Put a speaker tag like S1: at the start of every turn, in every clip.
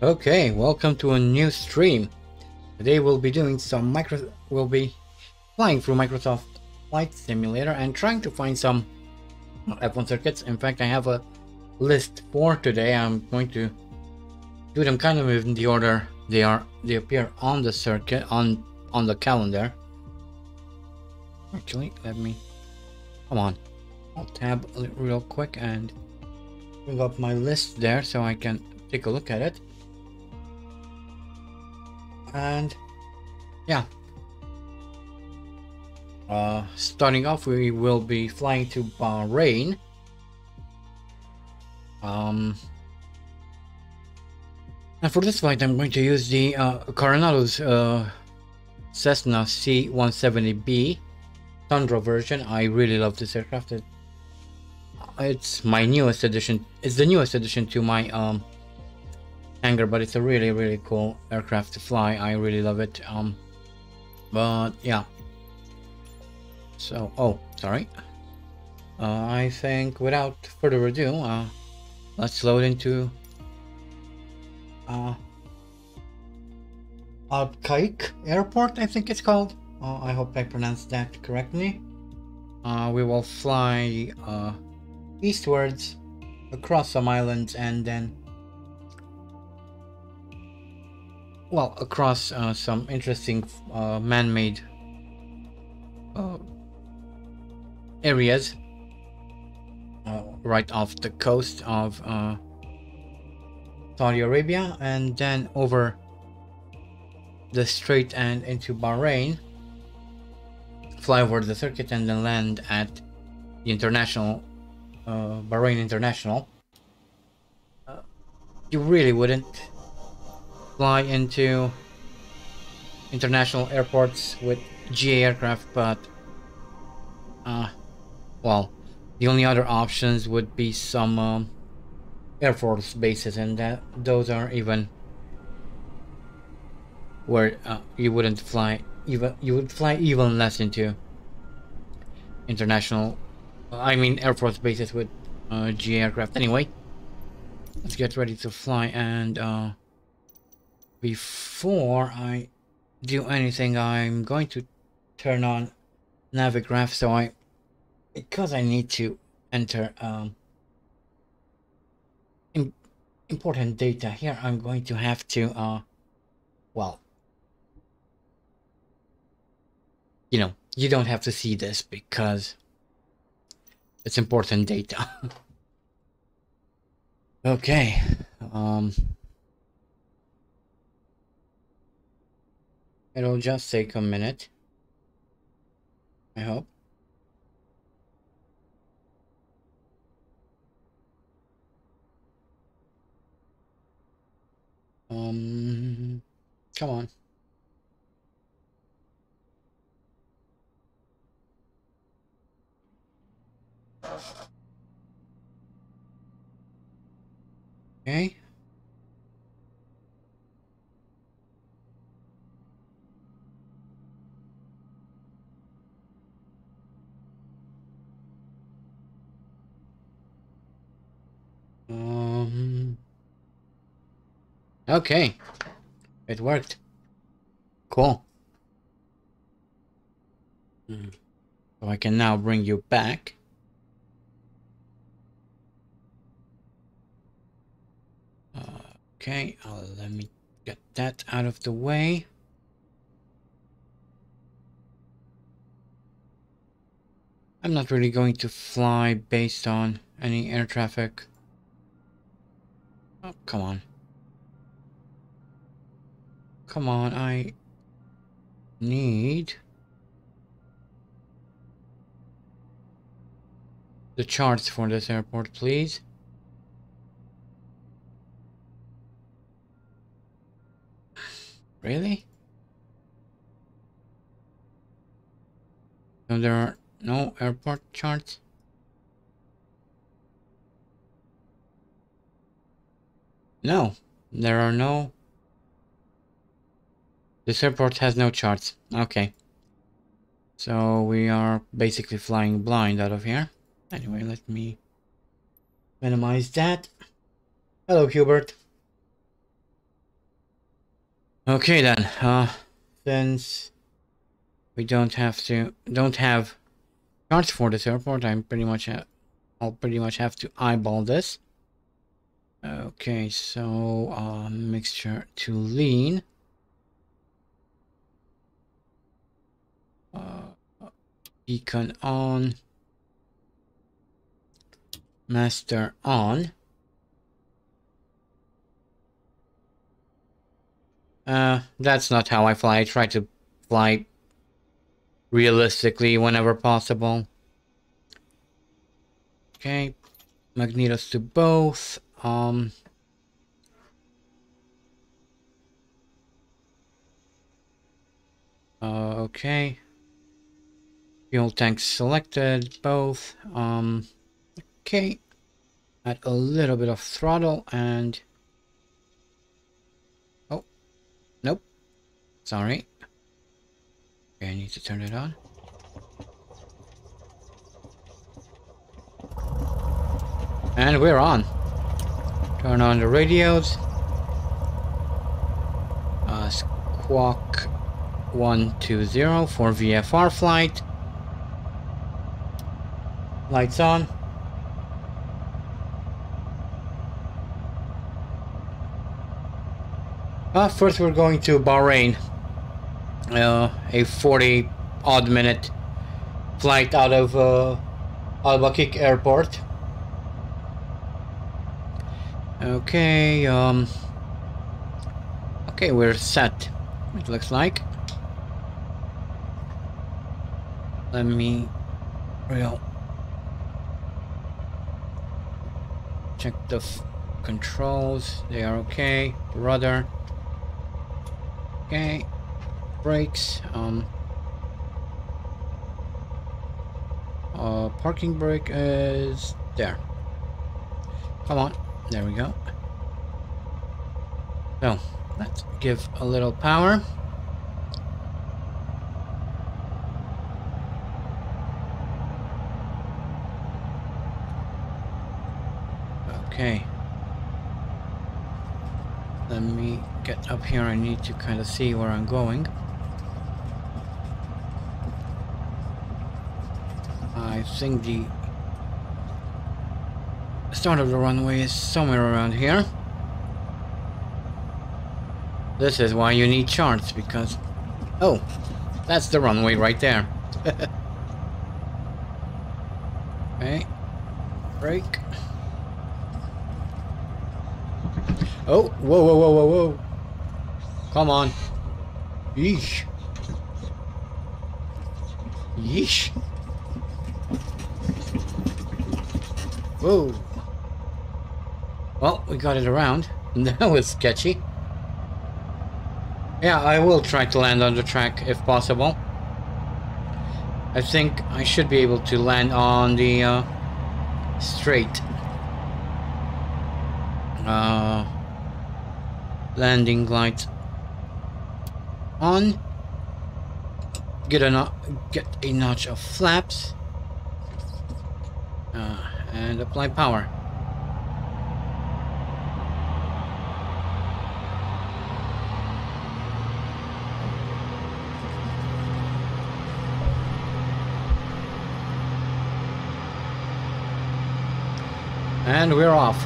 S1: Okay, welcome to a new stream. Today we'll be doing we'll be flying through Microsoft Flight Simulator and trying to find some F1 circuits. In fact, I have a list for today. I'm going to do them kind of in the order they appear on the circuit on the calendar. Actually, come on. I'll tab real quick and bring up my list there so I can take a look at it. And yeah, starting off, we will be flying to Bahrain. And for this flight, I'm going to use the Coronado's Cessna C170B Tundra version. I really love this aircraft. It's my newest addition. It's the newest addition to my hangar, but it's a really cool aircraft to fly. I really love it. But yeah. So, sorry. I think without further ado, let's load into Al-Qaik Airport, I think it's called. I hope I pronounced that correctly. We will fly eastwards across some islands and then across some interesting man-made areas right off the coast of Saudi Arabia, and then over the strait and into Bahrain, fly over the circuit and then land at the international Bahrain International. You really wouldn't fly into international airports with GA aircraft, but the only other options would be some Air Force bases, and those are even where you wouldn't fly you would fly even less into international Air Force bases with GA aircraft. Anyway, let's get ready to fly, and before I do anything, I'm going to turn on Navigraph because I need to enter important data here. I'm going to have to you don't have to see this because it's important data. Okay. It'll just take a minute, I hope. Come on. Okay. Okay. It worked. Cool. So I can now bring you back. Okay, let me get that out of the way. I'm not really going to fly based on any air traffic. Oh, come on. Come on, I need the charts for this airport, please. Really? So there are no airport charts? No, there are no. This airport has no charts. Okay. So we are basically flying blind out of here. Anyway, let me minimize that. Hello, Hubert. Okay then, since we don't have charts for this airport, I'll pretty much have to eyeball this. Okay, so mixture to lean. Beacon on. Master on. That's not how I fly. I try to fly realistically whenever possible. Okay, magnetos to both. Okay. Fuel tanks selected, both. Okay. Add a little bit of throttle and... Oh, nope. Sorry. Okay, I need to turn it on. And we're on. Turn on the radios. Squawk 120 for VFR flight. Lights on. First we're going to Bahrain. A 40 odd minute flight out of Al-Bakik airport. Okay, okay, we're set, it looks like. Let me check the controls. They are okay. Rudder. Okay. Brakes. Parking brake is there. Come on. There we go. So let's give a little power. Okay. Let me get up here. I need to kind of see where I'm going. I think the start of the runway is somewhere around here. This is why you need charts, because... Oh, that's the runway right there. Okay. Brake. Oh, whoa, whoa, whoa, whoa, whoa. Come on. Yeesh. Yeesh. Whoa. Well, we got it around. That was sketchy. Yeah, I will try to land on the track if possible. I think I should be able to land on the straight. Landing lights on. Get a notch of flaps. And apply power. And we're off.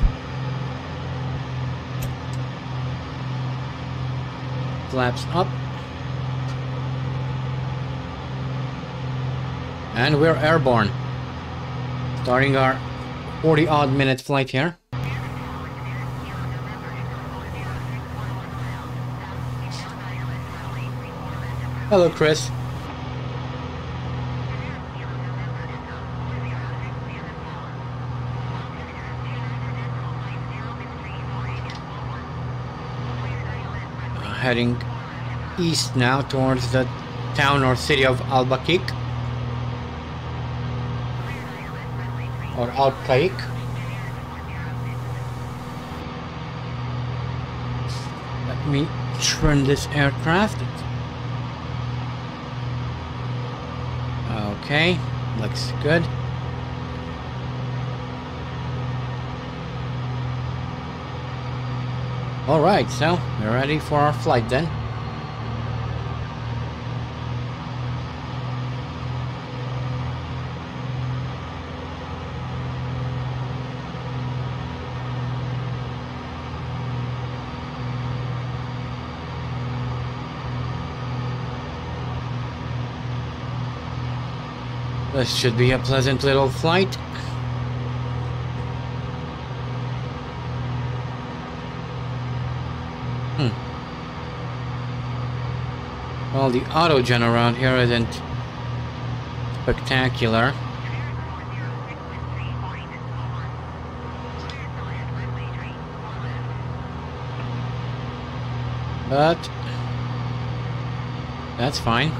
S1: Flaps up. And we're airborne. Starting our 40 odd minute flight here. Hello, Chris. Heading east now towards the town or city of Al-Bakik or Al-Qaik. Let me trim this aircraft. Okay, looks good. Alright, so we're ready for our flight then. This should be a pleasant little flight. Well, the auto gen around here isn't spectacular. But that's fine.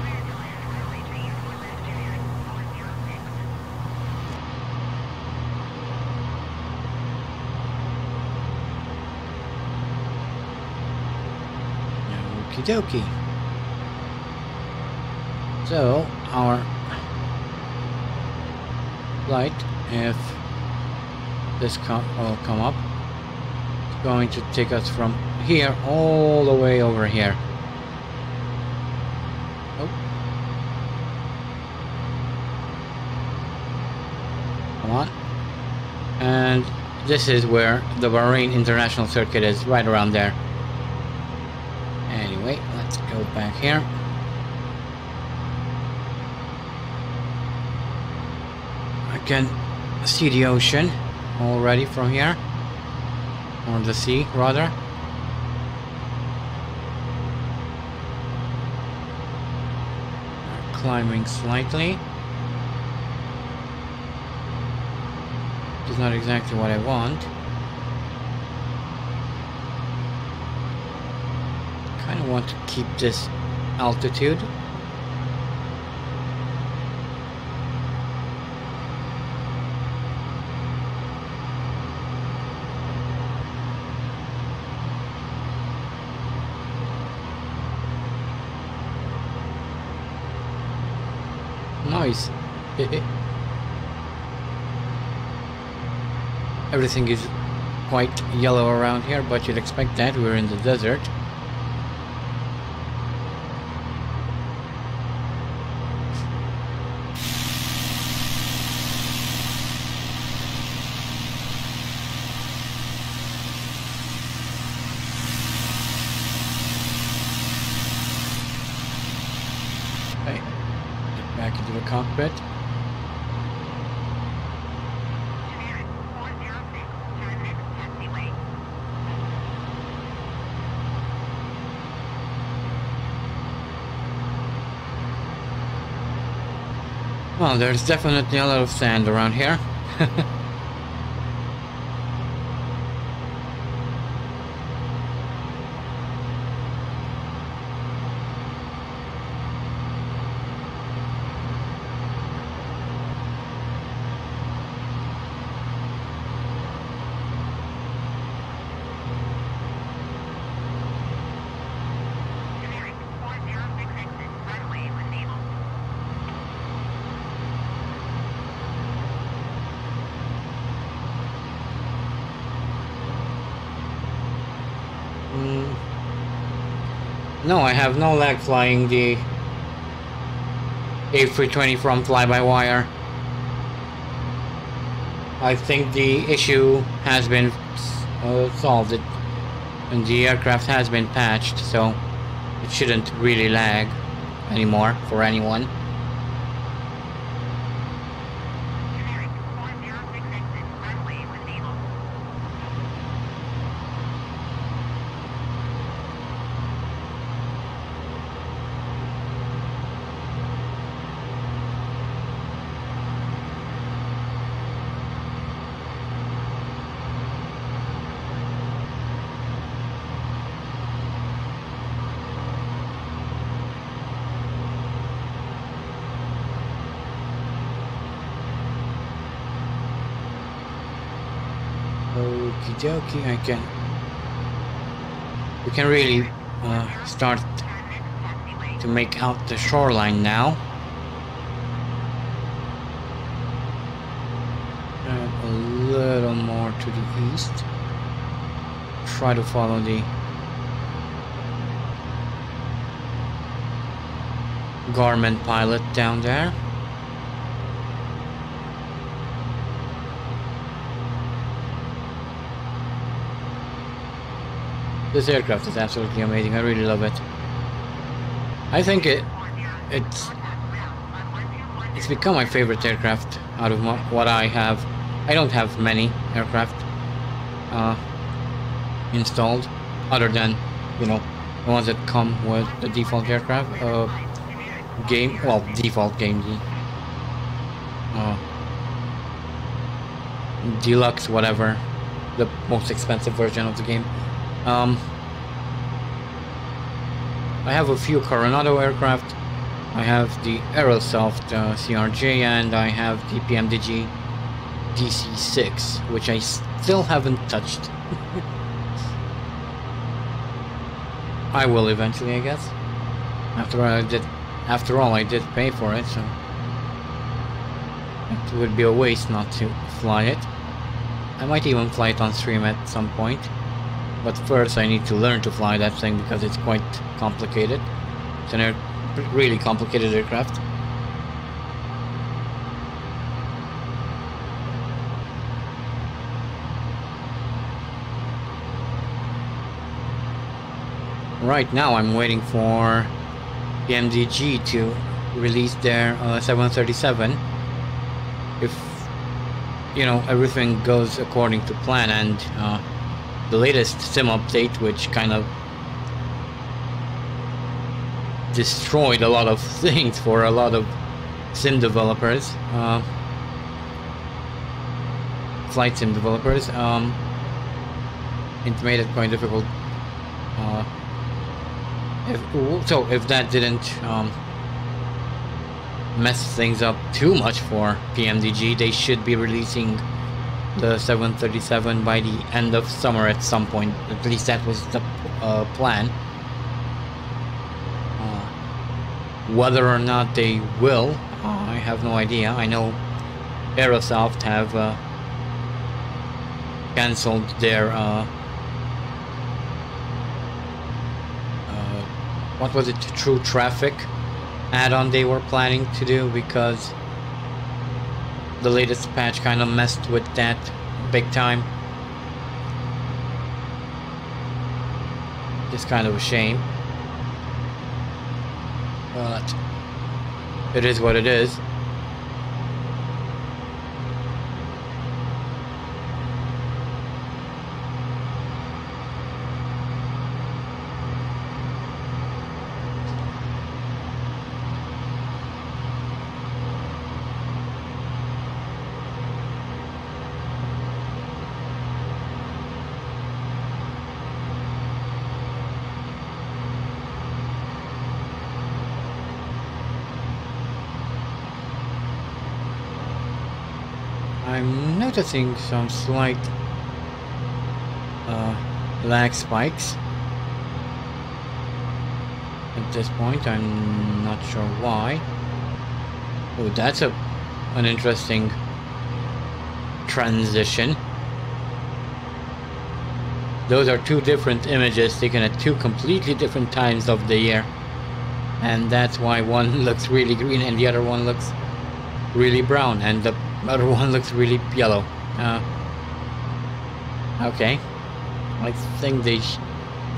S1: Okie dokie. So our flight, if this will come up, it's going to take us from here all the way over here. Oh. Come on. And this is where the Bahrain International Circuit is, right around there. Anyway, let's go back here. I can see the ocean already from here, or the sea rather. Climbing slightly. It's not exactly what I want. Kind of want to keep this altitude. Nice. Everything is quite yellow around here, but you'd expect that. We're in the desert. Okay. Get back into the cockpit. Well, there's definitely a lot of sand around here. No, I have no lag flying the A320 from fly-by-wire. I think the issue has been solved, and the aircraft has been patched, so it shouldn't really lag anymore for anyone. Okie dokie, we can really start to make out the shoreline now. A little more to the east. Try to follow the Garmin pilot down there. This aircraft is absolutely amazing. I really love it. I think It's become my favorite aircraft out of what I have. I don't have many aircraft installed, other than, you know, the ones that come with the default aircraft game. Well, default game, deluxe, whatever, the most expensive version of the game. I have a few Coronado aircraft. I have the Aorus CRJ, and I have the PMDG DC-6, which I still haven't touched. I will eventually, I guess. After all, I did pay for it, so it would be a waste not to fly it. I might even fly it on stream at some point, but first I need to learn to fly that thing because it's quite complicated. It's a really complicated aircraft. Right now I'm waiting for the MDG to release their 737. If, you know, everything goes according to plan, and the latest sim update, which kind of destroyed a lot of things for a lot of sim developers, flight sim developers, it made it quite difficult. If that didn't mess things up too much for PMDG, they should be releasing the 737 by the end of summer at some point. At least that was the plan. Whether or not they will, I have no idea. I know Aerosoft have cancelled their what was it, True Traffic add-on they were planning to do, because the latest patch kind of messed with that big time. It's kind of a shame, but it is what it is. I'm noticing some slight lag spikes at this point. I'm not sure why. Oh, that's an interesting transition. Those are two different images taken at two completely different times of the year, and that's why one looks really green and the other one looks really brown, and the other one looks really yellow. Okay, I think they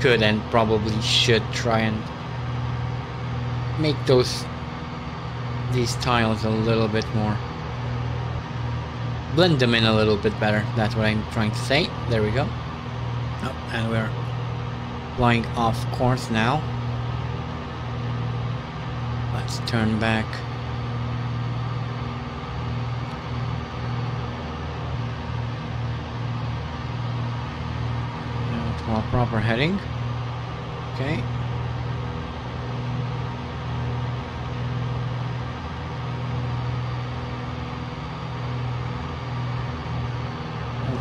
S1: could and probably should try and make these tiles a little bit more, blend them in a little bit better. That's what I'm trying to say. There we go. Oh, and we're flying off course now. Let's turn back. Our proper heading. Okay.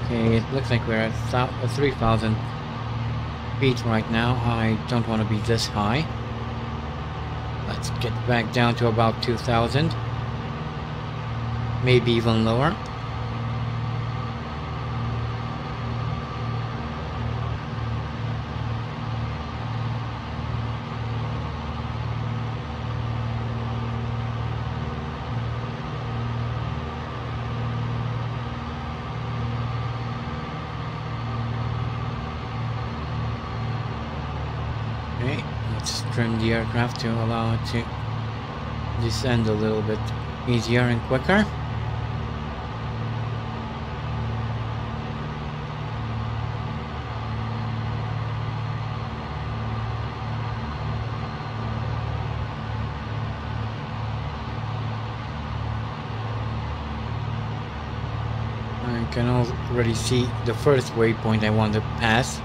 S1: Okay, it looks like we're at 3,000 feet right now. I don't want to be this high. Let's get back down to about 2,000. Maybe even lower. Trim the aircraft to allow it to descend a little bit. easier and quicker. I can already see the first waypoint I want to pass.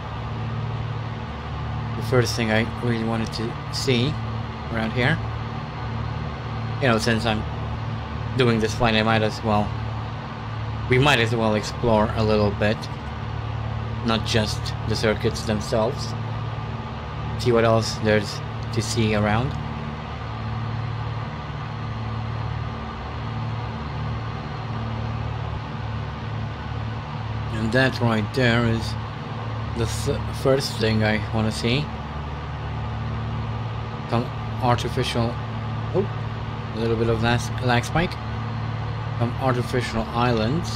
S1: The first thing I really wanted to see around here. You know, since I'm doing this flight, we might as well explore a little bit, not just the circuits themselves. See what else there's to see around. And that right there is the first thing I want to see. Some artificial, a little bit of lag spike. Some artificial islands.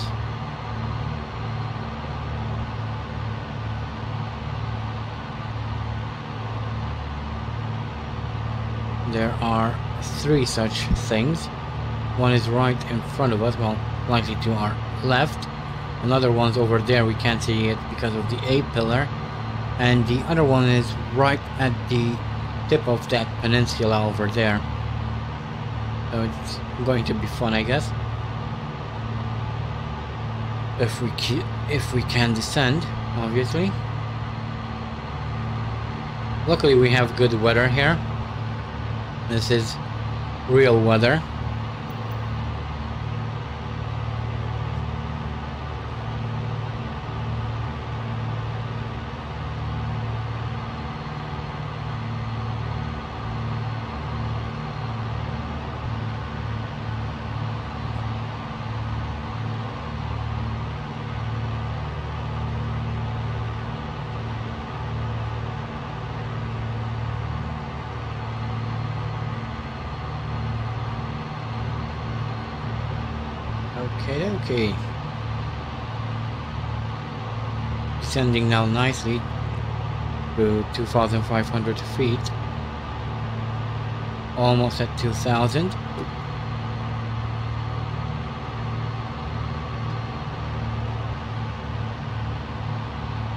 S1: There are 3 such things. One is right in front of us, well, likely to our left. Another one's over there, we can't see it because of the A pillar. And the other one is right at the tip of that peninsula over there. So it's going to be fun, I guess. If we can descend, obviously. Luckily we have good weather here. This is real weather. Okay. Descending now nicely to 2,500 feet. Almost at 2,000.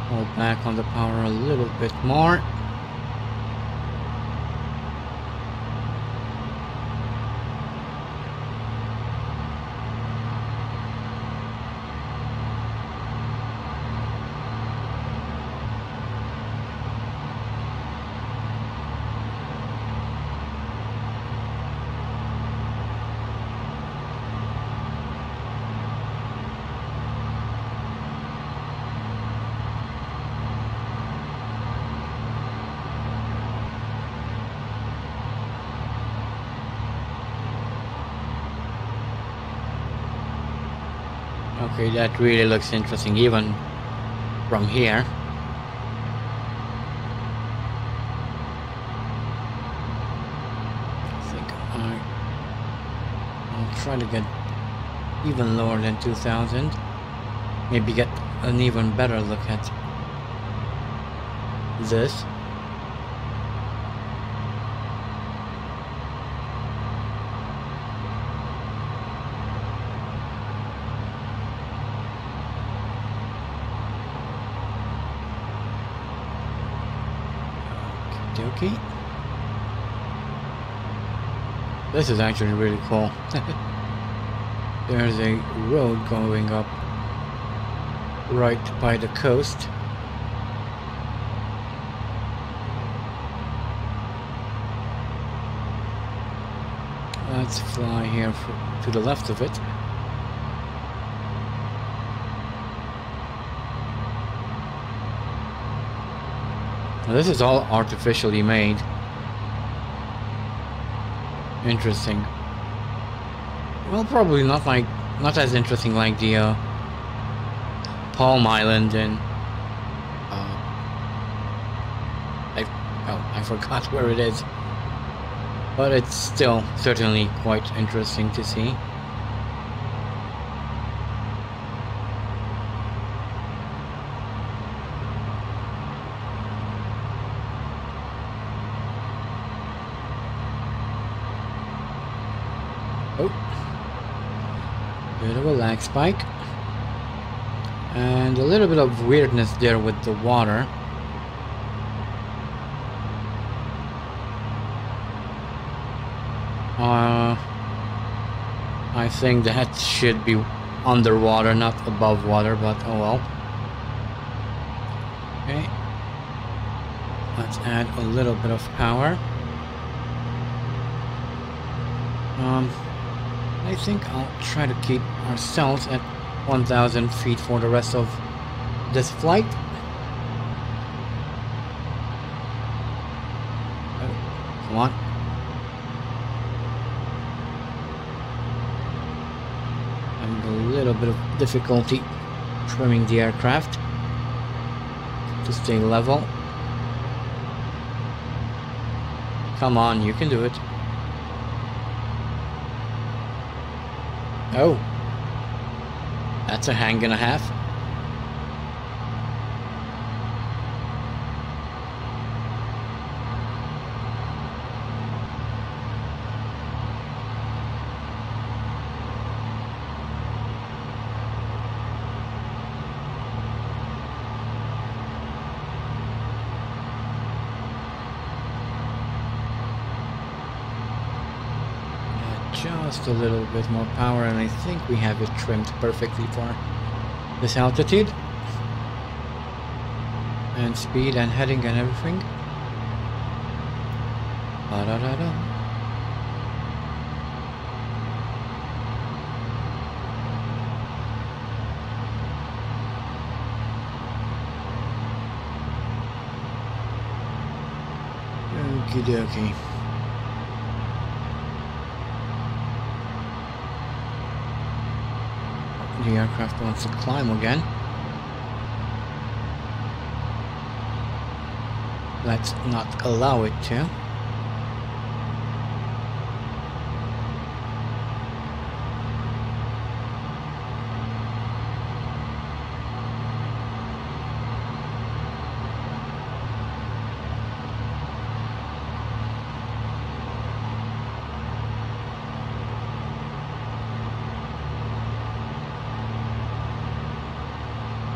S1: Hold back on the power a little bit more. Okay, that really looks interesting, even from here. I think I'll try to get even lower than 2,000. Maybe get an even better look at this. Okay. This is actually really cool. There's a road going up right by the coast. Let's fly here to the left of it. Now, this is all artificially made. Interesting. Well, probably not as interesting like the Palm Island and I forgot where it is, but it's still certainly quite interesting to see. Oh, Bit of a lag spike. And a little bit of weirdness there with the water. I think that should be underwater, not above water, but oh well. Okay. Let's add a little bit of power. I think I'll try to keep ourselves at 1,000 feet for the rest of this flight. Oh, come on. Having a little bit of difficulty trimming the aircraft to stay level. Come on, you can do it. Oh, that's a hang and a half. Just a little bit more power, and I think we have it trimmed perfectly for this altitude and speed and heading and everything. Da-da-da-da. Okie dokie. The aircraft wants to climb again. Let's not allow it to.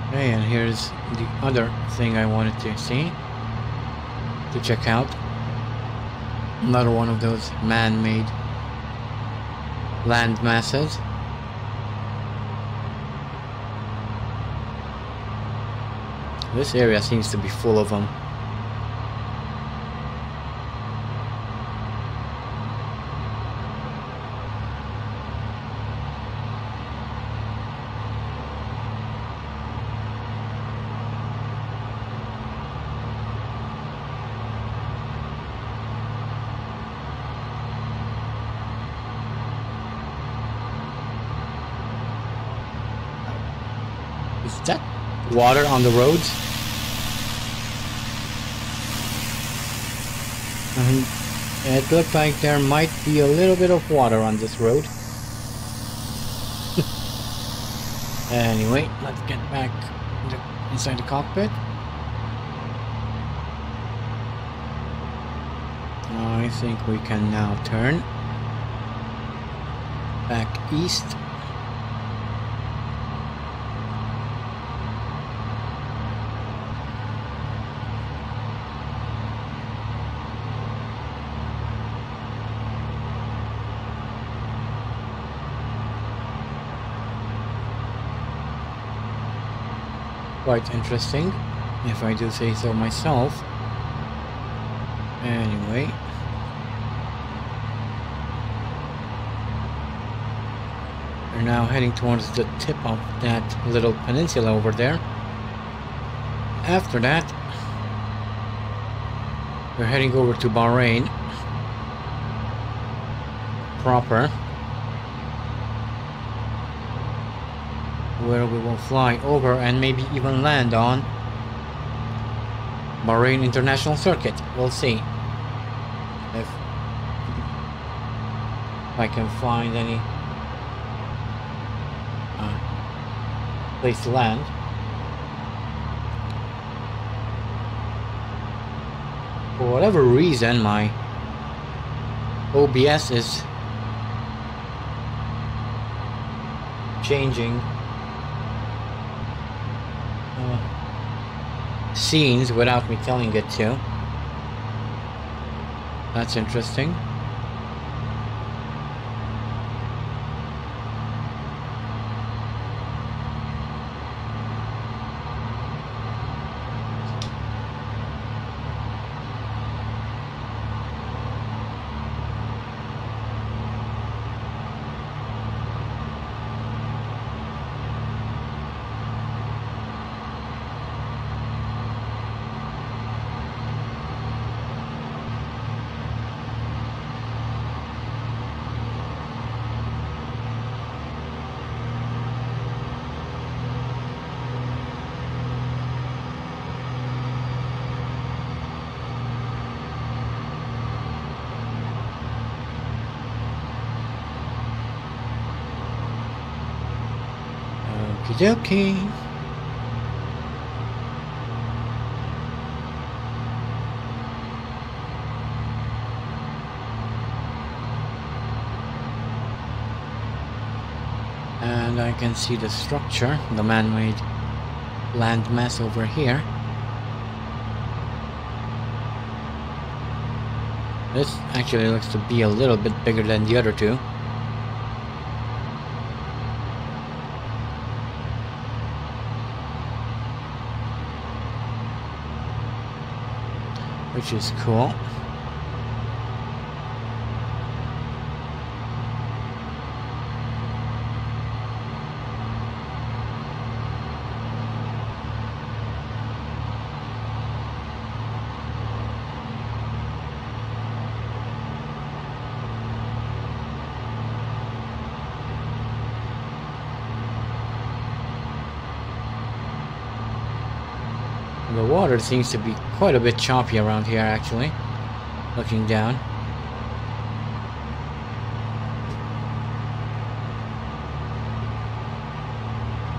S1: Okay, and here's the other thing I wanted to see, to check out. Another one of those man-made land masses. This area seems to be full of them. Is that water on the roads? It looked like there might be a little bit of water on this road. Anyway, let's get back inside the cockpit. I think we can now turn back east. Quite interesting, if I do say so myself. Anyway, we're now heading towards the tip of that little peninsula over there. After that, we're heading over to Bahrain proper, where we will fly over and maybe even land on Bahrain International Circuit. We'll see if I can find any place to land. For whatever reason, my OBS is changing scenes without me telling it to. That's interesting. Okey-dokey. And I can see the structure, the man-made landmass over here. This actually looks to be a little bit bigger than the other two. Which is cool. The water seems to be quite a bit choppy around here, actually, looking down.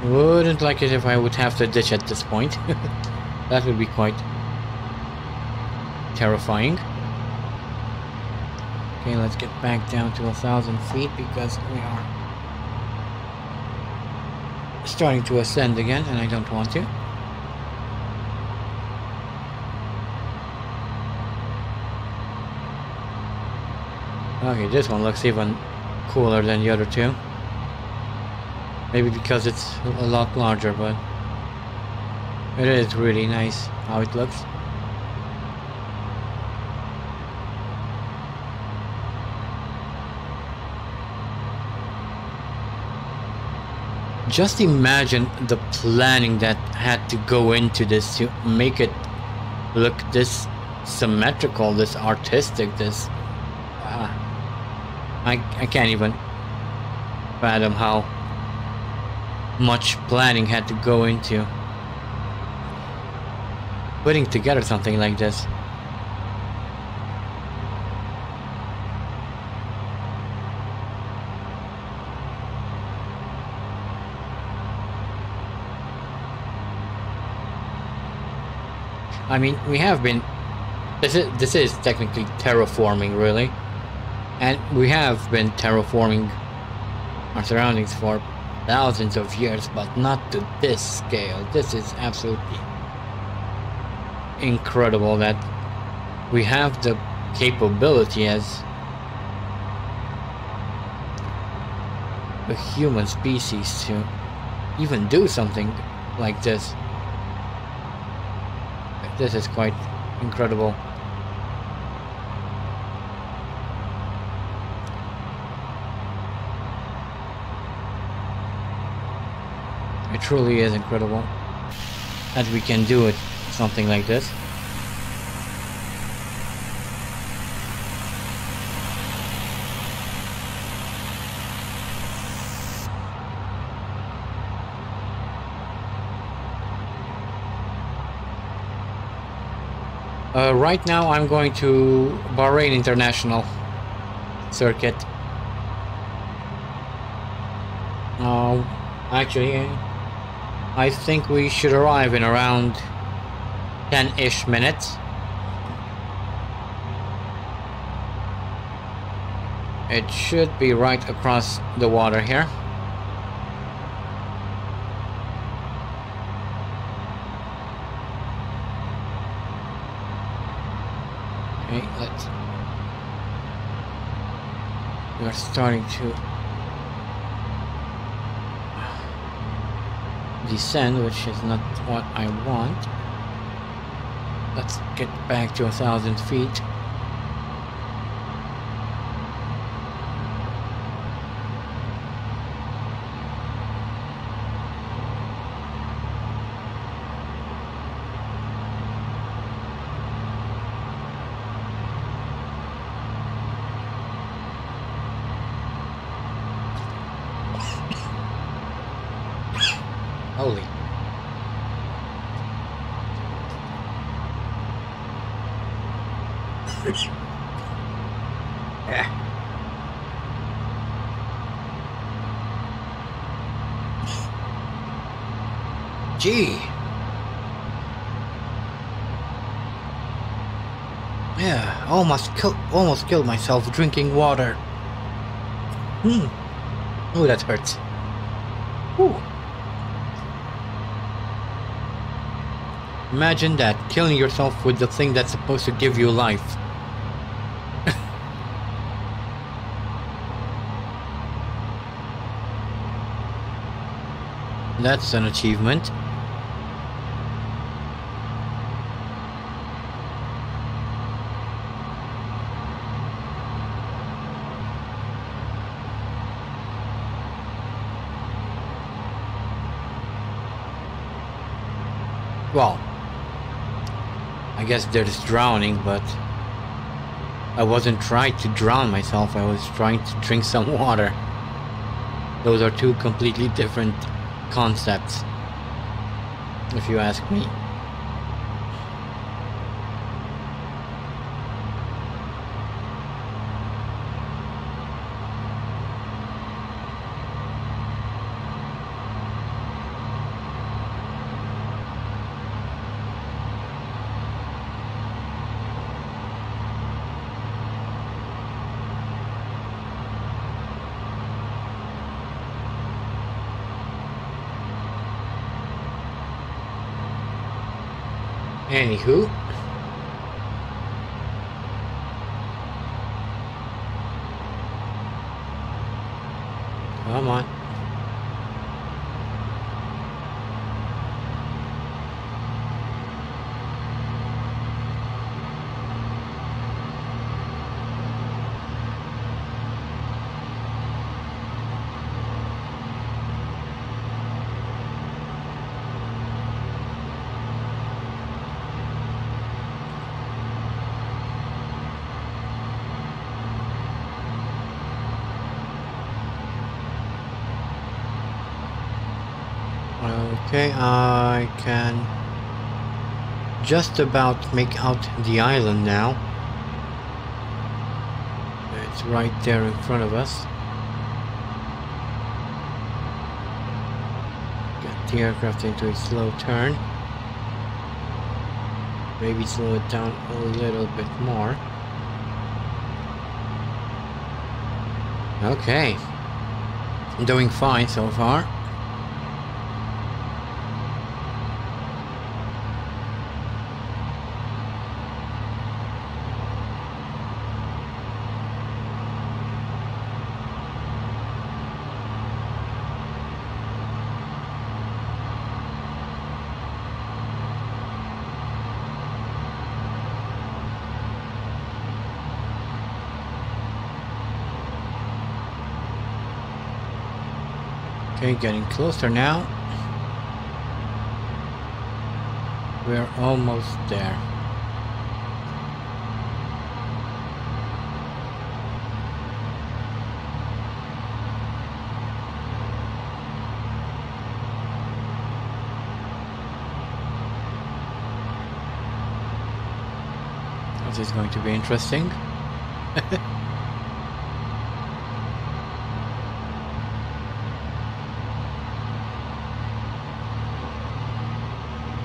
S1: Wouldn't like it if I would have to ditch at this point. That would be quite terrifying. Okay, let's get back down to 1,000 feet because we are starting to ascend again and I don't want to. Okay, this one looks even cooler than the other two. Maybe because it's a lot larger, but it is really nice how it looks. Just imagine the planning that had to go into this to make it look this symmetrical, this artistic, this... I can't even fathom how much planning had to go into putting together something like this. I mean, we have been... This is technically terraforming, really. And we have been terraforming our surroundings for thousands of years, but not to this scale. This is absolutely incredible that we have the capability as a human species to even do something like this. This is quite incredible. It truly is incredible that we can do it, something like this. Right now I'm going to Bahrain International Circuit. Actually, I think we should arrive in around 10-ish minutes. It should be right across the water here. We are starting to descend, which is not what I want. Let's get back to 1,000 feet. Holy. Yeah. Gee. Yeah, almost killed myself drinking water. Oh, that hurts. Whew. Imagine that, killing yourself with the thing that's supposed to give you life. That's an achievement. Well, I guess there's drowning, but I wasn't trying to drown myself, I was trying to drink some water. Those are two completely different concepts, if you ask me. Anywho, come on. Okay, I can just about make out the island now. It's right there in front of us. Get the aircraft into a slow turn. Maybe slow it down a little bit more. Okay, I'm doing fine so far. Okay, getting closer now. We're almost there. This is going to be interesting.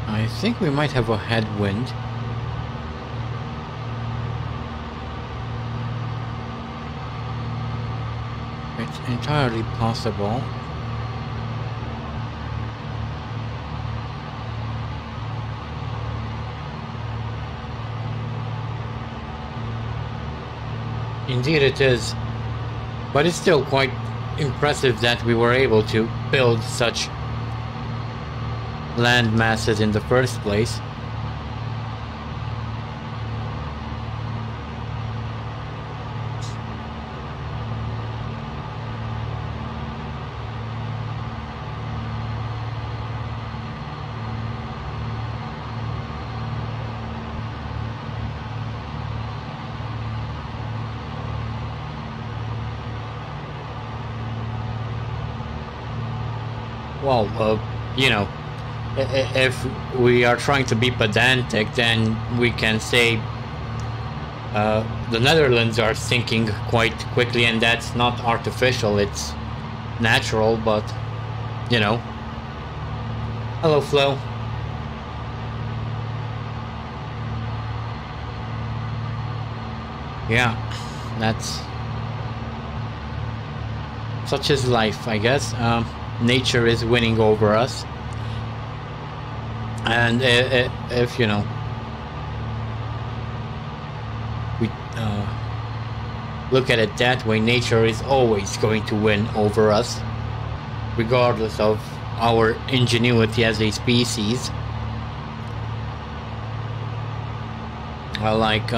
S1: I think we might have a headwind. It's entirely possible. Indeed it is. But it's still quite impressive that we were able to build such land masses in the first place. Well, you know, if we are trying to be pedantic, then we can say the Netherlands are sinking quite quickly, and that's not artificial, it's natural, but, you know. Hello, Flo. Yeah, that's... such is life, I guess. Nature is winning over us, and if you know, we look at it that way, nature is always going to win over us, regardless of our ingenuity as a species. Like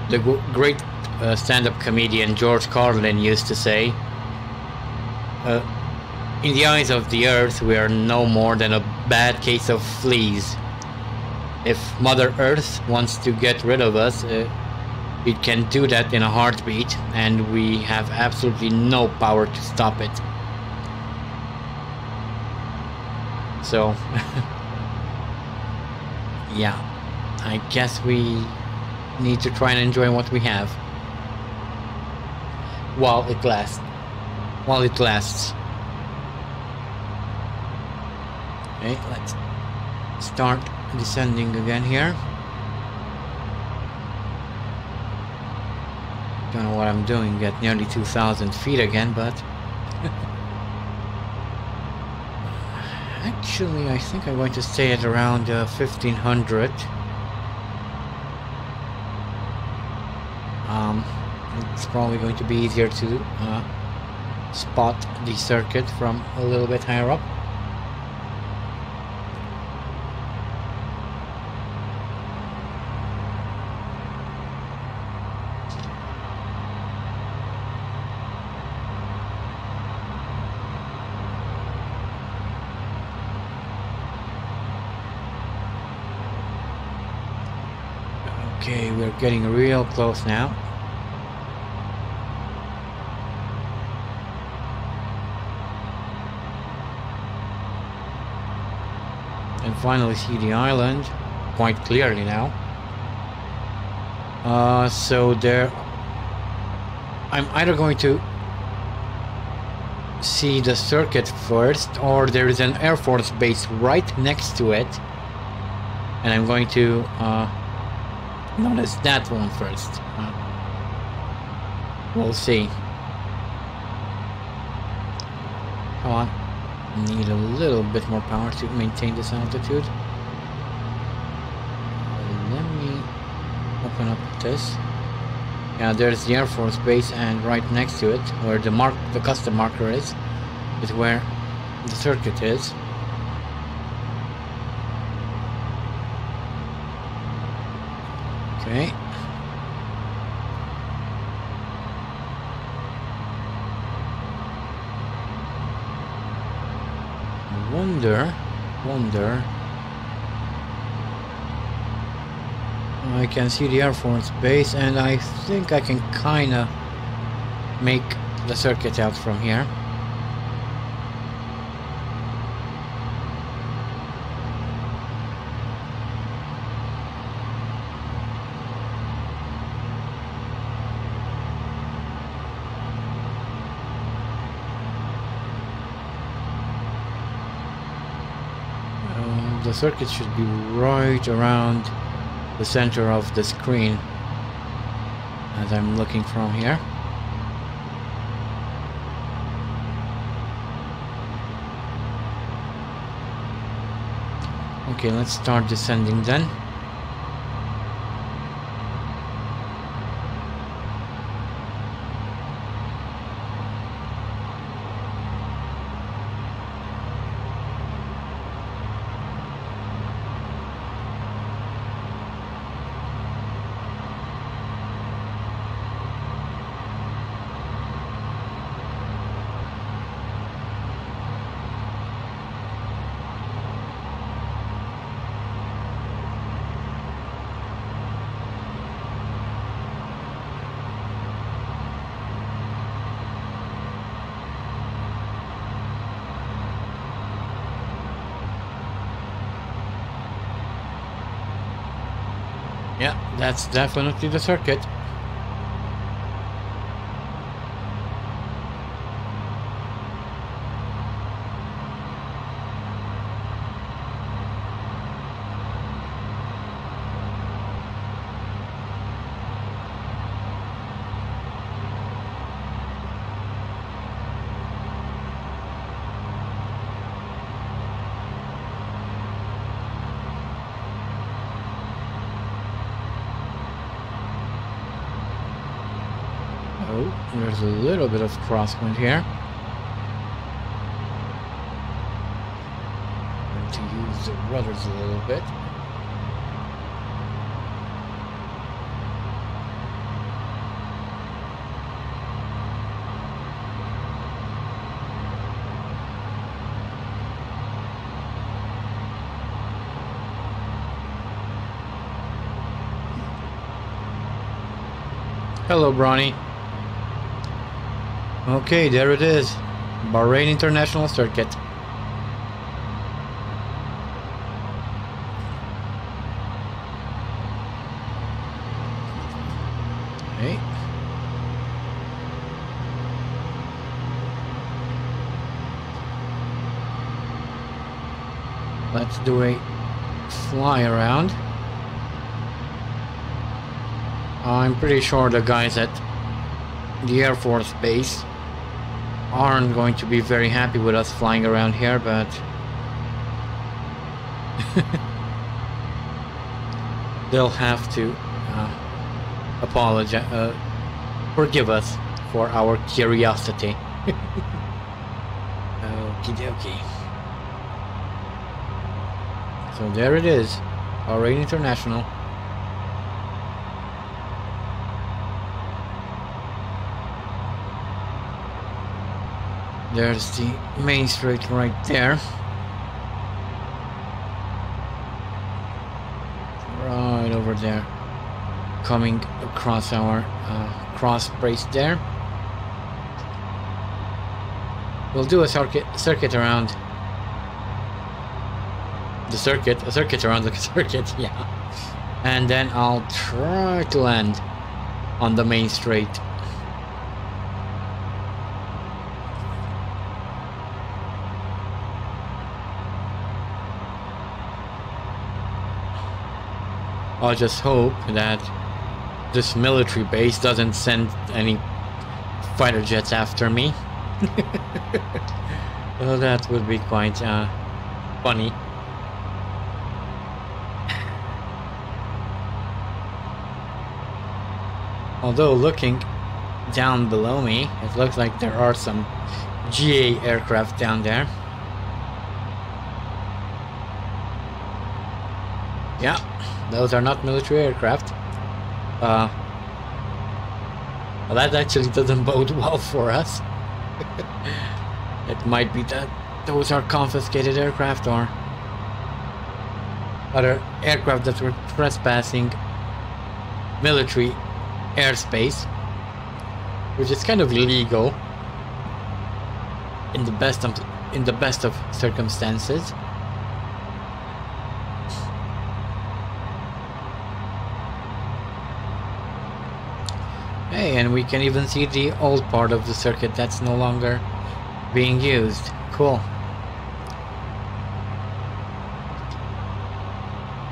S1: the great stand-up comedian George Carlin used to say, in the eyes of the earth, we are no more than a bad case of fleas. If Mother Earth wants to get rid of us, it can do that in a heartbeat, and we have absolutely no power to stop it. So, yeah, I guess we need to try and enjoy what we have while it lasts. While it lasts. Okay, let's start descending again here. Don't know what I'm doing at nearly 2,000 feet again, but actually I think I'm going to stay at around 1,500. It's probably going to be easier to spot the circuit from a little bit higher up. Okay, we're getting real close now. And finally see the island quite clearly now. So there, I'm either going to see the circuit first, or there is an Air Force base right next to it, and I'm going to notice that one first. We'll see. Come on. Need a little bit more power to maintain this altitude. Let me open up this. Yeah, there's the Air Force base, and right next to it, where the custom marker is where the circuit is. Okay. Wonder. I can see the Air Force base, and I think I can kinda make the circuit out from here. The circuit should be right around the center of the screen as I'm looking from here. Okay, let's start descending then. Yeah, that's definitely the circuit. Oh, there's a little bit of crosswind here. I'm going to use the rudders a little bit. Hello, Bronny. Okay, there it is. Bahrain International Circuit. Okay. Let's do a fly around. I'm pretty sure the guys at the Air Force Base aren't going to be very happy with us flying around here, but they'll have to apologize, forgive us for our curiosity. Okie dokie. So there it is, Bahrain International. There's the main street right there. Right over there. Coming across our cross brace there. We'll do a circuit around the circuit. A circuit around the circuit, yeah. And then I'll try to land on the main straight. I'll just hope that this military base doesn't send any fighter jets after me. Well, that would be quite funny. Although looking down below me, it looks like there are some GA aircraft down there. Yeah. Those are not military aircraft. Well, that actually doesn't bode well for us. It might be that those are confiscated aircraft or other aircraft that were trespassing military airspace, which is kind of illegal in the best of circumstances. Hey, and we can even see the old part of the circuit that's no longer being used. Cool.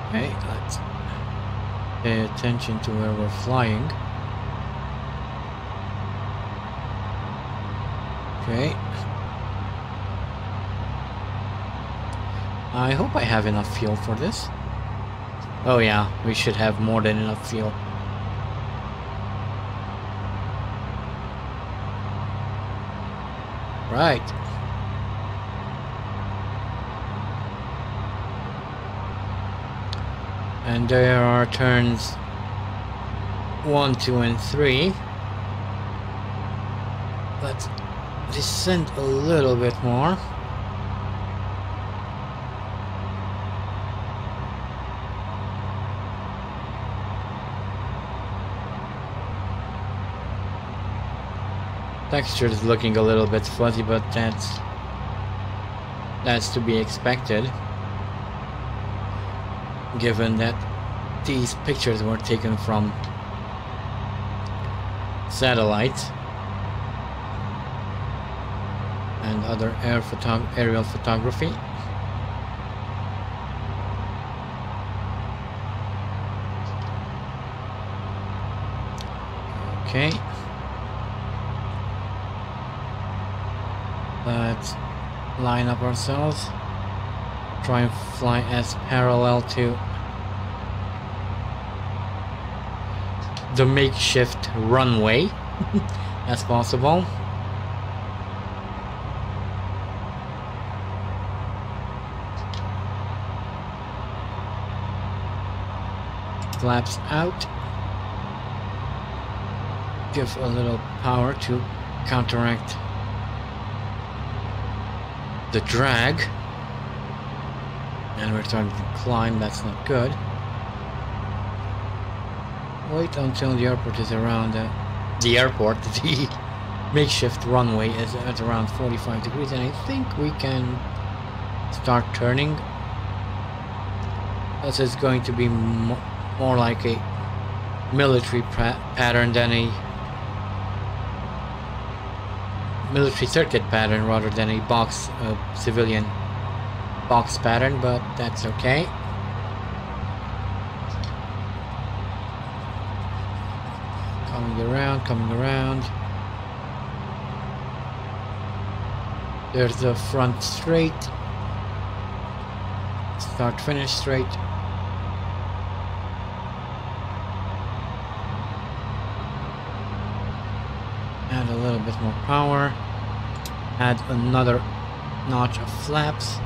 S1: Okay, let's pay attention to where we're flying. Okay. I hope I have enough fuel for this. Oh yeah, we should have more than enough fuel. Right. And there are turns 1, 2, and 3. Let's descend a little bit more. Texture is looking a little bit fuzzy, but that's to be expected, given that these pictures were taken from satellites and other aerial photography. Okay. Let's line up ourselves. Try and fly as parallel to the makeshift runway as possible. Flaps out. Give a little power to counteract the drag. And we're starting to climb, that's not good. Wait until the airport is around the makeshift runway is at around 45 degrees, and I think we can start turning. This is going to be more like a military pattern than a military circuit pattern rather than a box civilian box pattern, but that's okay. Coming around. There's the front straight. Start finish straight. Add a little bit more power. Add another notch of flaps.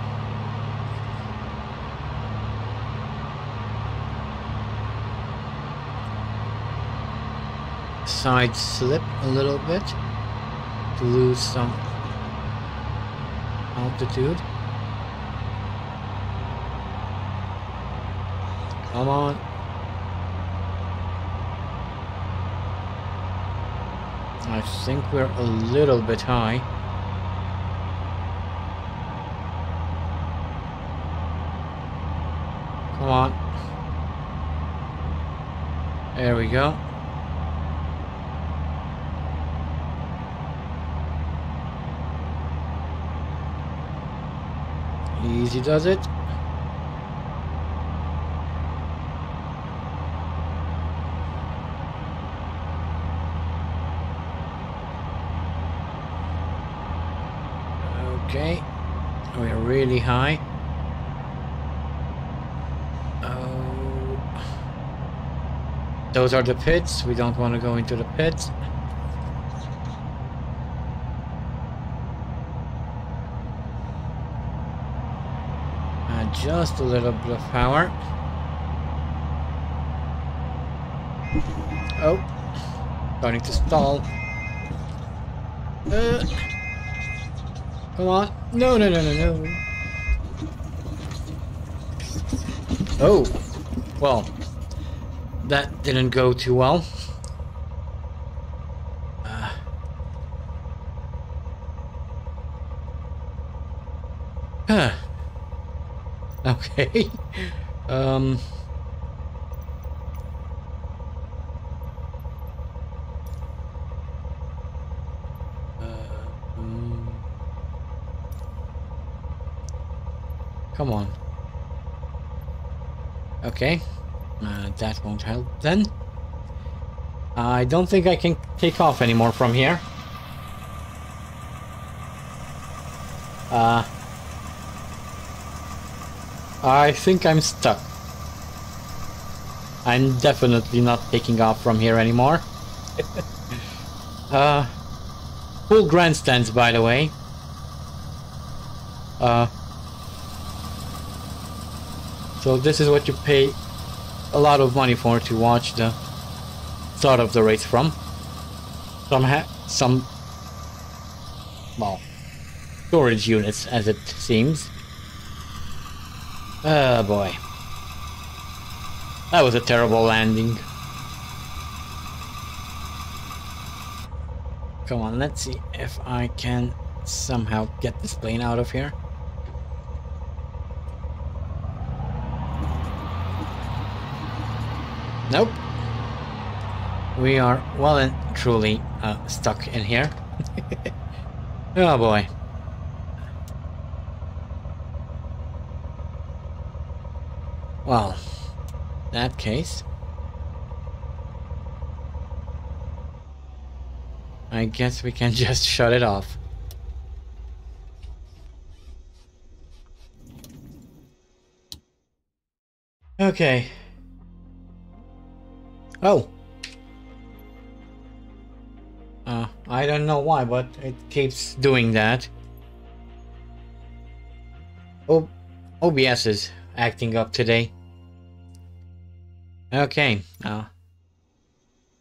S1: Side slip a little bit to lose some altitude. Come on. I think we're a little bit high. Come on. There we go. Easy does it. Okay, we're really high. Oh, those are the pits. We don't want to go into the pits. Just a little bit of power. Oh, starting to stall. Come on. No. Oh, well, that didn't go too well. Okay. Come on. Okay. That won't help then. I don't think I can take off anymore from here. I think I'm stuck. I'm definitely not taking off from here anymore. Full grandstands, by the way. So this is what you pay a lot of money for, to watch the start of the race from. Some well, storage units, as it seems. Oh boy. That was a terrible landing. Come on, let's see if I can somehow get this plane out of here. Nope. We are well and truly stuck in here. Oh boy. Well, in that case, I guess we can just shut it off. Okay. Oh. I don't know why, but it keeps doing that. Oh, OBS is acting up today. Okay.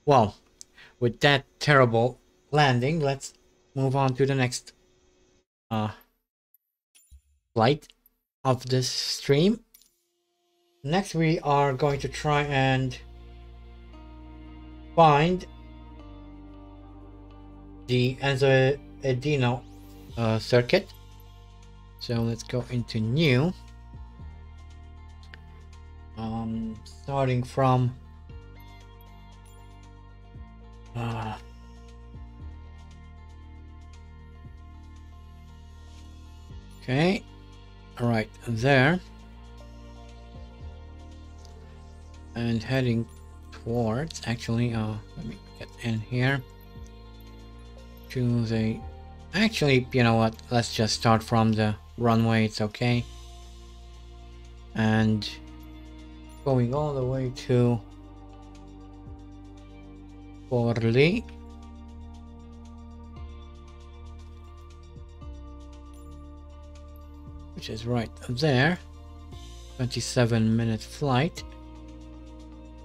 S1: Well, with that terrible landing, let's move on to the next flight of this stream. Next, we are going to try and find the Enzo Edino circuit. So let's go into new. Starting from okay, right there, and heading towards, actually let me get in here, choose a, actually, you know what, let's just start from the runway, it's okay, and going all the way to Forli, which is right there, 27-minute flight,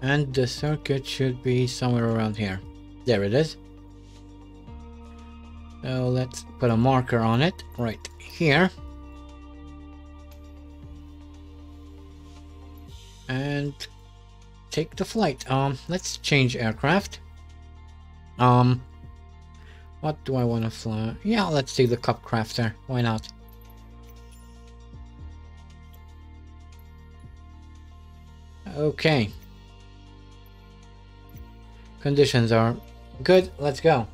S1: and the circuit should be somewhere around here. There it is. So let's put a marker on it right here, and take the flight. Let's change aircraft. What do I want to fly? Yeah, let's take the Cup Crafter. Why not? Okay. Conditions are good. Let's go.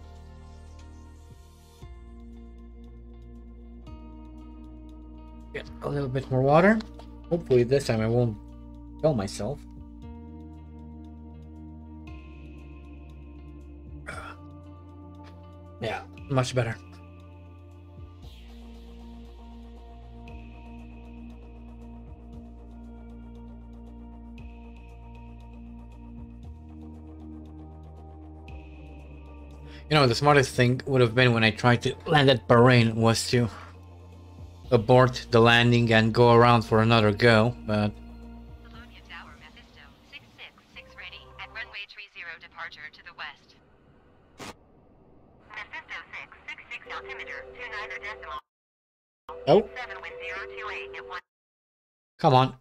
S1: Get a little bit more water. Hopefully this time I won't kill myself. Yeah, much better. You know, the smartest thing would have been when I tried to land at Bahrain was to abort the landing and go around for another go, but...
S2: Tower, Mephisto, 666 ready at runway 30 departure to the west. Mephisto 666 altimeter, 29 decimal.
S1: Oh.
S2: 7 with 028 at 1.
S1: Come on.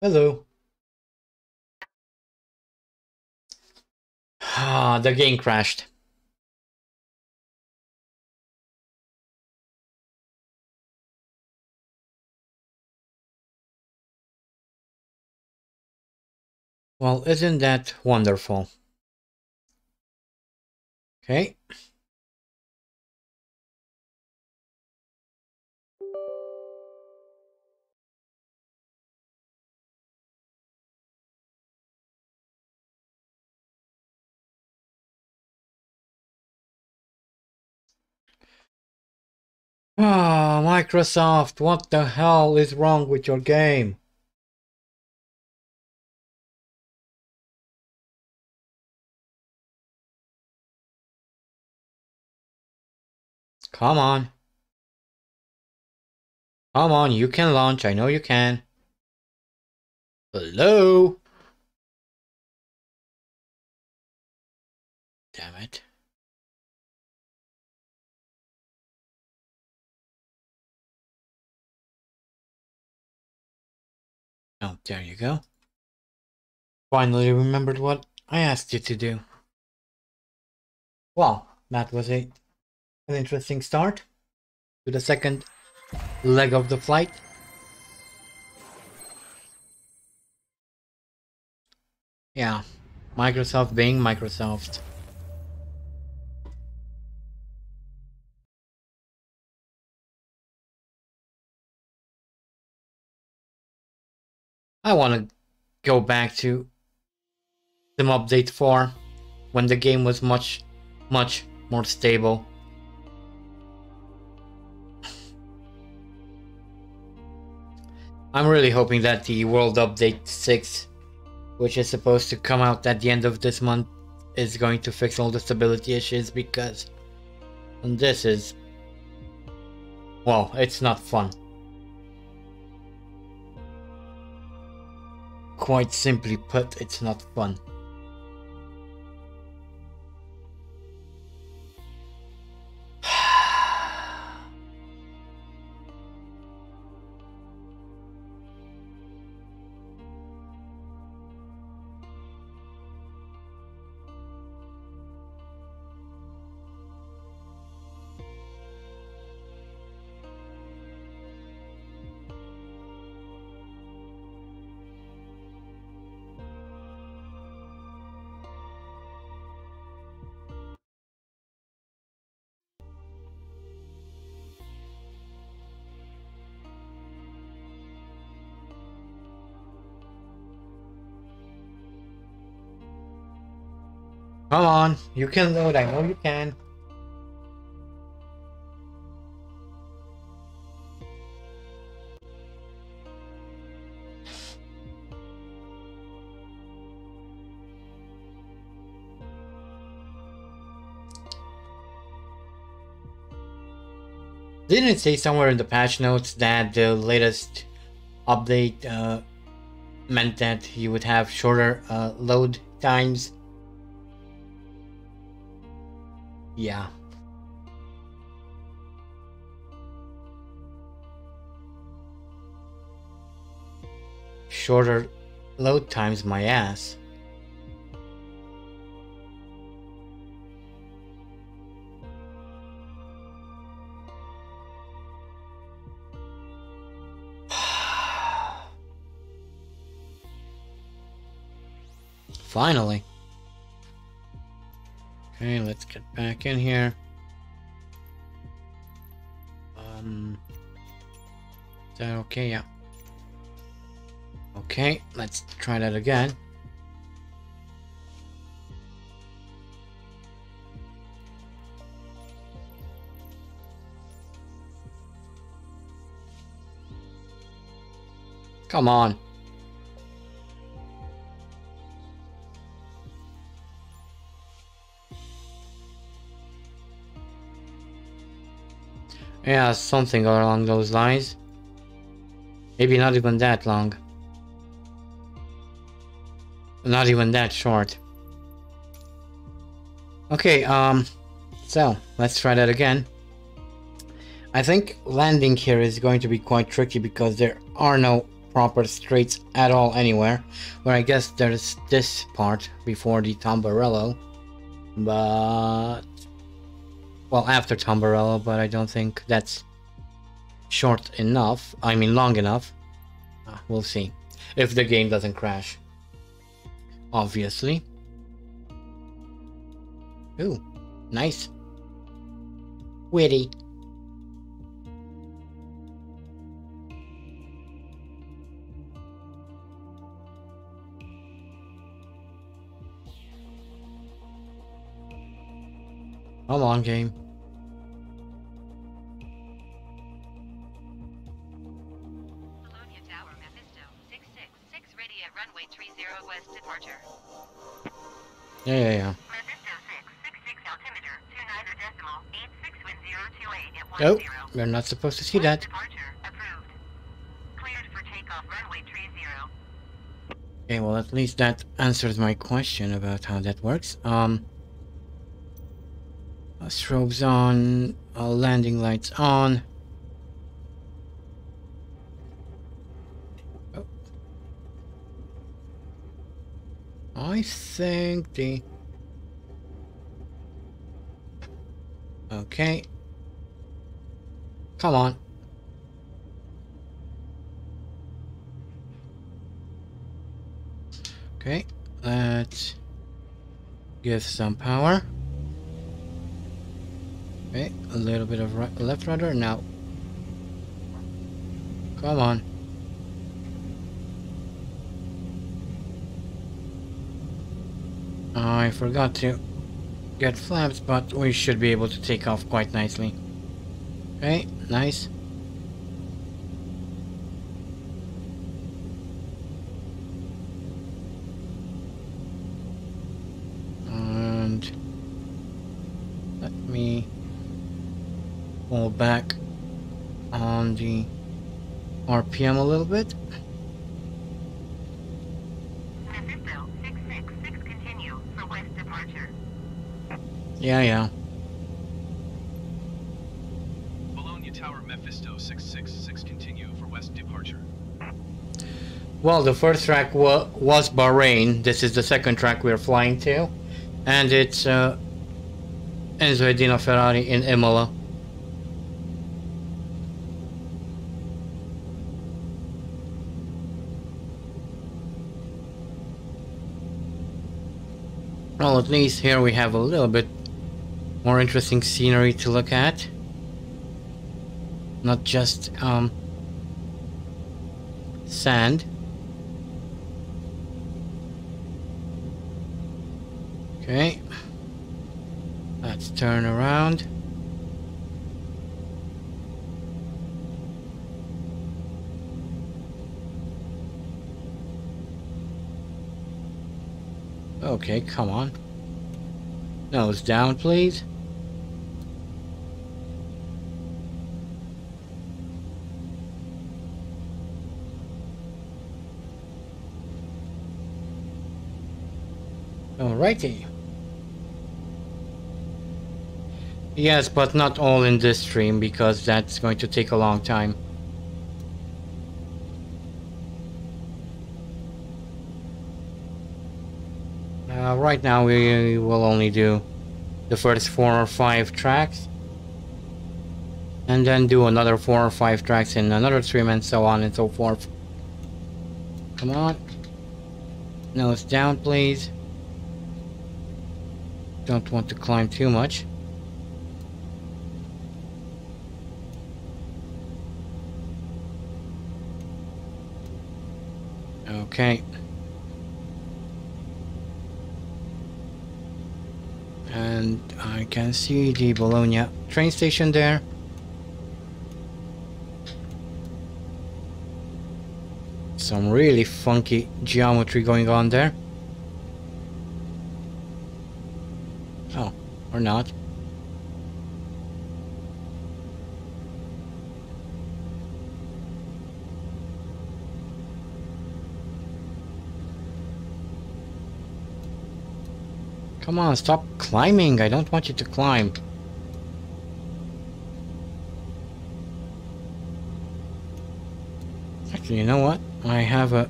S1: Hello. Ah, the game crashed. Well, isn't that wonderful? Okay. Ah, Microsoft, what the hell is wrong with your game? Come on. Come on, you can launch. I know you can. Hello? Damn it. Oh, there you go. Finally remembered what I asked you to do. Well, that was an interesting start to the second leg of the flight. Yeah, Microsoft being Microsoft. I want to go back to Sim Update 4 when the game was much more stable. I'm really hoping that the World Update 6, which is supposed to come out at the end of this month, is going to fix all the stability issues, because this is, well, it's not fun. Quite simply put, it's not fun. Come on, you can load, I know you can. Didn't it say somewhere in the patch notes that the latest update meant that you would have shorter load times? Yeah. Shorter load times, my ass. Finally. Okay, let's get back in here. Is that okay? Yeah. Okay, let's try that again. Come on. Yeah, something along those lines. Maybe not even that long. Not even that short. Okay, so let's try that again. I think landing here is going to be quite tricky because there are no proper straights at all anywhere. Where I guess there's this part before the Tombarello, but well, after Tombarello, but I don't think that's short enough. I mean, long enough. We'll see if the game doesn't crash. Obviously. Ooh, nice. Witty. Come on, game.
S2: Bologna Tower, Mephisto, 666 ready at runway 30 west departure.
S1: Yeah.
S2: Mephisto 666 altimeter, 29 decimal, 861028 at 10.
S1: Oh, you're not supposed to see that.
S2: Departure approved. Cleared for takeoff runway 30.
S1: Okay, well, at least that answers my question about how that works. Strobes on, landing lights on. Oh. I think the... Okay. Come on. Okay, Let's give some power. Okay, a little bit of left rudder now. Come on. I forgot to get flaps, but we should be able to take off quite nicely. Okay, nice. And let me pull back on the RPM a little bit.
S2: Mephisto 666 continue for west departure.
S1: Yeah.
S3: Bologna Tower Mephisto 666 continue for west departure.
S1: Well, the first track was Bahrain. This is the second track we're flying to. And it's Enzo Edina Ferrari in Imola. Well, at least here we have a little bit more interesting scenery to look at. Not just sand. Okay. Let's turn around. Okay, come on. Nose down, please. Alrighty. Yes, but not all in this stream because that's going to take a long time. Right now we will only do the first 4 or 5 tracks and then do another 4 or 5 tracks in another stream and so on and so forth. Come on. Nose down, please. Don't want to climb too much. Okay. And I can see the Bologna train station there. Some really funky geometry going on there. Oh, or not. Come on, stop climbing. I don't want you to climb. Actually, you know what? I have a...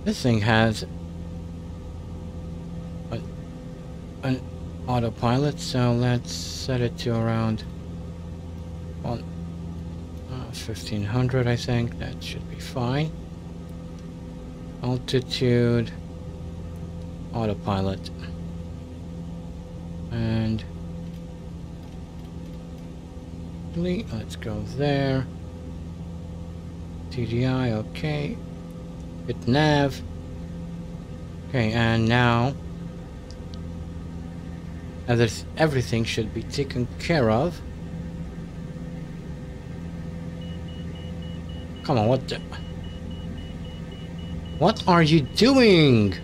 S1: This thing has an autopilot, so let's set it to around 1500, I think. That should be fine. Altitude... autopilot, and let's go there. TDI, okay. Hit nav. Okay, and now everything should be taken care of. Come on, what are you doing?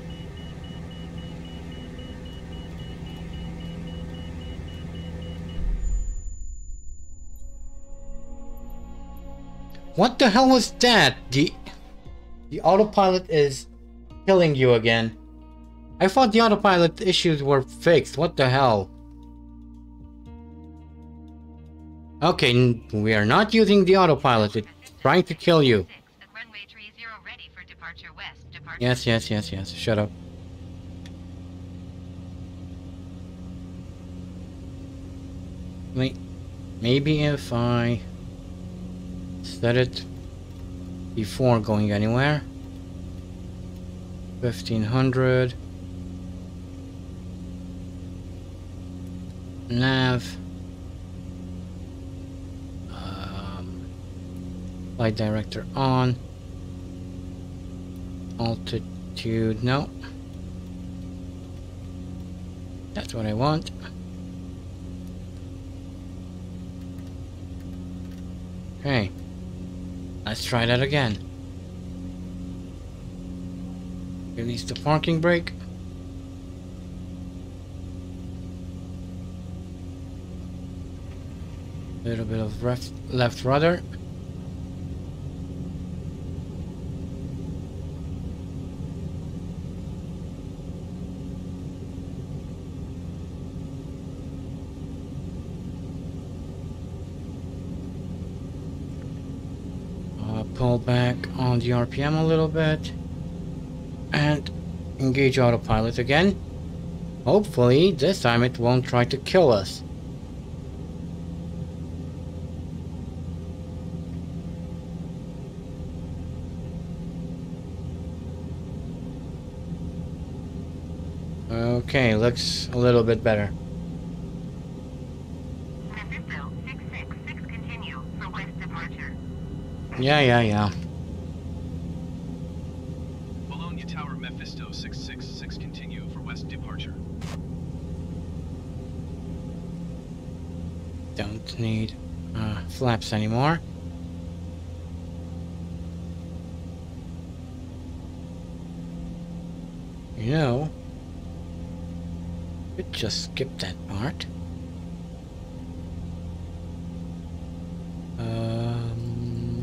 S1: What the hell was that? The autopilot is killing you again. I thought the autopilot issues were fixed. What the hell? Okay, we are not using the autopilot. It's trying to kill you. Yes. Shut up. Maybe if I set it before going anywhere. 1500. Nav. Flight director on. Altitude, no. That's what I want. Okay. Let's try that again. Release the parking brake. A little bit of left rudder. Pull back on the RPM a little bit and engage autopilot again. Hopefully this time it won't try to kill us. Okay, looks a little bit better.
S2: Mephisto 666 continue for west departure.
S1: Yeah.
S3: Bologna Tower Mephisto 666 continue for west departure.
S1: Don't need flaps anymore. You know, could just skip that part.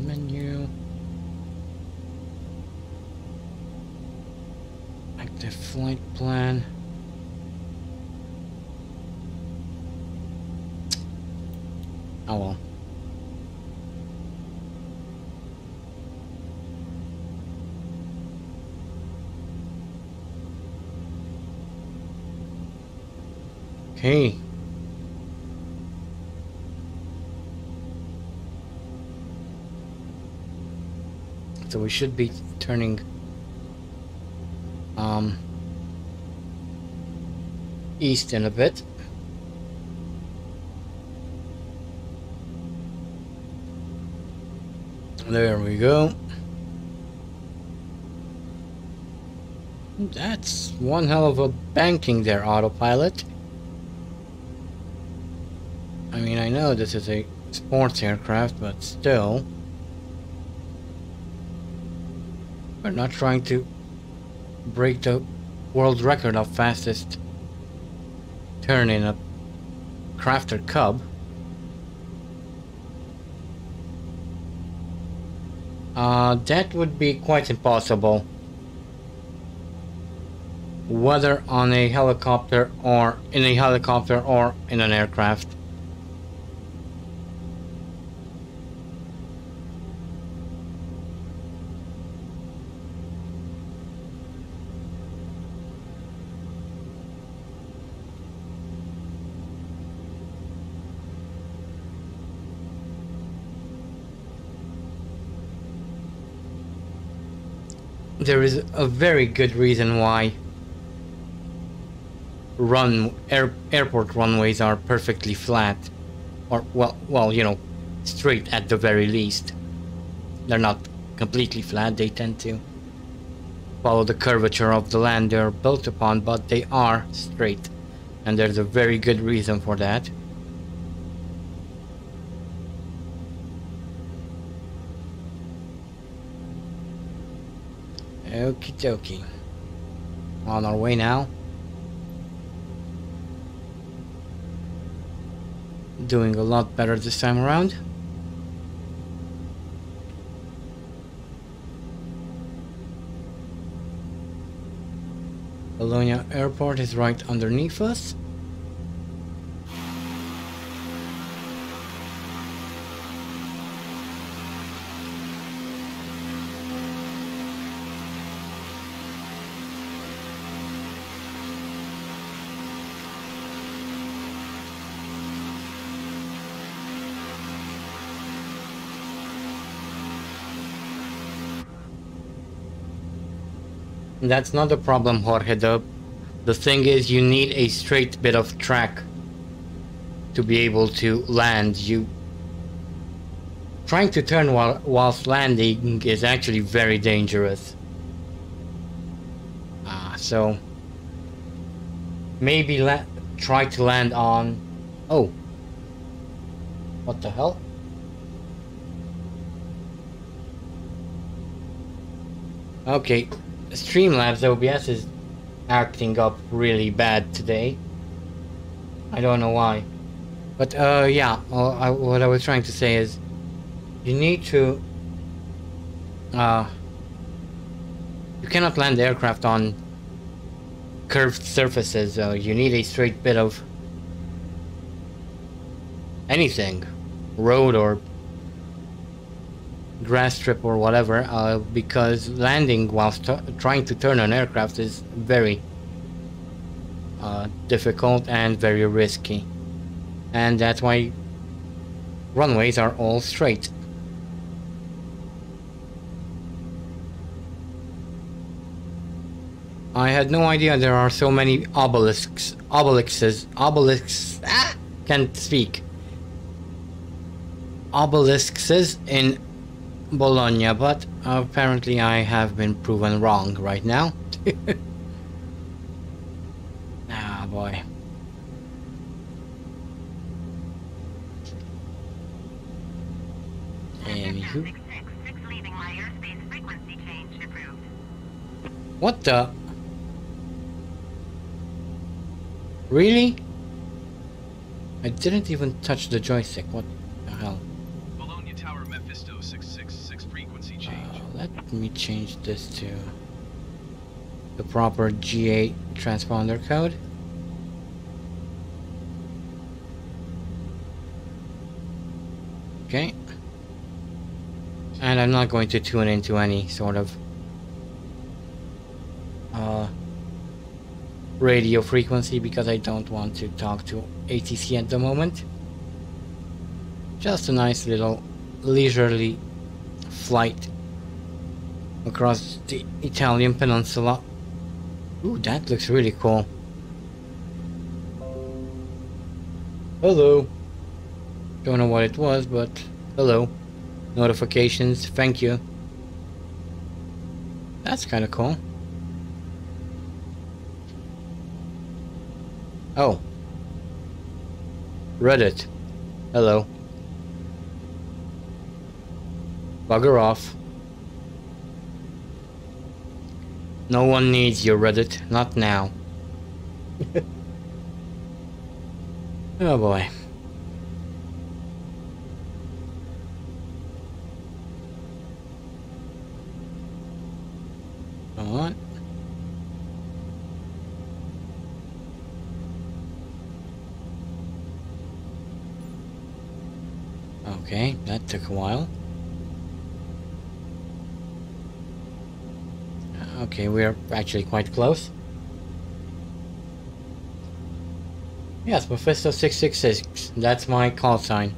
S1: Menu. Active flight plan. Oh well. Okay. So we should be turning east in a bit. There we go. That's one hell of a banking there, autopilot. I mean, I know this is a sports aircraft, but still. We're not trying to break the world record of fastest turn in a crafter cub. That would be quite impossible. Whether on a helicopter or in an aircraft. There is a very good reason why airport runways are perfectly flat, or well, you know, straight at the very least. They're not completely flat. They tend to follow the curvature of the land they're built upon, but they are straight, and there's a very good reason for that. Okie dokie. On our way now. Doing a lot better this time around. Bologna Airport is right underneath us. That's not the problem, Jorge. The thing is, you need a straight bit of track to be able to land. You trying to turn whilst landing is actually very dangerous. So maybe try to land on. Oh, what the hell? Okay, Streamlabs OBS is acting up really bad today. I don't know why. But yeah, what I was trying to say is you need to you cannot land the aircraft on curved surfaces. You need a straight bit of anything, road or grass strip or whatever, because landing whilst trying to turn an aircraft is very difficult and very risky, and that's why runways are all straight. I had no idea there are so many obelisks, can't speak, obelisks in Bologna, but apparently I have been proven wrong right now. Ah, boy. Anywho. What the? Really? I didn't even touch the joystick. What the hell?
S3: Bologna Tower Mephisto 666 frequency change.
S1: Let me change this to the proper G8 transponder code. Okay. And I'm not going to tune into any sort of radio frequency because I don't want to talk to ATC at the moment. Just a nice little leisurely flight across the Italian peninsula. Ooh, that looks really cool. Hello. Don't know what it was, but hello. Notifications, thank you. That's kind of cool. Oh. Reddit. Hello. Bugger off. No one needs your Reddit, not now. Oh boy. What? Okay, that took a while. Okay, we're actually quite close. Yes, Mephisto 666. That's my call sign.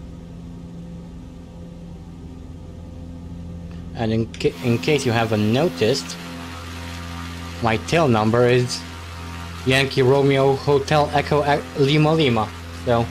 S1: And in case you haven't noticed, my tail number is Yankee Romeo Hotel Echo Lima Lima. So.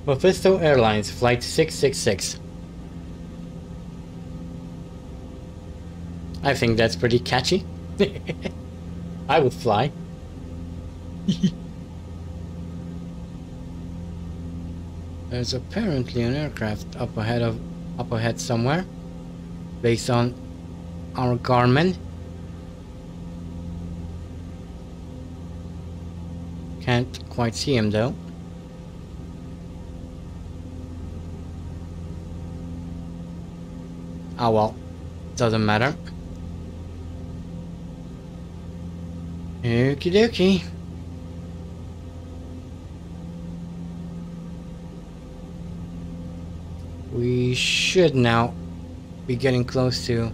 S1: Mephisto Airlines Flight 666. I think that's pretty catchy. I would fly. There's apparently an aircraft up ahead somewhere, based on our Garmin. Can't quite see him though. Oh well, doesn't matter. Okie dokie. We should now be getting close to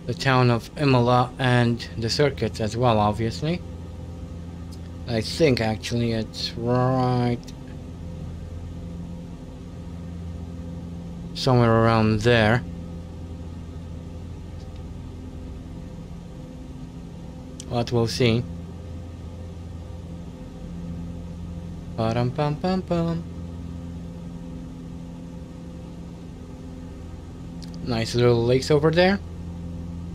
S1: the town of Imola and the circuit as well, obviously. I think actually it's right somewhere around there. But we'll see. Pum pum pum pum. Nice little lakes over there.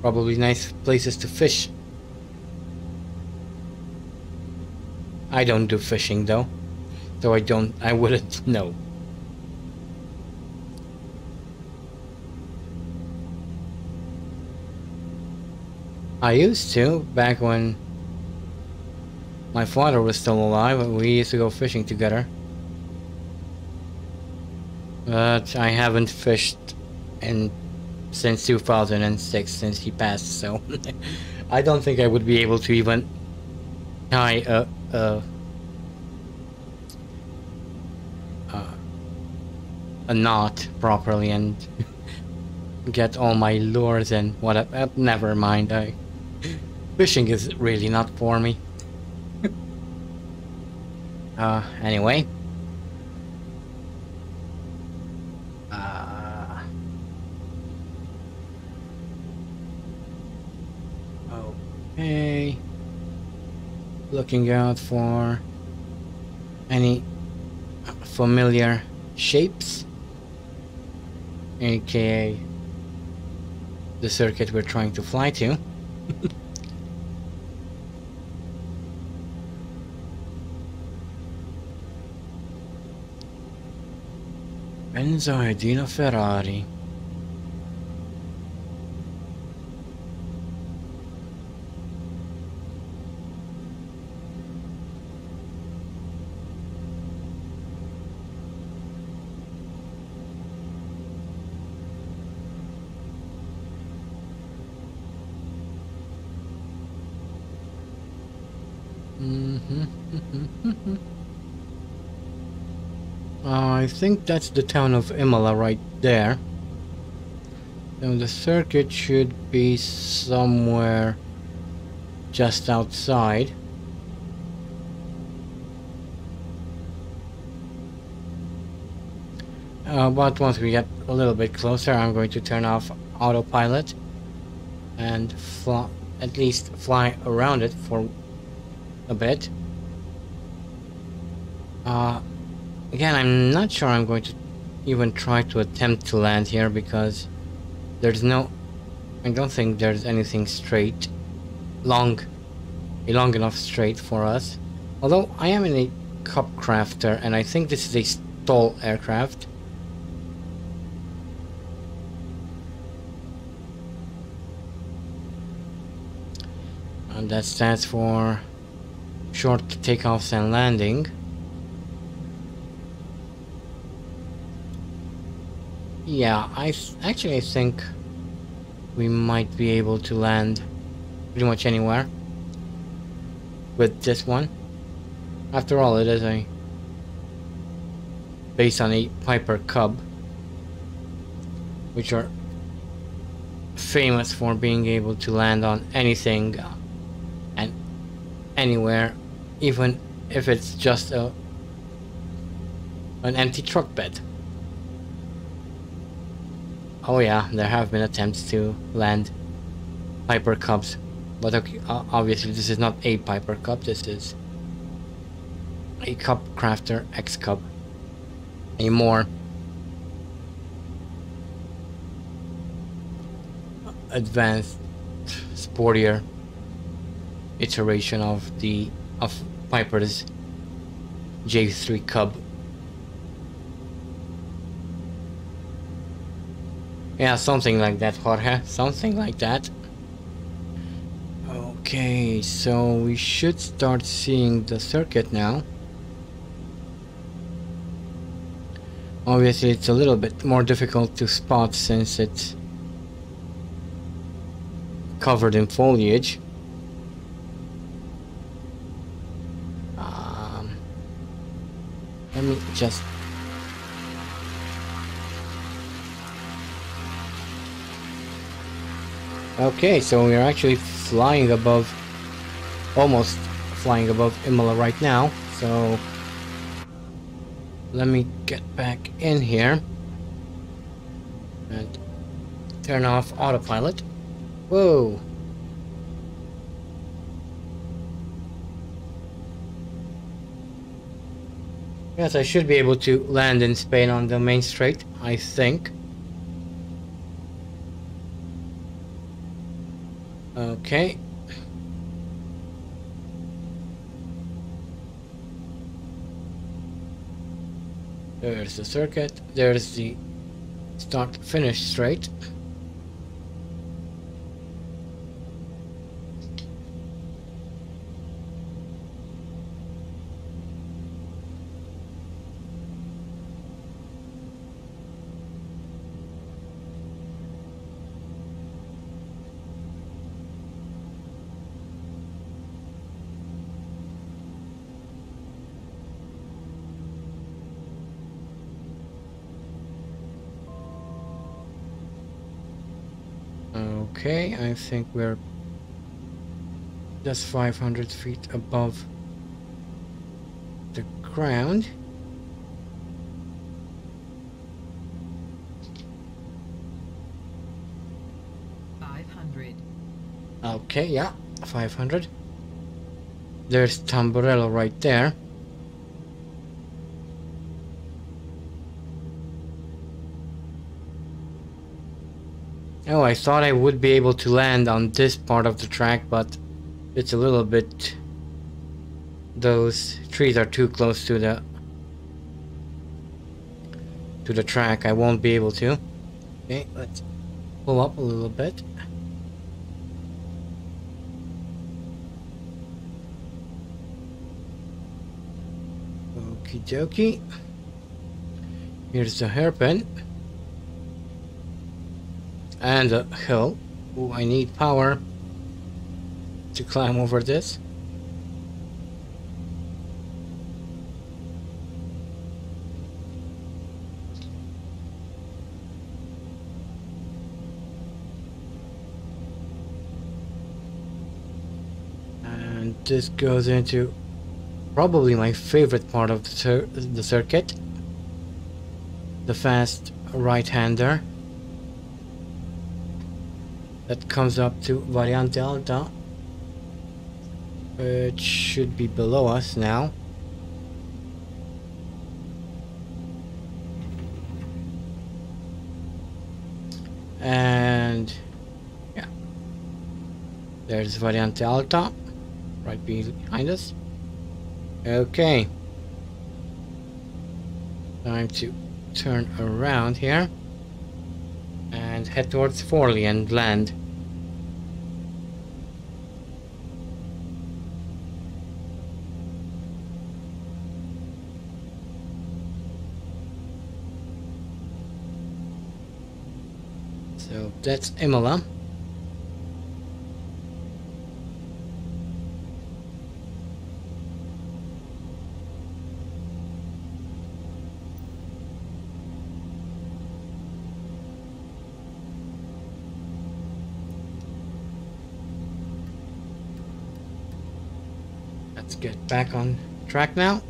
S1: Probably nice places to fish. I don't do fishing though, so I wouldn't know. I used to, back when my father was still alive. We used to go fishing together. But I haven't fished since 2006, since he passed, so I don't think I would be able to even tie a knot properly and get all my lures and whatever. Never mind. Fishing is really not for me. Anyway. Okay. Looking out for any familiar shapes, aka the circuit we're trying to fly to. Benzina Ferrari. I think that's the town of Imola right there. So the circuit should be somewhere just outside. But once we get a little bit closer, I'm going to turn off autopilot and at least fly around it for a bit. Again, I'm not sure I'm going to even try to attempt to land here because I don't think there's anything straight, long enough straight for us. Although I am in a cup crafter and I think this is a stall aircraft. And that stands for short takeoffs and landing. Yeah, I think we might be able to land pretty much anywhere with this one. After all, it is based on a Piper Cub, which are famous for being able to land on anything and anywhere, even if it's just an empty truck bed. Oh yeah, there have been attempts to land Piper Cubs, but okay, obviously this is not a Piper Cub, this is a Cup Crafter X Cub, a more advanced, sportier iteration of Piper's J3 Cub. Yeah, something like that, Jorge. Something like that. Okay, so we should start seeing the circuit now. Obviously, it's a little bit more difficult to spot since it's covered in foliage. Let me just... Okay, so we're actually flying above, almost flying above Imola right now. So let me get back in here and turn off autopilot. Whoa. Yes, I should be able to land in Spain on the main straight, I think. Okay. There's the circuit. There's the start finish straight. Okay, I think we're just 500 feet above the ground. Okay, yeah, 500. There's Tamburello right there. Oh, I thought I would be able to land on this part of the track, but it's a little bit... Those trees are too close to the track. I won't be able to. Okay, let's pull up a little bit. Okie dokie. Here's the hairpin. And a hill. Ooh, I need power to climb over this. And this goes into probably my favorite part of the circuit. The fast right-hander. That comes up to Variante Alta. It should be below us now. And yeah, there's Variante Alta right behind us. Okay, time to turn around here and head towards Forlì and land. So that's Imola. Let's get back on track now.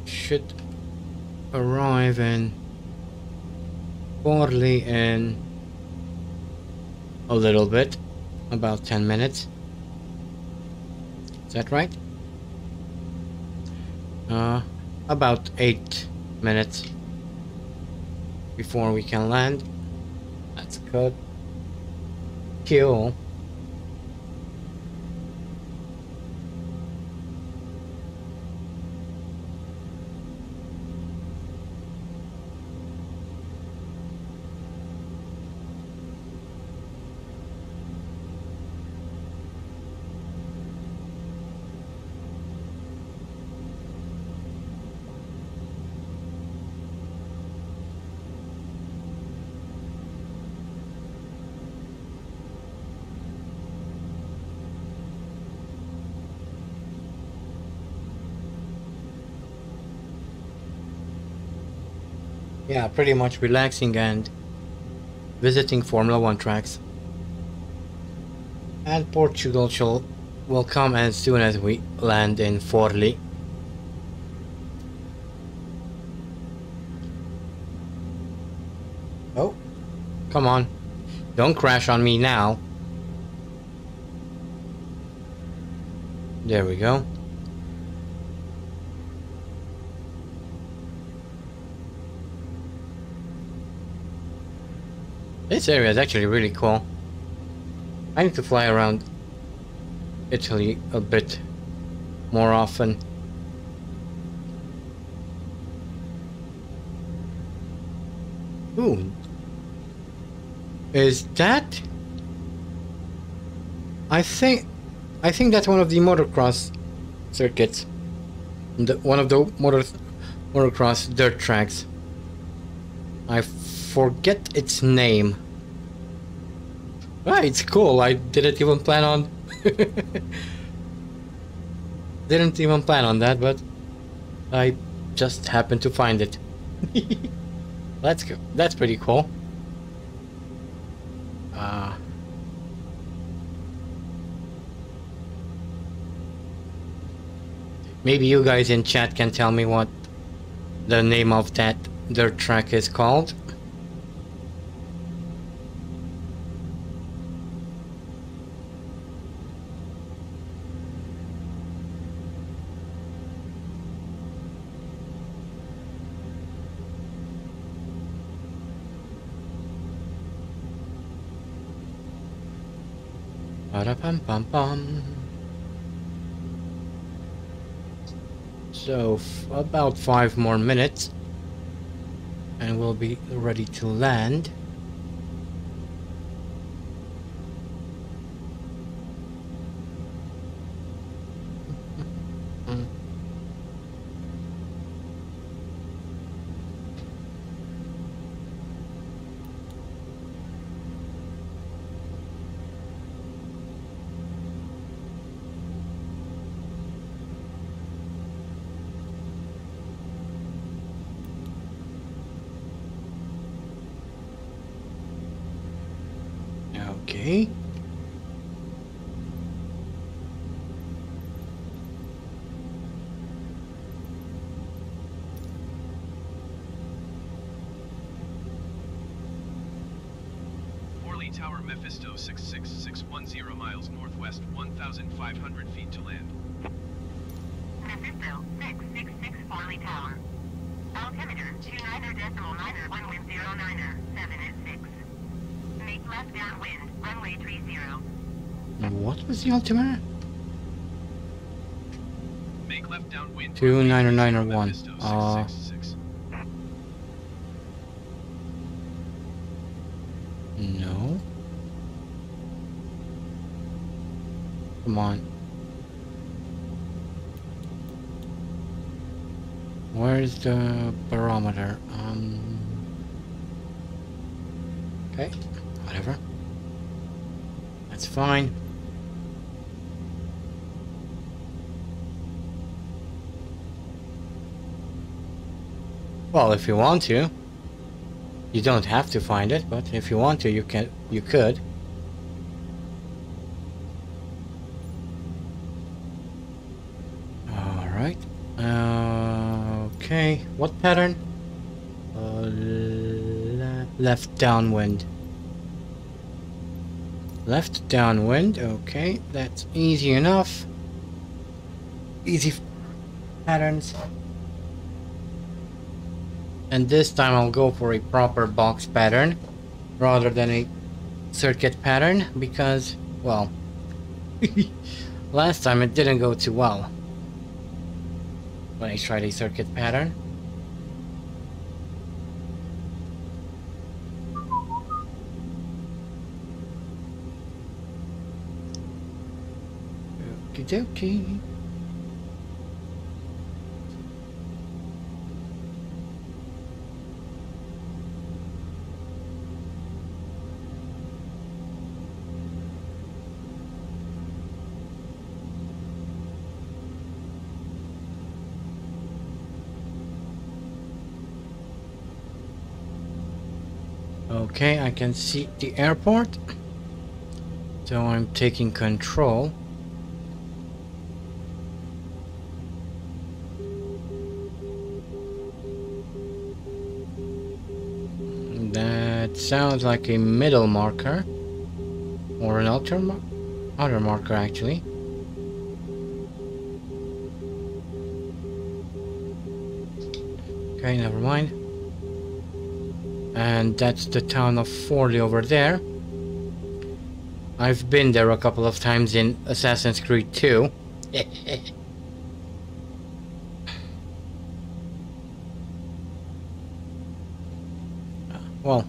S1: Should arrive in Forlì in a little bit, about 10 minutes. Is that right? About 8 minutes before we can land. That's good. Kill. Yeah, pretty much relaxing and visiting Formula 1 tracks. And Portugal will come as soon as we land in Forli. Oh, come on. Don't crash on me now. There we go. This area is actually really cool. I need to fly around Italy a bit more often. Ooh. Is that? I think that's one of the motocross circuits. One of the motocross dirt tracks. I forget its name. Ah, it's cool. I didn't even plan on that, but I just happened to find it. Let's go. That's pretty cool. Maybe you guys in chat can tell me what the name of that dirt track is called. Ba-da-pum-pum-pum. So about 5 more minutes and we'll be ready to land. Okay.
S3: Forley Tower Mephisto 66610 miles northwest, 1,500 feet to land.
S2: Mephisto 666 Forley Tower. Altimeter 29.9 wind 09er 7 at 6. Make left downwind, runway 30.
S1: What was the altimeter?
S3: Make left downwind.
S1: 2991. No. Come on. Where's the barometer? Okay, whatever. That's fine. Well, if you want to. You don't have to find it, but if you want to, you could. Alright. Okay, what pattern? Left downwind. Left downwind, okay, that's easy enough. Easy patterns. And this time I'll go for a proper box pattern rather than a circuit pattern because, well, last time it didn't go too well when I tried a circuit pattern. Okie dokie. Okay, I can see the airport. So I'm taking control. That sounds like a middle marker. Or an outer marker actually. Okay, never mind. And that's the town of Forley over there. I've been there a couple of times in Assassin's Creed 2. Well,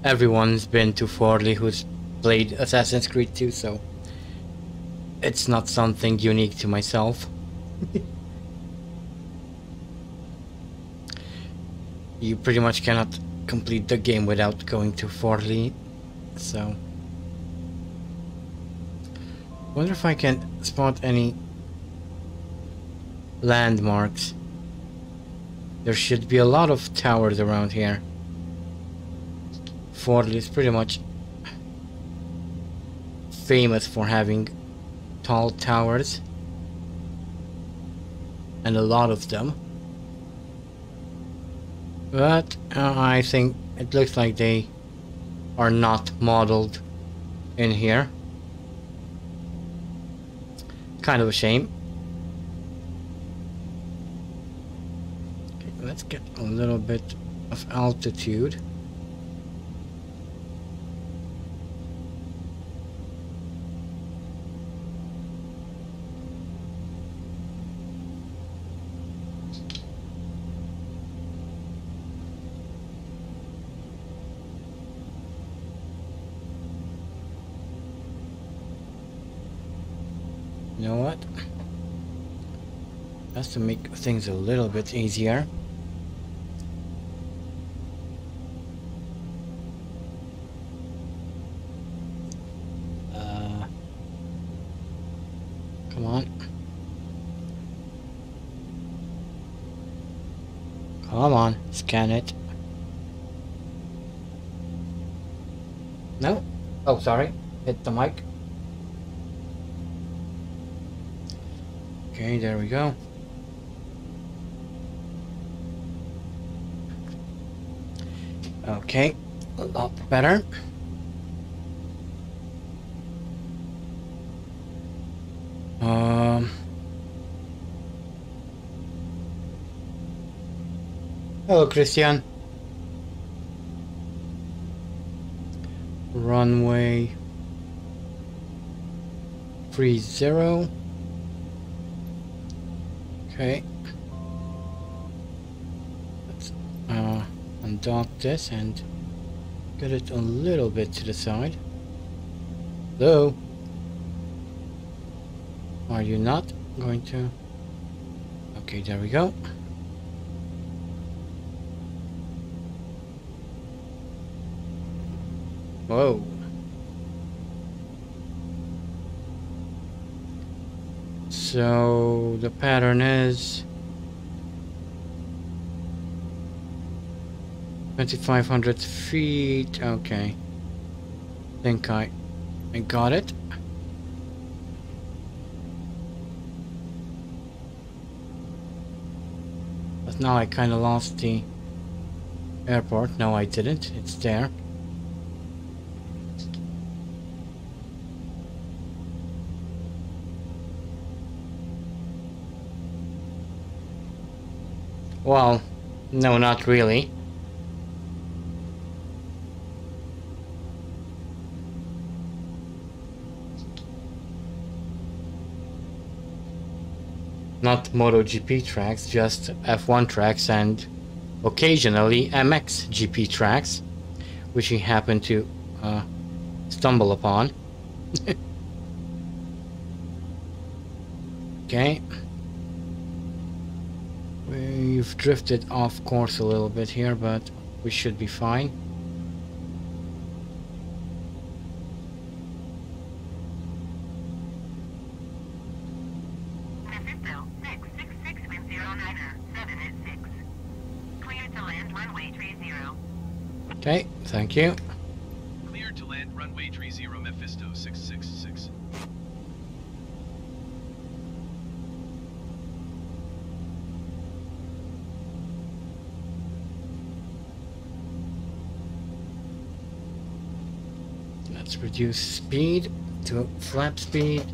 S1: everyone's been to Forley who's played Assassin's Creed 2, so it's not something unique to myself. You pretty much cannot complete the game without going to Forley, so... Wonder if I can spot any landmarks. There should be a lot of towers around here. Forley is pretty much famous for having tall towers, and a lot of them. But I think it looks like they are not modeled in here. Kind of a shame. Okay, let's get a little bit of altitude. You know what? Just to make things a little bit easier. Come on. Come on, scan it. No? Oh, sorry. Hit the mic. Okay, there we go. Okay, a lot better. Hello, Christian. Runway 30. Okay. Let's undock this and get it a little bit to the side. Hello? Are you not going to? Okay, there we go. Whoa. So the pattern is 2,500 feet. Okay. Think I got it. But now I kind of lost the airport. No, I didn't. It's there. Well, no, not really. Not MotoGP tracks, just F1 tracks and occasionally MX GP tracks, which he happened to stumble upon. Okay. We've drifted off course a little bit here, but we should be fine.
S2: Mephisto 666 wind 09er 7 at 6. Clear to land runway 30.
S1: Okay, thank you.
S3: Cleared to land runway 30 Mephisto 666.
S1: Let's reduce speed to flap speed.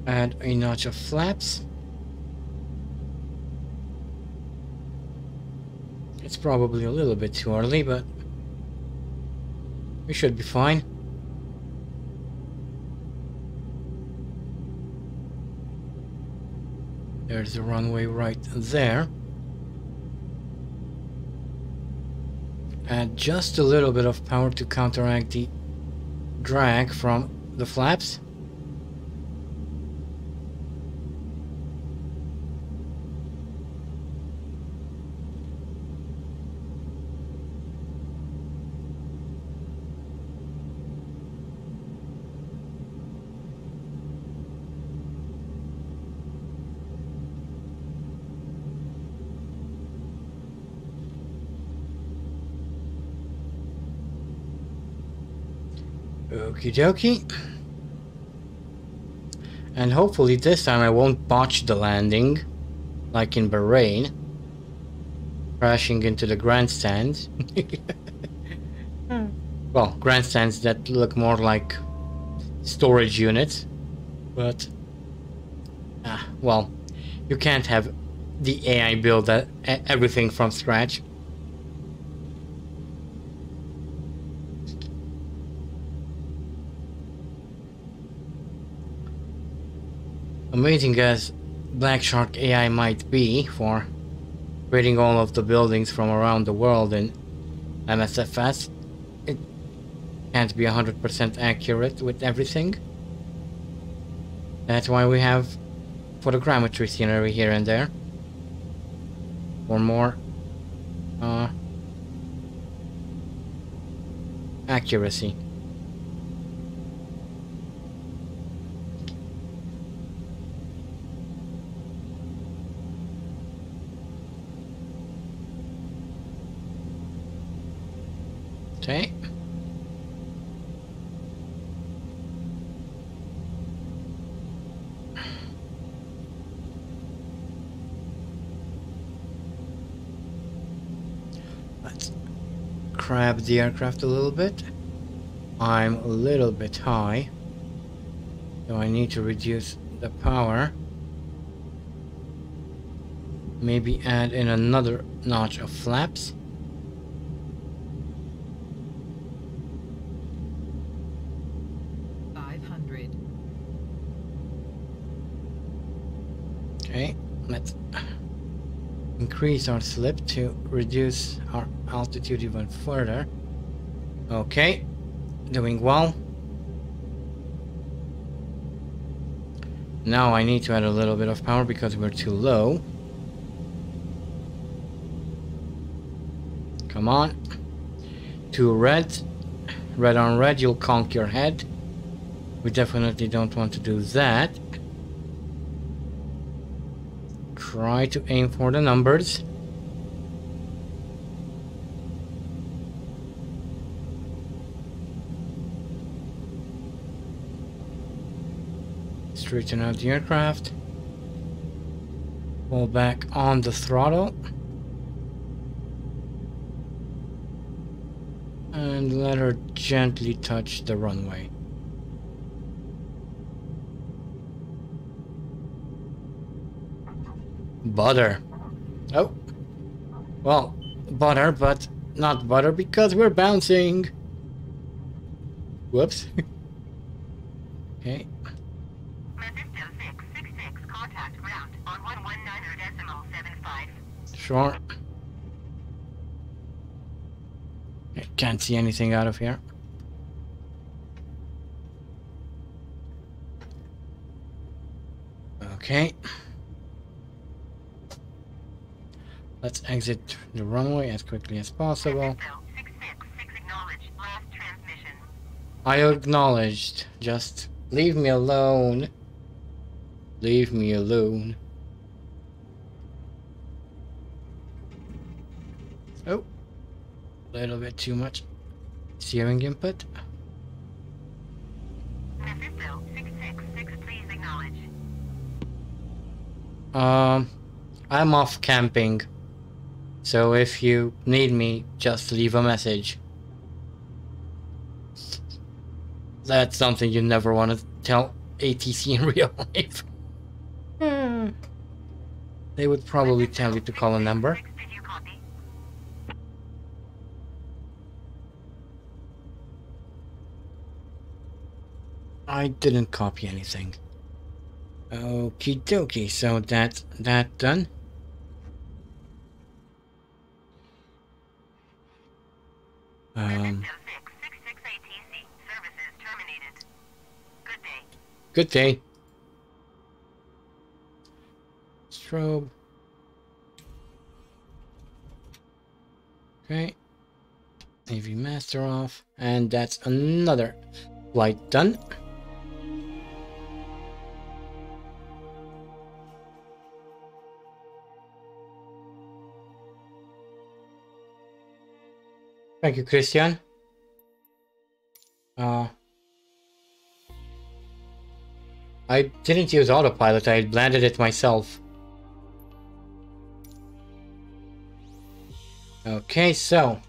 S1: Add a notch of flaps. It's probably a little bit too early, but we should be fine. There's the runway right there. Add just a little bit of power to counteract the drag from the flaps. Okie dokie. And hopefully this time I won't botch the landing like in Bahrain, crashing into the grandstands. Well, grandstands that look more like storage units, but well, you can't have the AI build everything from scratch. Amazing as Black Shark AI might be for creating all of the buildings from around the world in MSFS, it can't be 100% accurate with everything. That's why we have photogrammetry scenery here and there for more accuracy. Okay. Let's crab the aircraft a little bit. I'm a little bit high, so I need to reduce the power. Maybe add in another notch of flaps. Okay, let's increase our slip to reduce our altitude even further. Okay, doing well. Now I need to add a little bit of power because we're too low. Come on. Two red. Red on red, you'll conk your head. We definitely don't want to do that. Try to aim for the numbers. Straighten out the aircraft. Pull back on the throttle. And let her gently touch the runway. Butter. Oh. Well, butter, but not butter because we're bouncing. Whoops. Okay.
S2: Mephisto 666, contact ground on 119.75.
S1: Sure. I can't see anything out of here. Okay. Let's exit the runway as quickly as possible.
S2: Mephisto 666, acknowledge last transmission.
S1: I acknowledged. Just leave me alone. Leave me alone. Oh. A little bit too much steering input.
S2: Mephisto 666, please acknowledge.
S1: I'm off camping. So if you need me, just leave a message. That's something you never want to tell ATC in real life. They would probably tell you to call a number.
S2: Did you copy?
S1: I didn't copy anything. Okie dokie, so that's that done.
S2: Mephisto 666 ATC, services terminated. Good day.
S1: Good day. Strobe. Okay. AV master off, and that's another flight done. Thank you, Christian. I didn't use autopilot, I landed it myself. Okay, so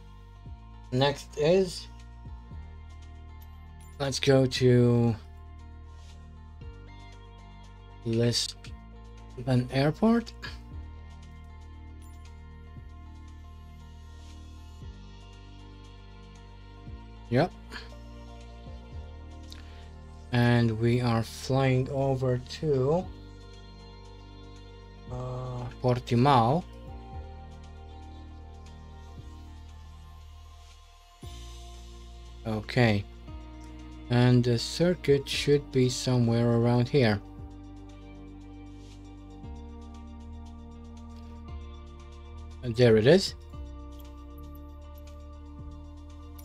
S1: next is, let's go to Lisbon Airport. Yep. And we are flying over to Portimao. Okay. And the circuit should be somewhere around here. And there it is.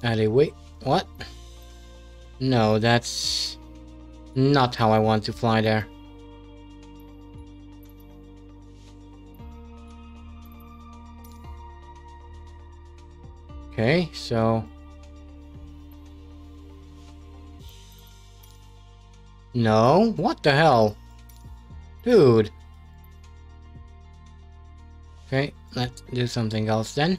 S1: Anyway, what? No, that's not how I want to fly there. Okay, so no, what the hell? Dude. Okay, let's do something else then.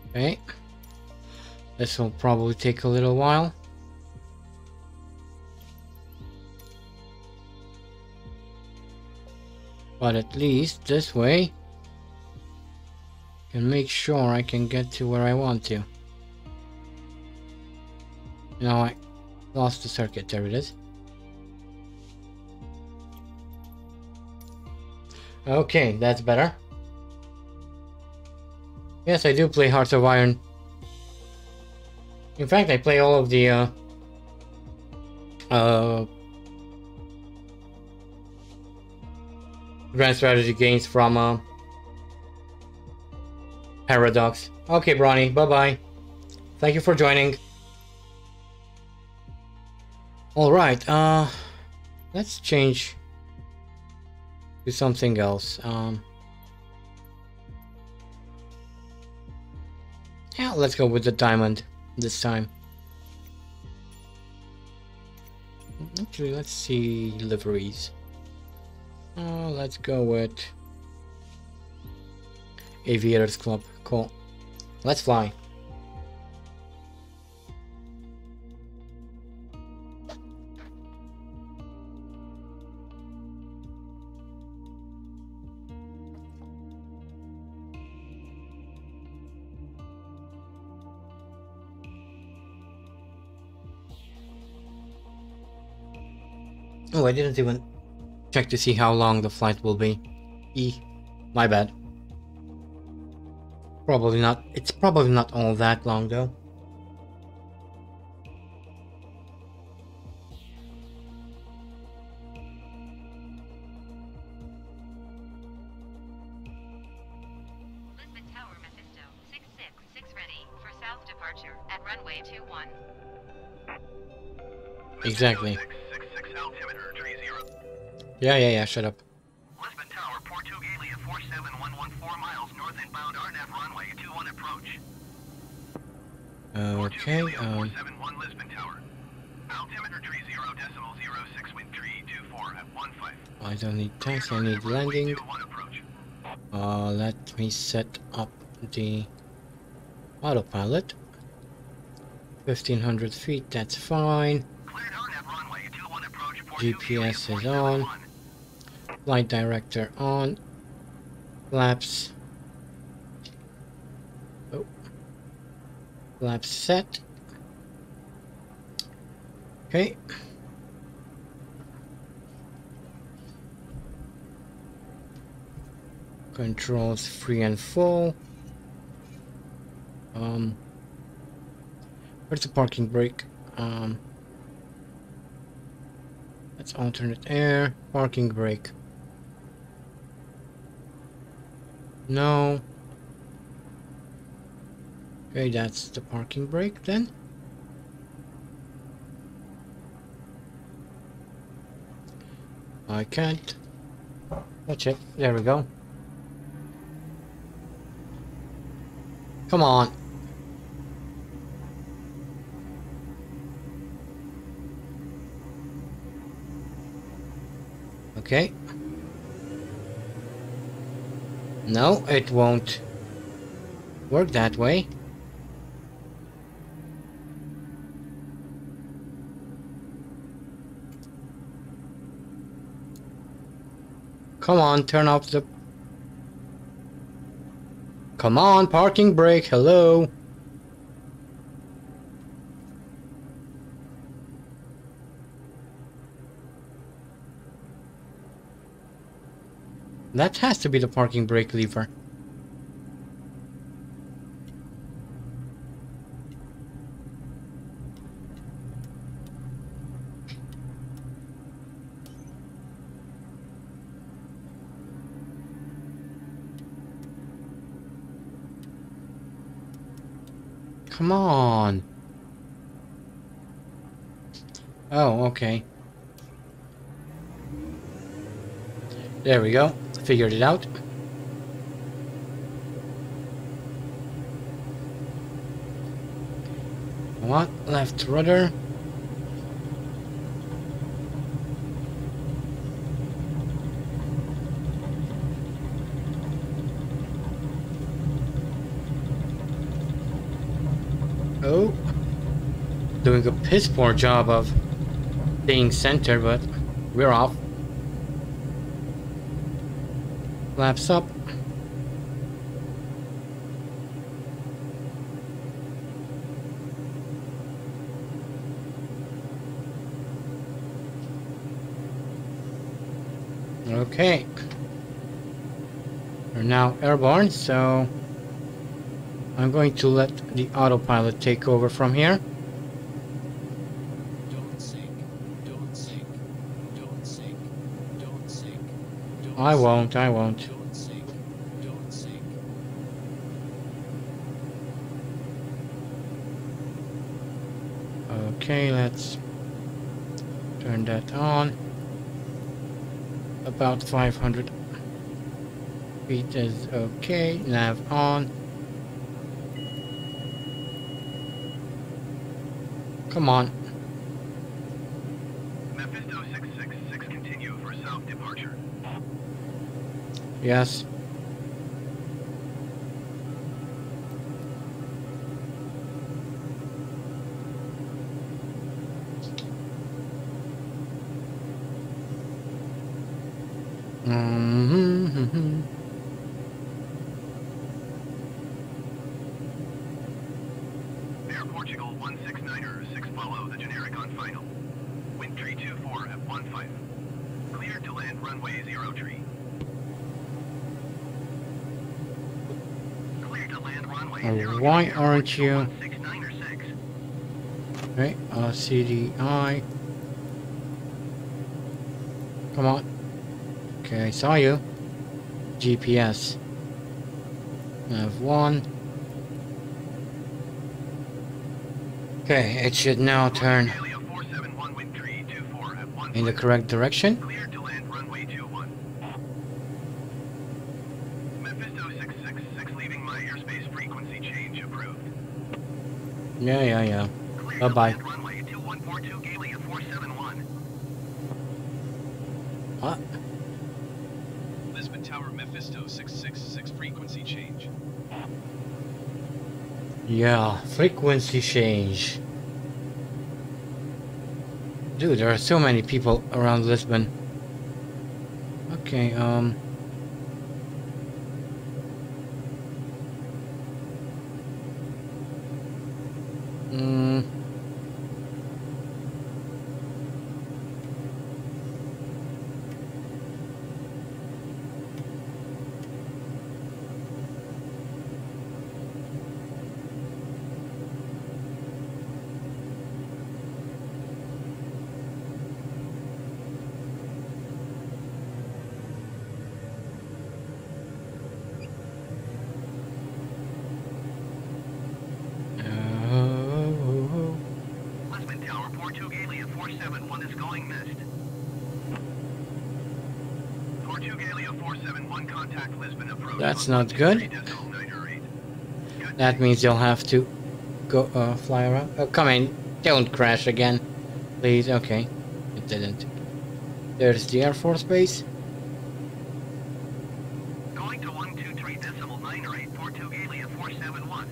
S1: Okay, this will probably take a little while. But at least this way I can make sure I can get to where I want to. Now I lost the circuit, there it is. Okay, that's better. Yes, I do play Hearts of Iron. In fact, I play all of the Grand Strategy games from Paradox. Okay, Bronny, bye-bye. Thank you for joining. Alright, let's change to something else. Yeah, let's go with the diamond this time. Actually, let's see liveries. Let's go with Aviators Club. Cool. Let's fly. Oh, I didn't even check to see how long the flight will be. My bad. Probably not. It's probably not all that long though.
S2: Lisbon Tower Mephisto 666 ready for south departure at runway 21.
S1: Exactly.
S3: 666 altimeter, tree 0.
S1: Yeah, shut up.
S3: Lisbon Tower, port 2 Galia 47114 miles north inbound RNAV runway 21 approach.
S1: Okay,
S3: 471 Lisbon Tower. Altimeter tree 0.06 wind tree 24 at 15.
S1: I don't need taxi, I need landing.
S3: 21 approach.
S1: Let me set up the autopilot. 1500 feet, that's fine.
S3: Cleared RNAV runway 21 approach. Port
S1: GPS
S3: 2
S1: is
S3: Galia
S1: on.
S3: 471.
S1: Flight director on. Flaps. Oh. Flaps set. Okay. Controls free and full. Where's the parking brake? That's alternate air. Parking brake. No. Okay, that's the parking brake then. I can't touch it. There we go. Come on. Okay. No, it won't work that way. Come on, turn off the... Come on, parking brake, hello. That has to be the parking brake lever. Come on. Oh, okay. There we go. Figured it out. What? Left rudder. Oh. Doing a piss poor job of staying center, but we're off. Flaps up. Okay. We're now airborne, so I'm going to let the autopilot take over from here.
S4: Don't sink, don't sink, don't sink, don't sink, don't
S1: I
S4: sink,
S1: won't.
S4: don't sink, don't sink.
S1: Okay, let's turn that on. About 500 feet is okay. Nav on. Come on.
S3: Mephisto 666 continue for south departure.
S1: Yes.
S3: Air Portugal 169er, 6 follow the generic on final. Wind wind tree 24 at 15. Cleared to land runway 0 tree. Cleared to land runway 0 tree.
S1: Why aren't you?
S3: 169 or 6.
S1: Okay, CDI. Come on. Okay, I saw you. GPS. F1. Okay, it should now turn in the correct direction.
S3: Cleared to land runway 21. Mephisto 666 leaving my airspace frequency change approved.
S1: Yeah.
S3: Cleared
S1: Bye
S3: to
S1: bye.
S3: land runway 2142 Galia 471.
S1: What?
S4: Lisbon Tower Mephisto 666 frequency change.
S1: Yeah, frequency change. Dude, there are so many people around Lisbon. Okay,
S3: Lisbon Tower, Port 2 Galia 471 is going missed. Port 2 Galia 471, contact Lisbon approach.
S1: That's not good.
S3: 3.908.
S1: That means you'll have to go fly around. Oh, come in. Don't crash again. Please. Okay. It didn't. There's the Air Force Base.
S3: Going to 123.908, Port 2 Galia 471.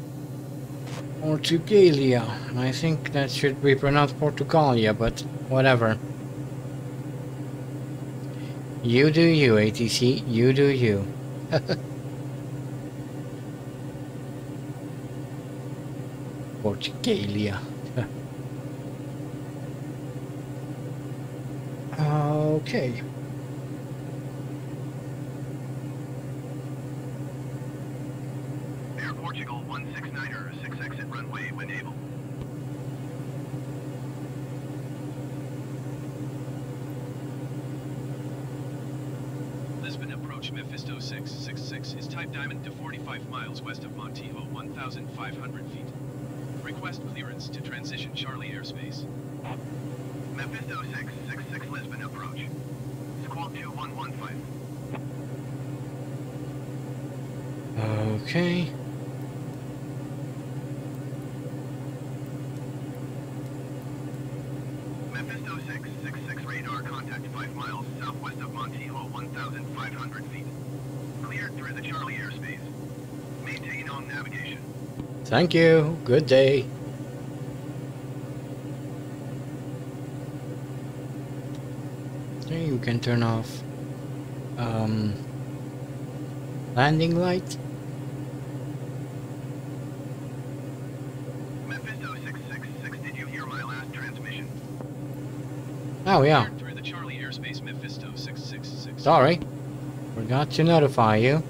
S1: Portugalia. I think that should be pronounced Portugalia, but whatever. You do you, ATC. You do you. Portugalia. Okay.
S3: Air Portugal 169er, 6 exit runway when able.
S4: Lisbon approach Mephisto 666 is type diamond to 45 miles west of Montijo, 1,500 feet. Request clearance to transition Charlie airspace.
S3: Mephisto 666 Lisbon approach. Squawk 2115.
S1: Okay.
S3: Mephisto 666 radar contact 5 miles southwest of Montijo, 1,500 feet. Cleared through the Charlie airspace. Maintain on navigation.
S1: Thank you. Good day. Okay, you can turn off landing light.
S3: Mephisto 666, did you hear my last transmission?
S1: Oh yeah.
S4: Cleared through the Charlie airspace Mephisto 666.
S1: Sorry. Forgot to notify you.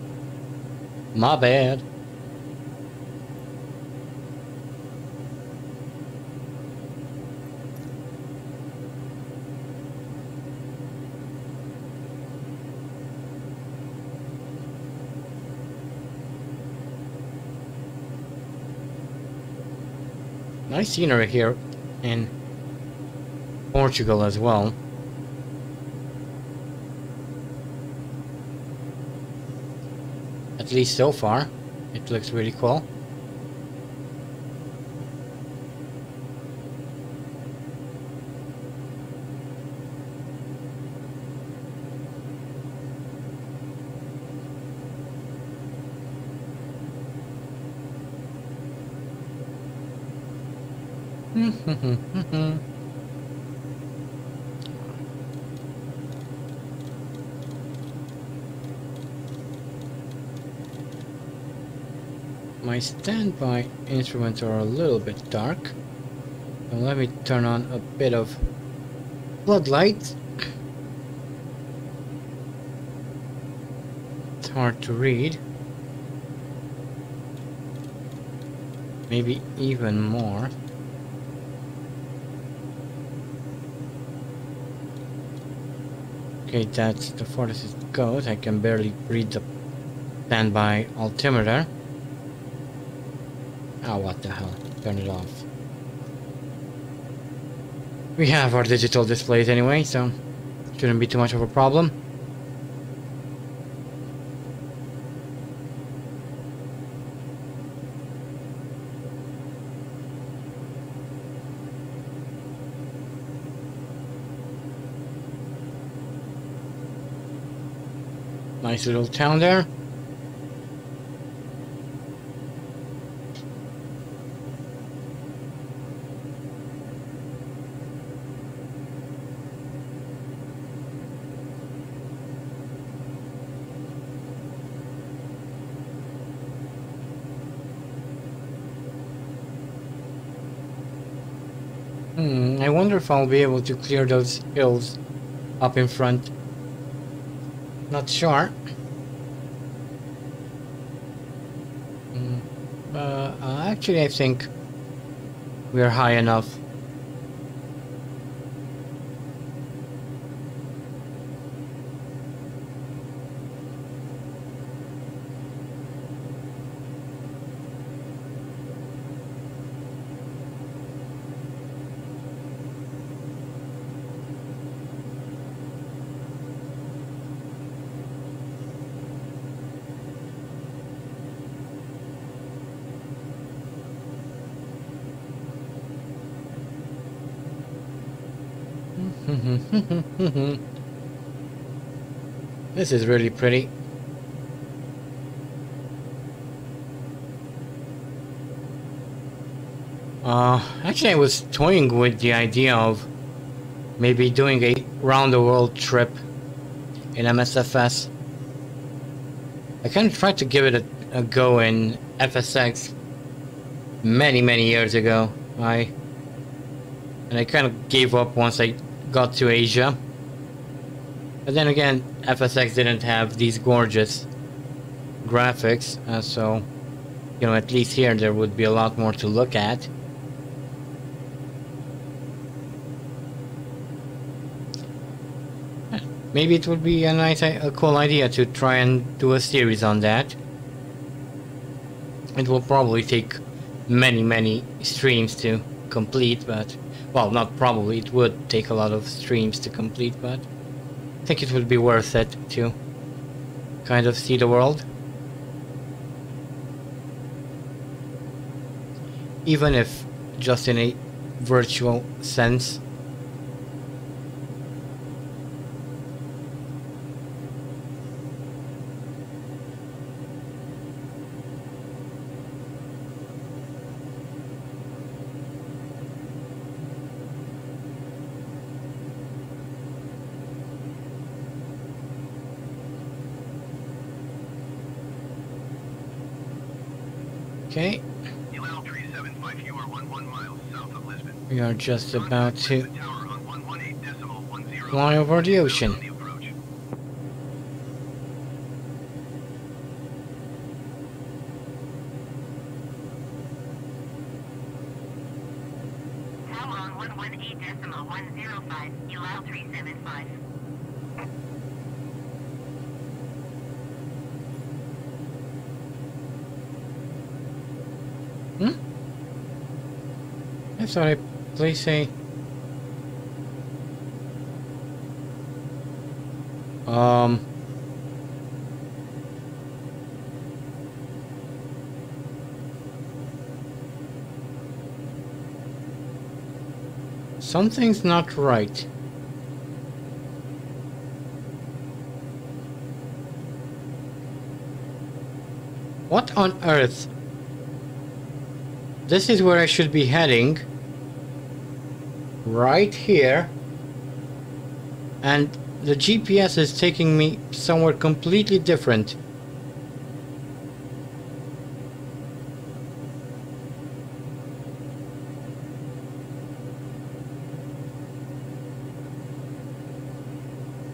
S1: My bad. Nice scenery here in Portugal as well. At least so far, it looks really cool. My standby instruments are a little bit dark. So let me turn on a bit of floodlights. It's hard to read. Maybe even more. Okay, that's the farthest it goes. I can barely read the standby altimeter. Oh, what the hell? Turn it off. We have our digital displays anyway, so shouldn't be too much of a problem. Nice little town there. I wonder if I'll be able to clear those hills up in front. Not sure. Actually, I think we're high enough. This is really pretty. Actually I was toying with the idea of maybe doing a round the world trip in MSFS. I kind of tried to give it a go in FSX many years ago. I kind of gave up once I got to Asia. But then again, FSX didn't have these gorgeous graphics, so you know, at least here there would be a lot more to look at. Maybe it would be a cool idea to try and do a series on that. It will probably take many streams to complete, but well, not probably, it would take a lot of streams to complete, but I think it would be worth it to kind of see the world. Even if just in a virtual sense. Okay. We are just about to fly over the ocean.
S2: Tower on 118.105, you allow 375.
S1: I thought I placed a... Something's not right. What on earth? This is where I should be heading. Right here. And the GPS is taking me somewhere completely different.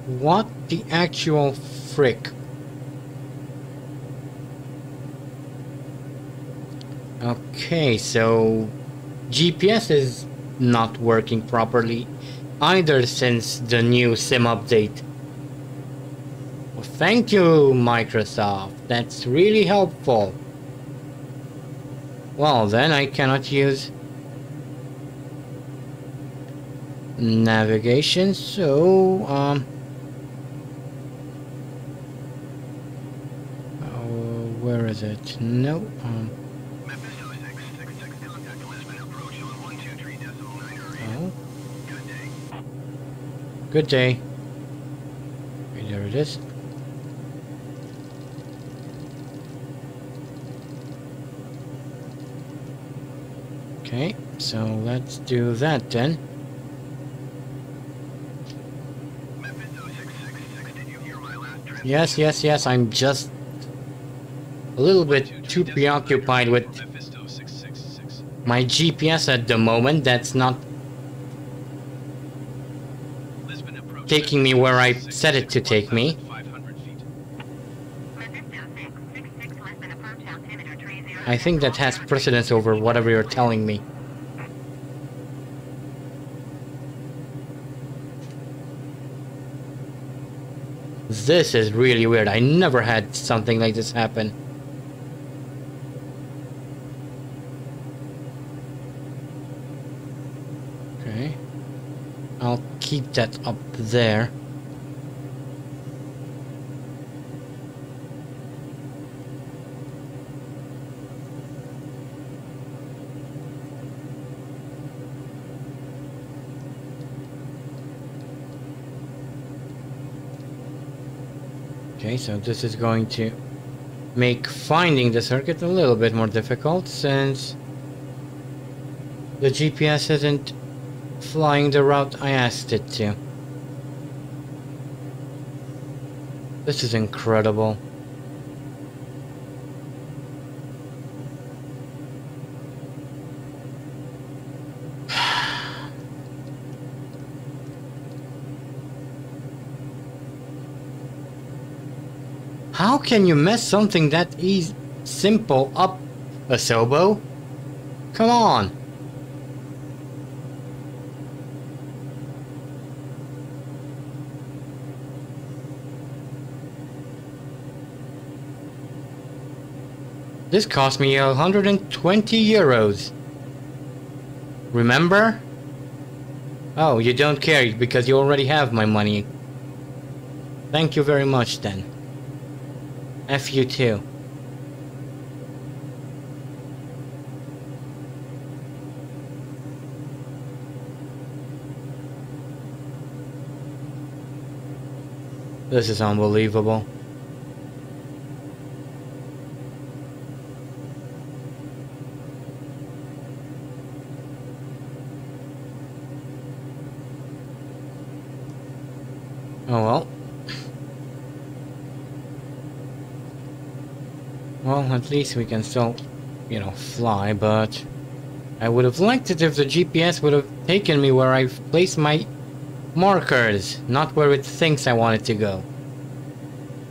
S1: What the actual frick? Okay, so GPS is not working properly either since the new SIM update. Well, thank you, Microsoft. That's really helpful. Well, then I cannot use navigation, so where is it? No.
S3: Mephisto 666 contact Lisbon approach on 123.9 radar.
S1: Oh,
S3: Good day.
S1: good day. Okay, there it is. Okay, so let's do that then.
S3: Mephisto 666, did you hear my last transmission?
S1: Yes, I'm just a little bit too preoccupied with
S4: Mephisto 666.
S1: my GPS at the moment. That's not
S4: Lisbon approach
S1: taking me where I set it to take me.
S4: 1,500 feet.
S2: Mephisto 666 Lisbon approach altimeter 30.
S1: I think that has precedence over whatever you're telling me. This is really weird. I never had something like this happen. Okay. I'll keep that up there. Okay, so this is going to make finding the circuit a little bit more difficult since the GPS isn't flying the route I asked it to. This is incredible. How can you mess something that simple up, Asobo? Come on! This cost me 120 euros. Remember? Oh, you don't care because you already have my money. Thank you very much then. F you too. This is unbelievable. Oh well. Well, at least we can still, you know, fly, but I would have liked it if the GPS would have taken me where I've placed my markers, not where it thinks I want it to go.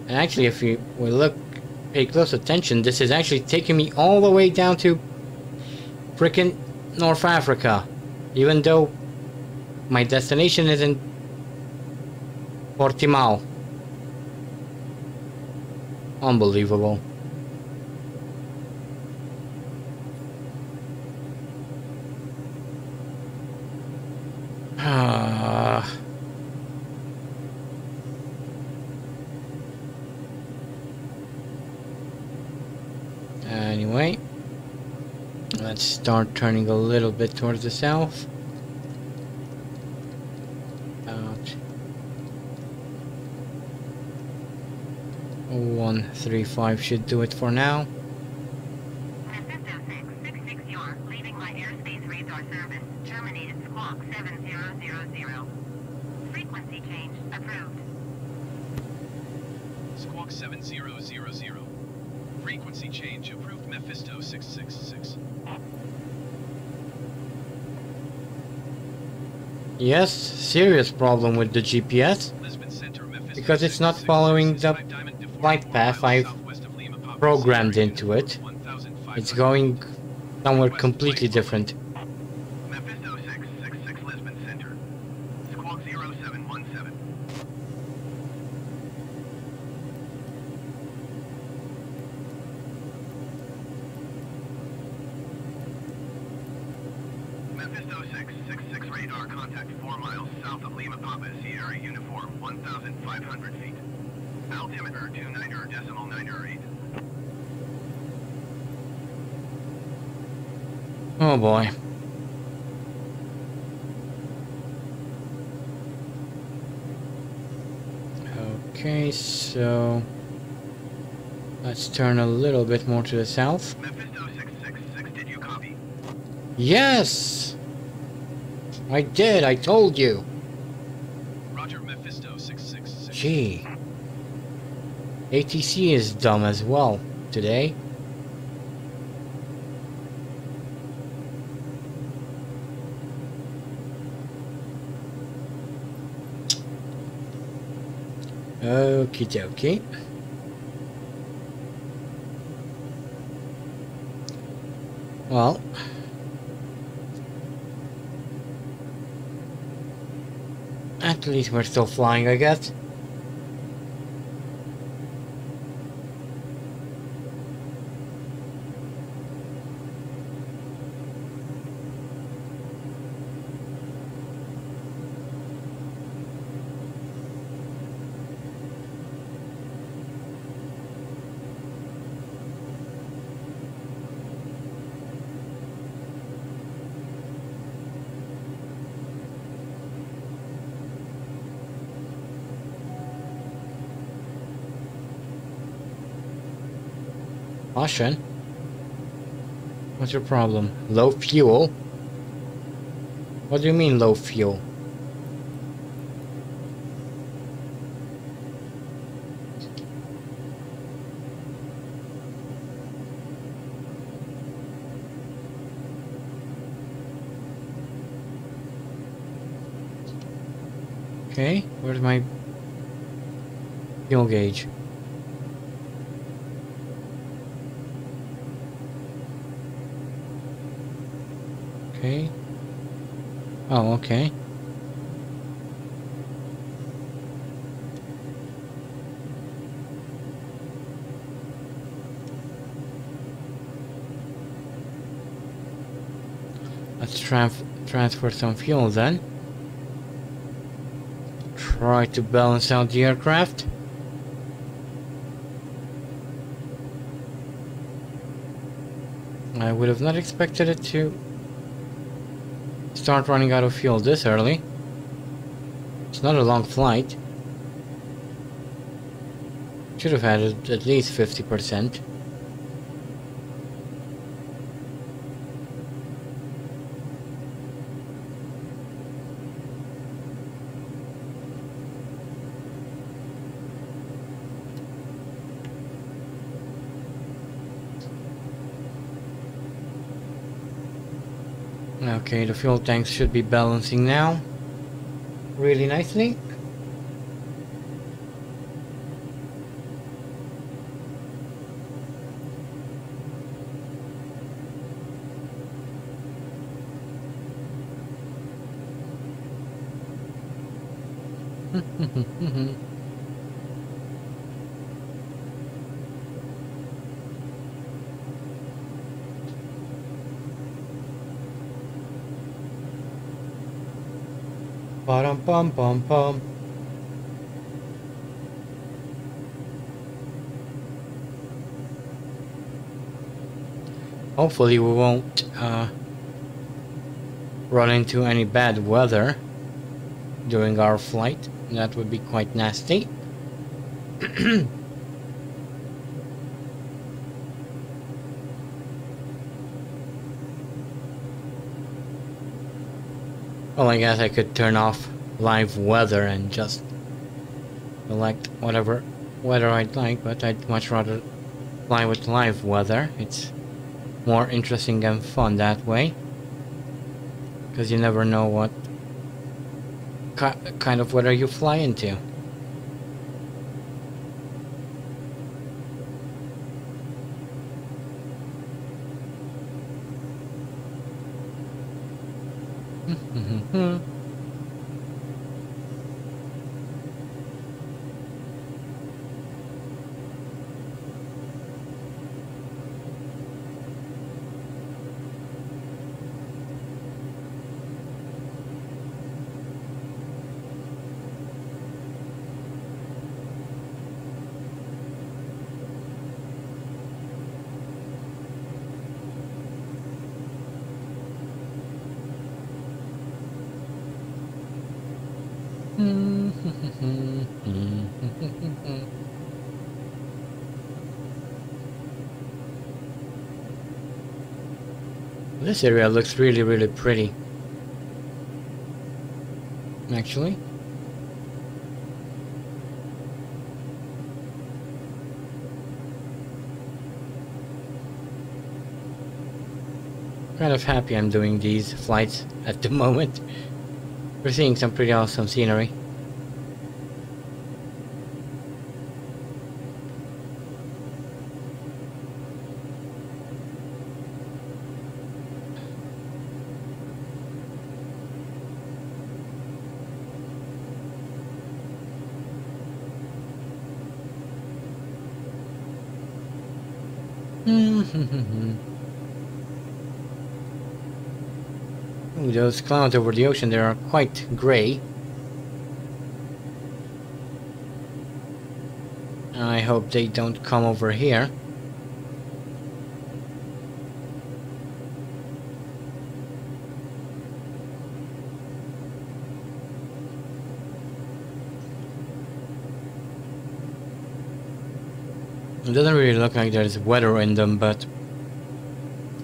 S1: And actually, if you will pay close attention, this is actually taking me all the way down to frickin' North Africa, even though my destination is in Portimao. Unbelievable. Anyway, let's start turning a little bit towards the south. About 135 should do it for now.
S2: Mephisto 666, you're leaving my airspace radar service. Terminated squawk 7000. Frequency change approved.
S4: Squawk 7000. Frequency change approved. Mephisto 666.
S1: Yes, serious problem with the GPS.
S4: Lisbon Center
S1: because it's not following the flight path I've programmed into it. It's going somewhere completely different.
S3: Mephisto 666 Lisbon Center. Squawk 0717. Mephisto 666 radar contact 4 miles south of Lima Papa Sierra Uniform 1,500 feet. Altimeter 29.908.
S1: Oh boy. Okay, so let's turn a little bit more to the south.
S3: Mephisto 666, did you copy?
S1: Yes! I did, I told you.
S4: Roger, Mephisto 666.
S1: Gee. ATC is dumb as well today. Okie dokie. Well, at least we're still flying, I guess. Caution. What's your problem? Low fuel? What do you mean low fuel? Okay, where's my fuel gauge? Okay. Oh, okay. Let's transfer some fuel then. Try to balance out the aircraft. I would have not expected it to start running out of fuel this early. It's not a long flight. Should have had it at least 50%. Okay, the fuel tanks should be balancing now really nicely. Bum bum bum bum. Hopefully we won't run into any bad weather during our flight. That would be quite nasty. Well, I guess I could turn off live weather and just select whatever weather I'd like, but I'd much rather fly with live weather. It's more interesting and fun that way, because you never know what kind of weather you fly into. This area looks really, really pretty. Actually. Kind of happy I'm doing these flights at the moment. We're seeing some pretty awesome scenery. Ooh, those clouds over the ocean, they are quite grey. I hope they don't come over here. It doesn't really look like there's weather in them, but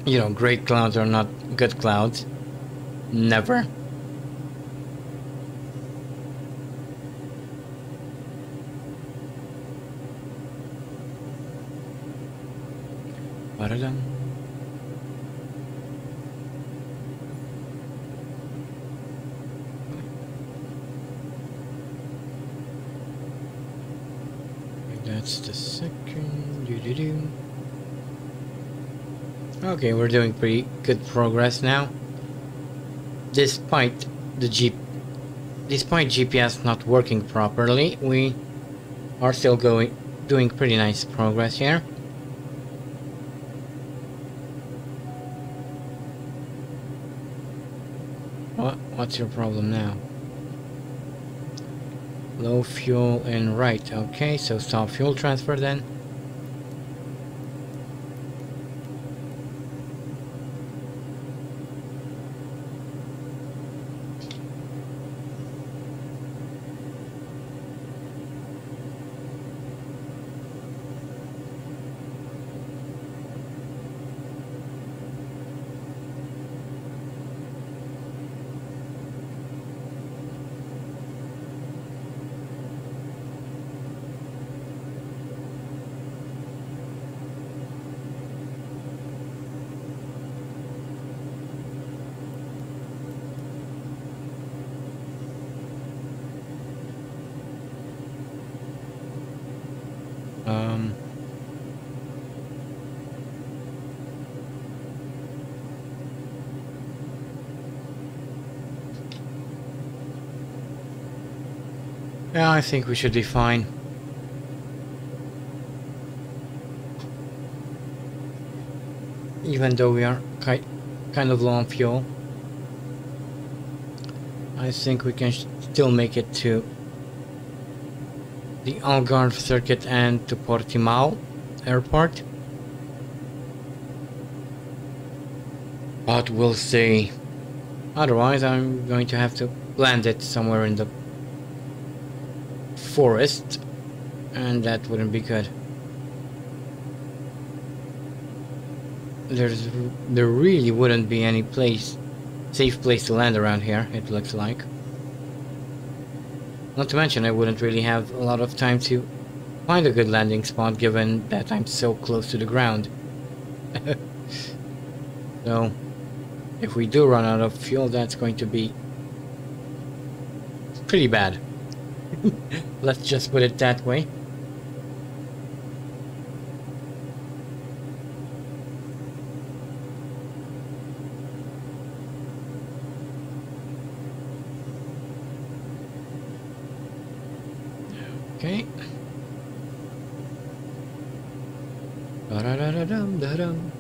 S1: you know, grey clouds are not good clouds. Never. Ba-da-dum. That's the second. Doo-doo-doo. Okay, we're doing pretty good progress now. Despite GPS not working properly, we are still doing pretty nice progress here. What's your problem now? Low fuel and right. Okay, so stop fuel transfer then. Yeah, I think we should be fine. Even though we are kind of low on fuel, I think we can still make it to the Algarve circuit and to Portimao airport. But we'll see. Otherwise, I'm going to have to land it somewhere in the forest, and that wouldn't be good. There really wouldn't be any safe place to land around here, it looks like. Not to mention, I wouldn't really have a lot of time to find a good landing spot, given that I'm so close to the ground. So, if we do run out of fuel, that's going to be pretty bad. Let's just put it that way. Okay. Da-da-da-da-dum.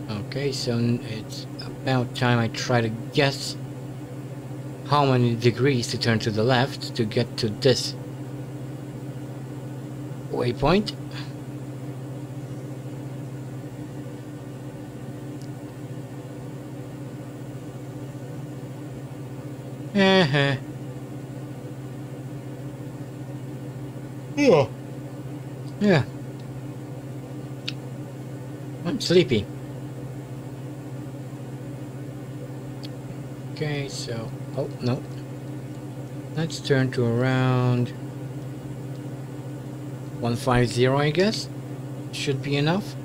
S1: Okay, so it's about time I try to guess how many degrees to turn to the left to get to this waypoint. Yeah. Yeah. I'm sleepy. Okay, so... oh, no. Let's turn to around 150, I guess. Should be enough.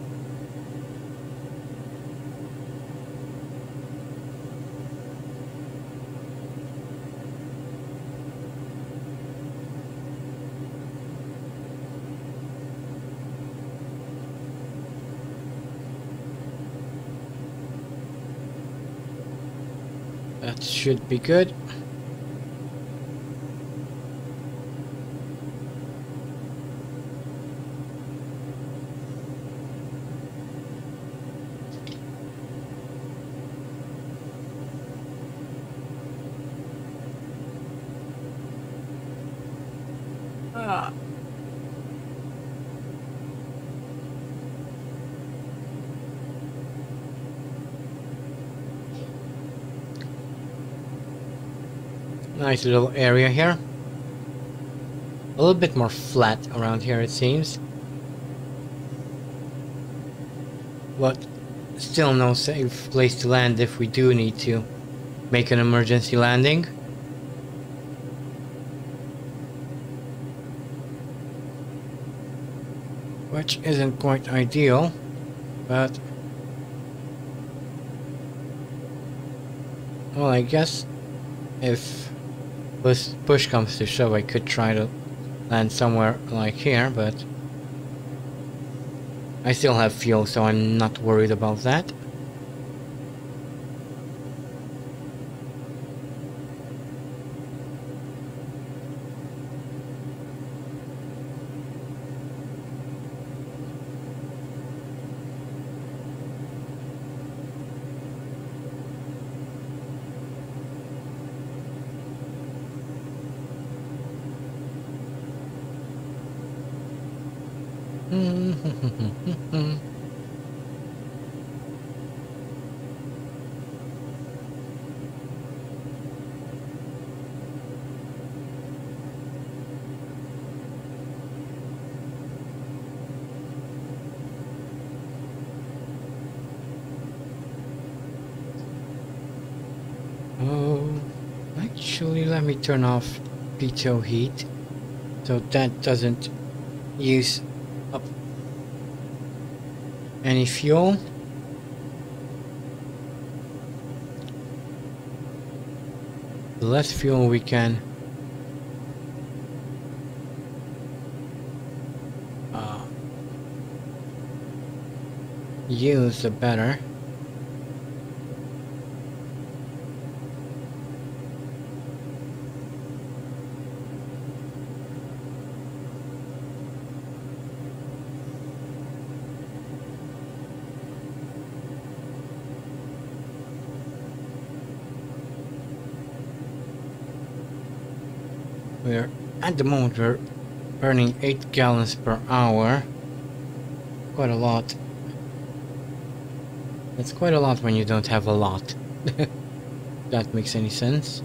S1: That should be good. Nice little area here. A little bit more flat around here, it seems. But still no safe place to land if we do need to make an emergency landing. Which isn't quite ideal, but... well, I guess if push comes to shove, I could try to land somewhere like here, but I still have fuel, so I'm not worried about that. Oh, actually, let me turn off pitot heat so that doesn't use up any fuel. The less fuel we can use, the better. At the moment we're burning 8 gallons per hour. Quite a lot. It's quite a lot when you don't have a lot. If that makes any sense.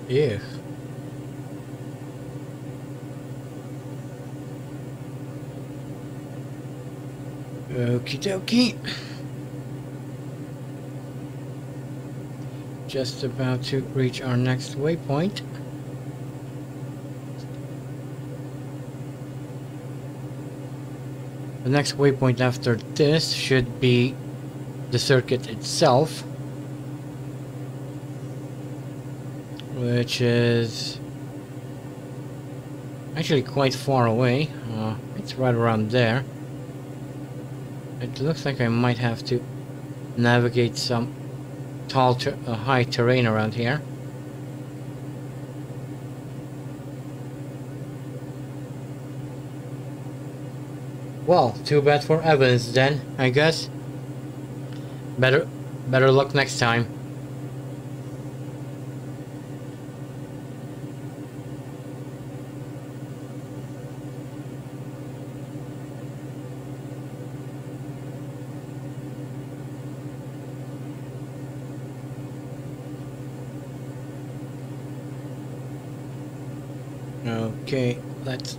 S1: Yeah. Okie dokie. Just about to reach our next waypoint. The next waypoint after this should be the circuit itself, which is actually quite far away. It's right around there. It looks like I might have to navigate some tall, high terrain around here. Well, too bad for Evans then, I guess. Better luck next time. Okay, let's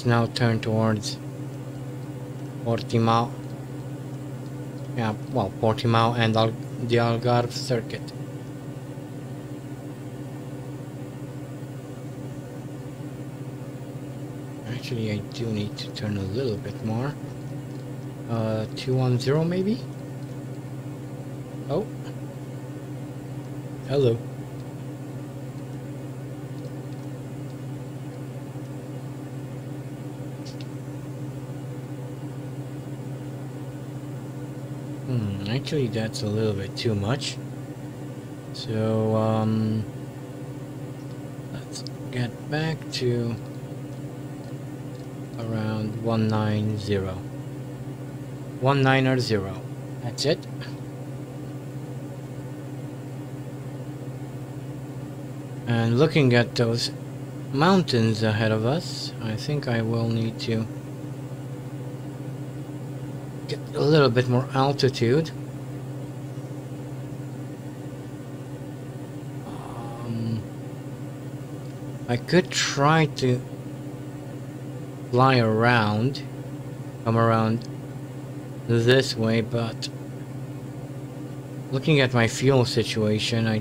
S1: now turn towards Portimao. Yeah, well, Portimao and the Algarve circuit. Actually, I do need to turn a little bit more. 210 maybe? Oh. Hello. Actually, that's a little bit too much. So, let's get back to around 190. 190. That's it. And looking at those mountains ahead of us, I think I will need to get a little bit more altitude. I could try to fly around, come around this way, but looking at my fuel situation, I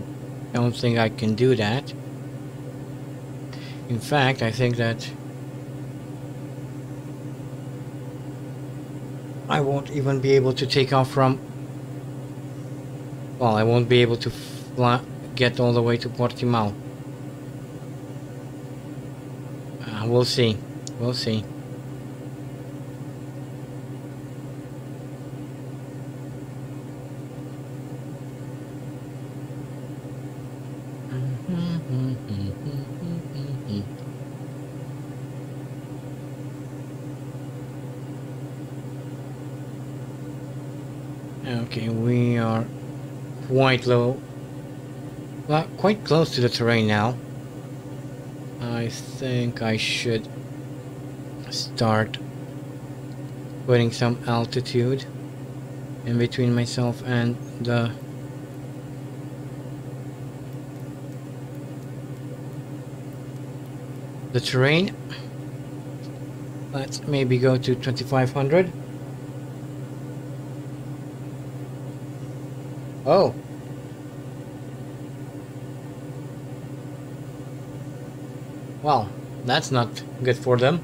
S1: don't think I can do that. In fact, I think that I won't even be able to take off from... Well, I won't be able to get all the way to Portimao. We'll see. We'll see. Okay, we are quite low. Well, quite close to the terrain now. I think I should start putting some altitude in between myself and the terrain. Let's maybe go to 2500. Oh. Well, that's not good for them.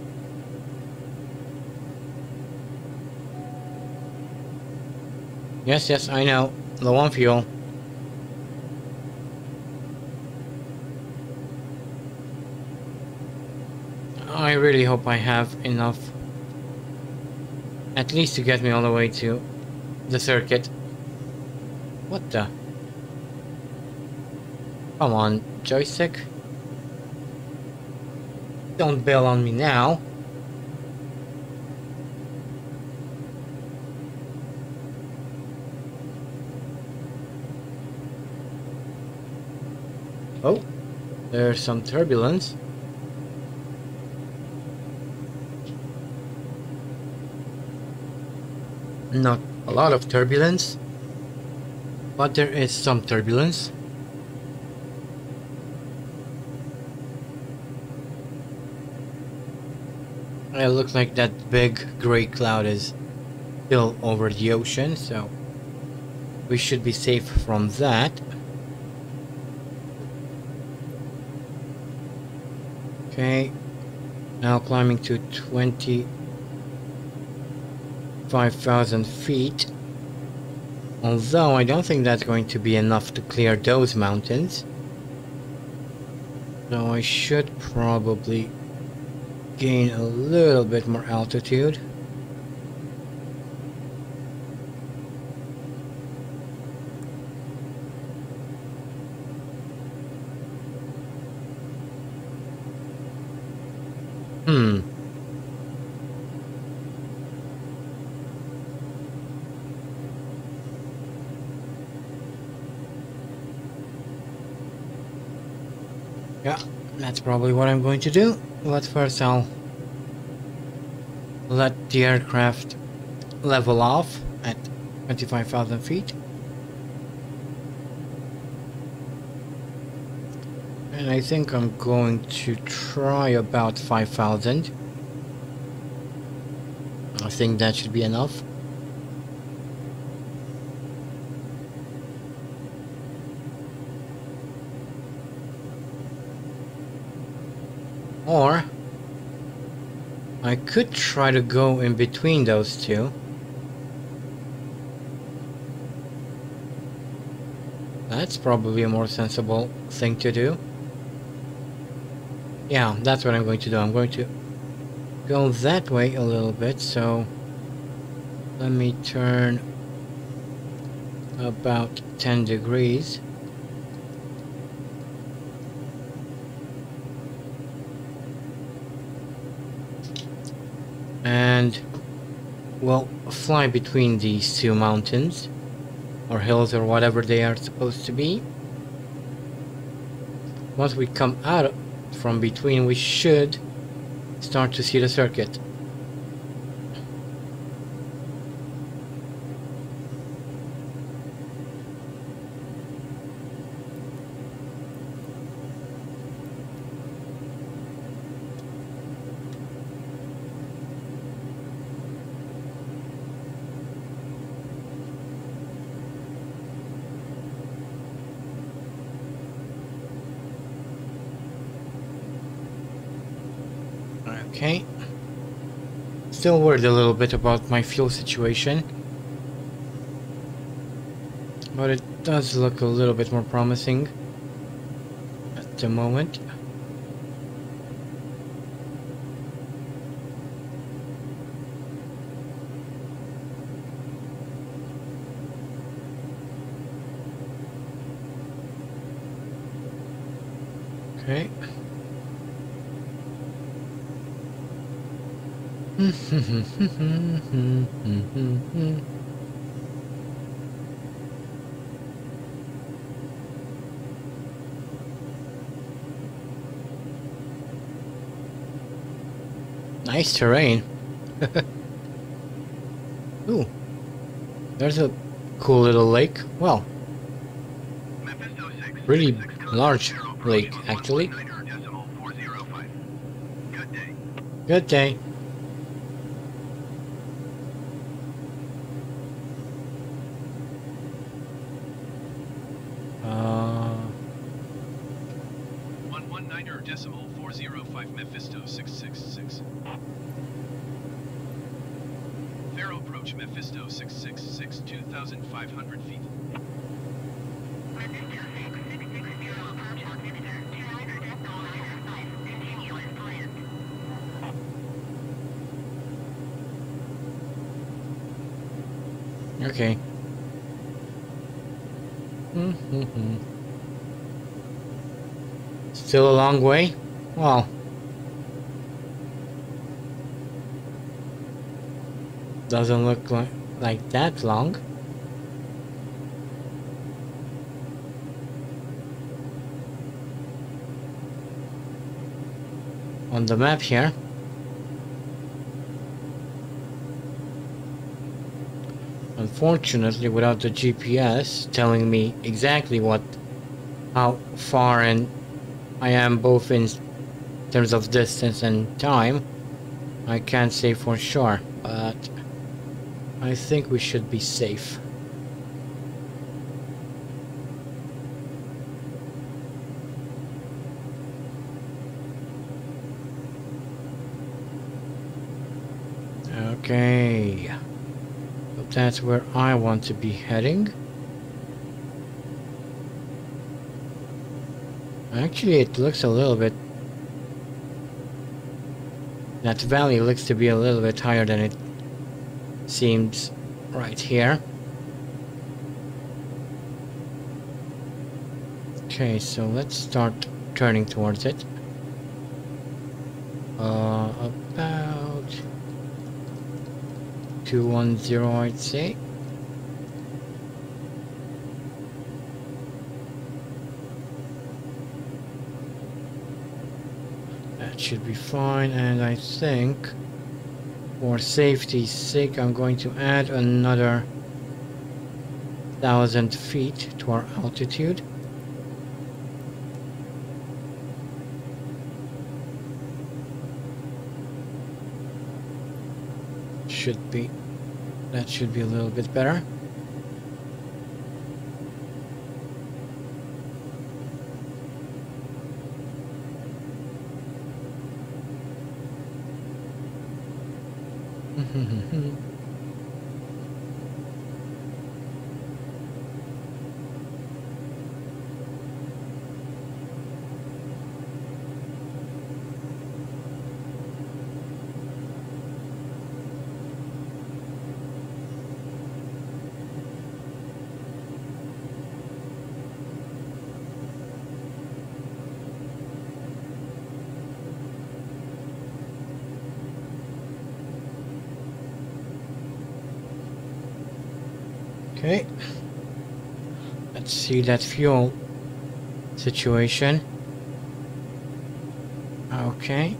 S1: Yes, I know. Low on fuel. I really hope I have enough, at least to get me all the way to the circuit. What the? Come on, Joystick. Don't bail on me now. Oh, there's some turbulence. Not a lot of turbulence, but there is some turbulence. It looks like that big gray cloud is still over the ocean, so we should be safe from that. Okay, now climbing to 25,000 feet. Although I don't think that's going to be enough to clear those mountains. So I should probably gain a little bit more altitude. Yeah, that's probably what I'm going to do. But first I'll let the aircraft level off at 25,000 feet. And I think I'm going to try about 5,000. I think that should be enough. Or I could try to go in between those two. That's probably a more sensible thing to do. Yeah, that's what I'm going to do. I'm going to go that way a little bit, so let me turn about 10 degrees. And we'll fly between these two mountains or hills or whatever they are supposed to be. Once we come out from between, we should start to see the circuit. Okay. Still worried a little bit about my fuel situation, but it does look a little bit more promising at the moment. Okay. Nice terrain. Ooh, there's a cool little lake. Well, really large lake, actually. Good day.
S4: Mephisto 666. Faro approach Mephisto 666, 2,500 feet.
S2: Mephisto 6660 approach altimeter 29.95. Continue as planned.
S1: Okay. Still a long way? Well, doesn't look like that long. On the map here. Unfortunately, without the GPS telling me exactly how far and I am both in terms of distance and time, I can't say for sure, but I think we should be safe. Okay, so that's where I want to be heading. Actually, it looks a little bit... That valley looks to be a little bit higher than it seems right here. Okay, so let's start turning towards it. About 210, I'd say. That should be fine, and I think for safety's sake I'm going to add another 1,000 feet to our altitude. That should be a little bit better. Okay, let's see that fuel situation. Okay.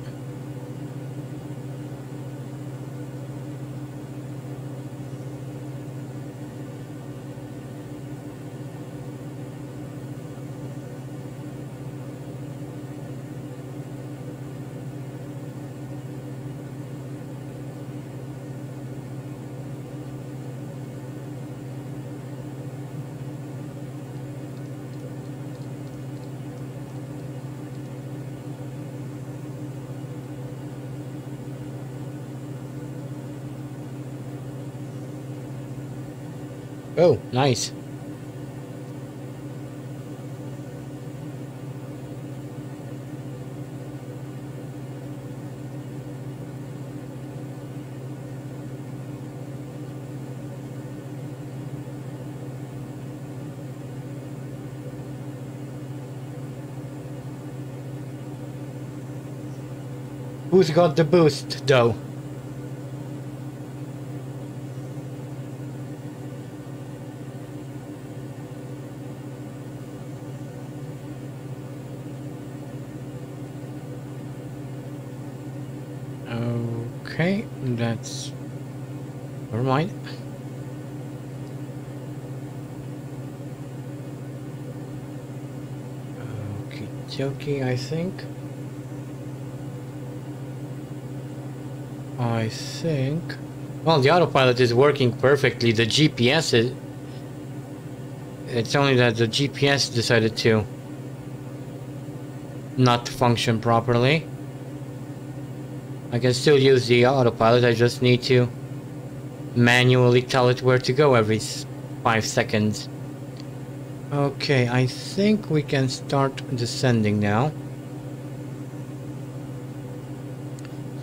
S1: Oh, nice. Who's got the boost, though? Okay, that's... Never mind. Okie dokie, I think. Well, the autopilot is working perfectly. The GPS is... It's only that the GPS decided to not function properly. I can still use the autopilot, I just need to manually tell it where to go every 5 seconds. Okay, I think we can start descending now.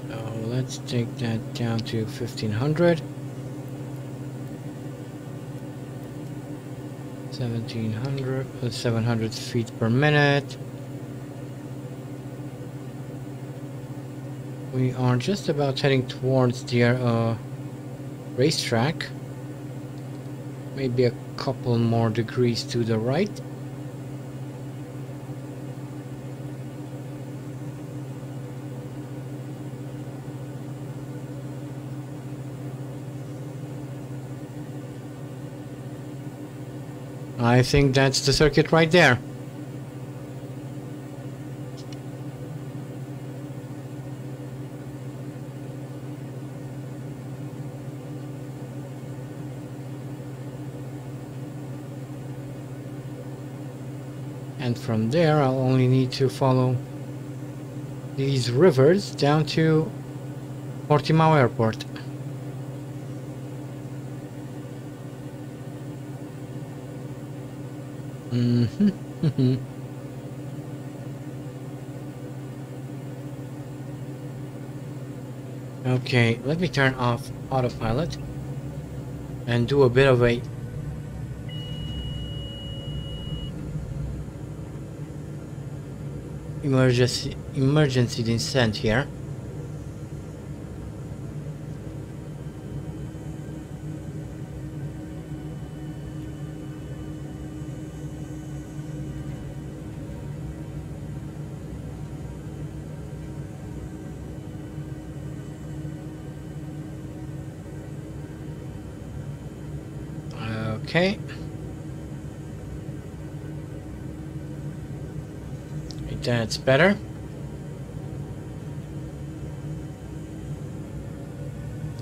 S1: So let's take that down to 1500. 700 feet per minute. We are just about heading towards the racetrack. Maybe a couple more degrees to the right. I think that's the circuit right there. And from there I'll only need to follow these rivers down to Portimao Airport. Okay, let me turn off autopilot and do a bit of a emergency descent here. Okay. That's better.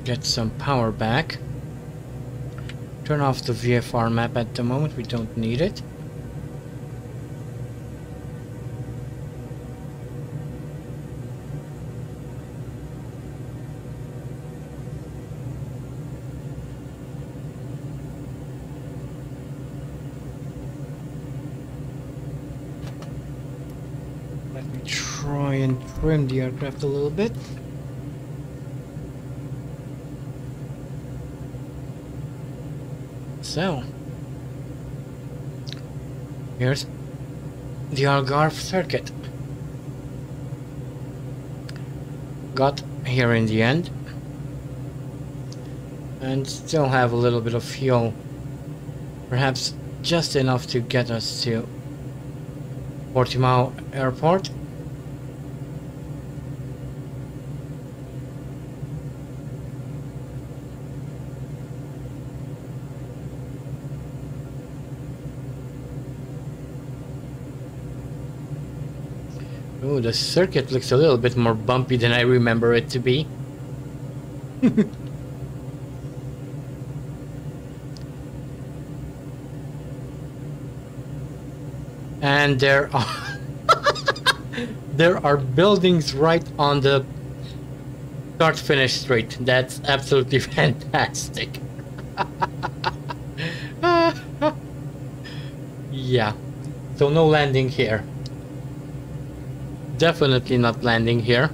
S1: Get some power back. Turn off the VFR map at the moment, we don't need it. Try and trim the aircraft a little bit. So, here's the Algarve circuit. Got here in the end, and still have a little bit of fuel, perhaps just enough to get us to Portimao Airport. Oh, the circuit looks a little bit more bumpy than I remember it to be. And there are there are buildings right on the start-finish straight. That's absolutely fantastic. Yeah, so no landing here. Definitely not landing here.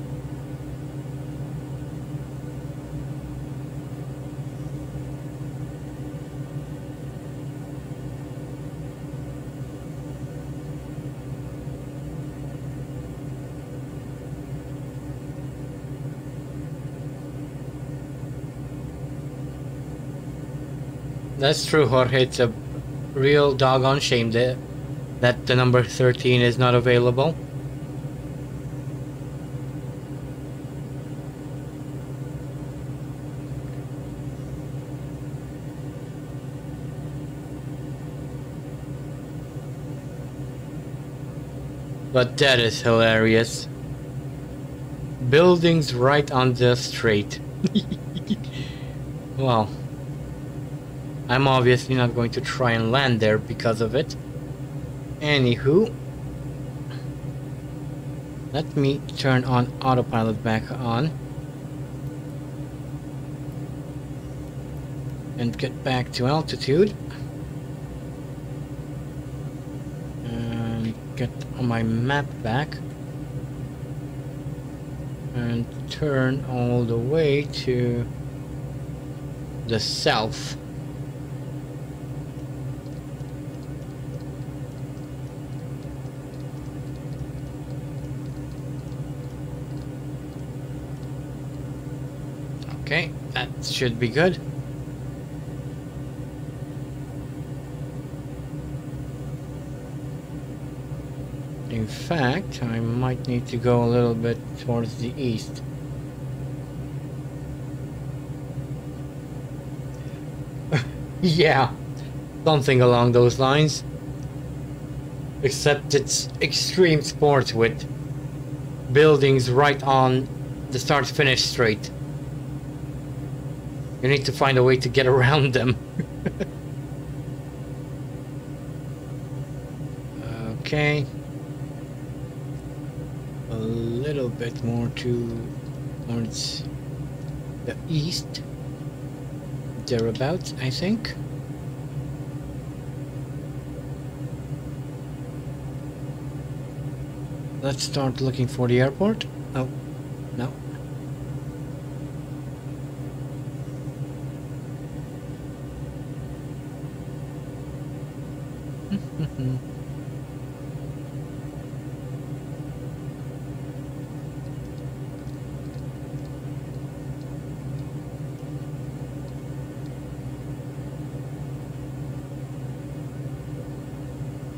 S1: That's true, Jorge. It's a real doggone shame that the number 13 is not available. But that is hilarious. Buildings right on the straight. Well, I'm obviously not going to try and land there because of it. Anywho, let me turn on autopilot back on and get back to altitude. Get on my map back and turn all the way to the south. Okay, that should be good. In fact, I might need to go a little bit towards the east. Yeah, something along those lines. Except it's extreme sport with buildings right on the start-finish straight. You need to find a way to get around them. Okay. A little bit more towards the east. Thereabouts, I think. Let's start looking for the airport. Oh, no.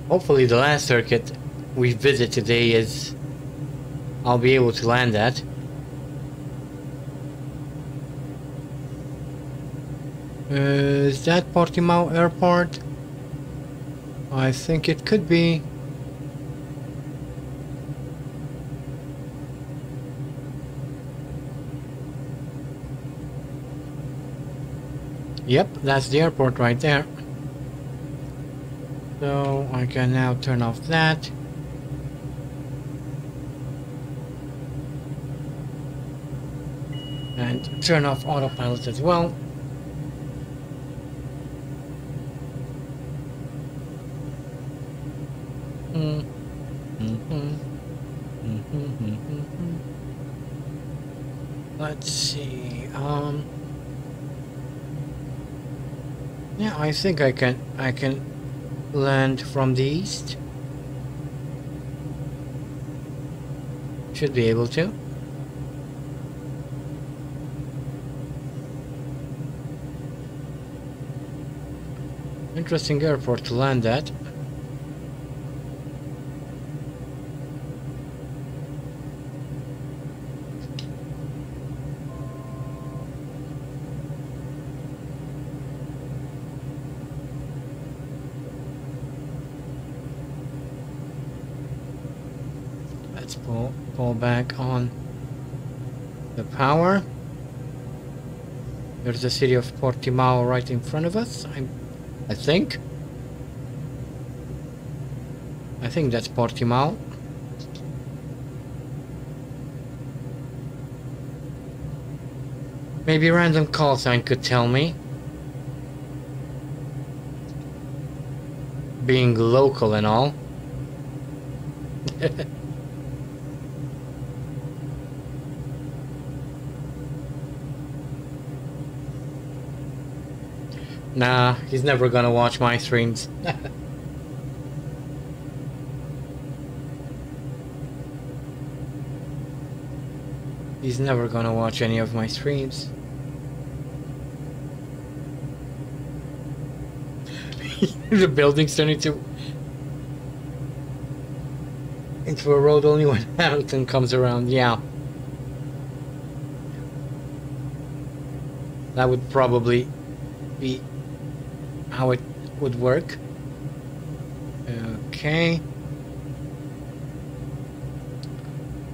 S1: Hopefully the last circuit we visit today is I'll be able to land at. Is that Portimao Airport? I think it could be. Yep, that's the airport right there. So I can now turn off that. And turn off autopilot as well. Let's see. Yeah, I think I can land from the east. Should be able to. Interesting airport to land at. Let's pull back on the power. There's the city of Portimao right in front of us. I think that's Portimao. Maybe random call sign could tell me. Being local and all. Nah, he's never gonna watch my streams. He's never gonna watch any of my streams. The building's turning into a road only when Hamilton comes around. Yeah. That would probably be how it would work. Okay.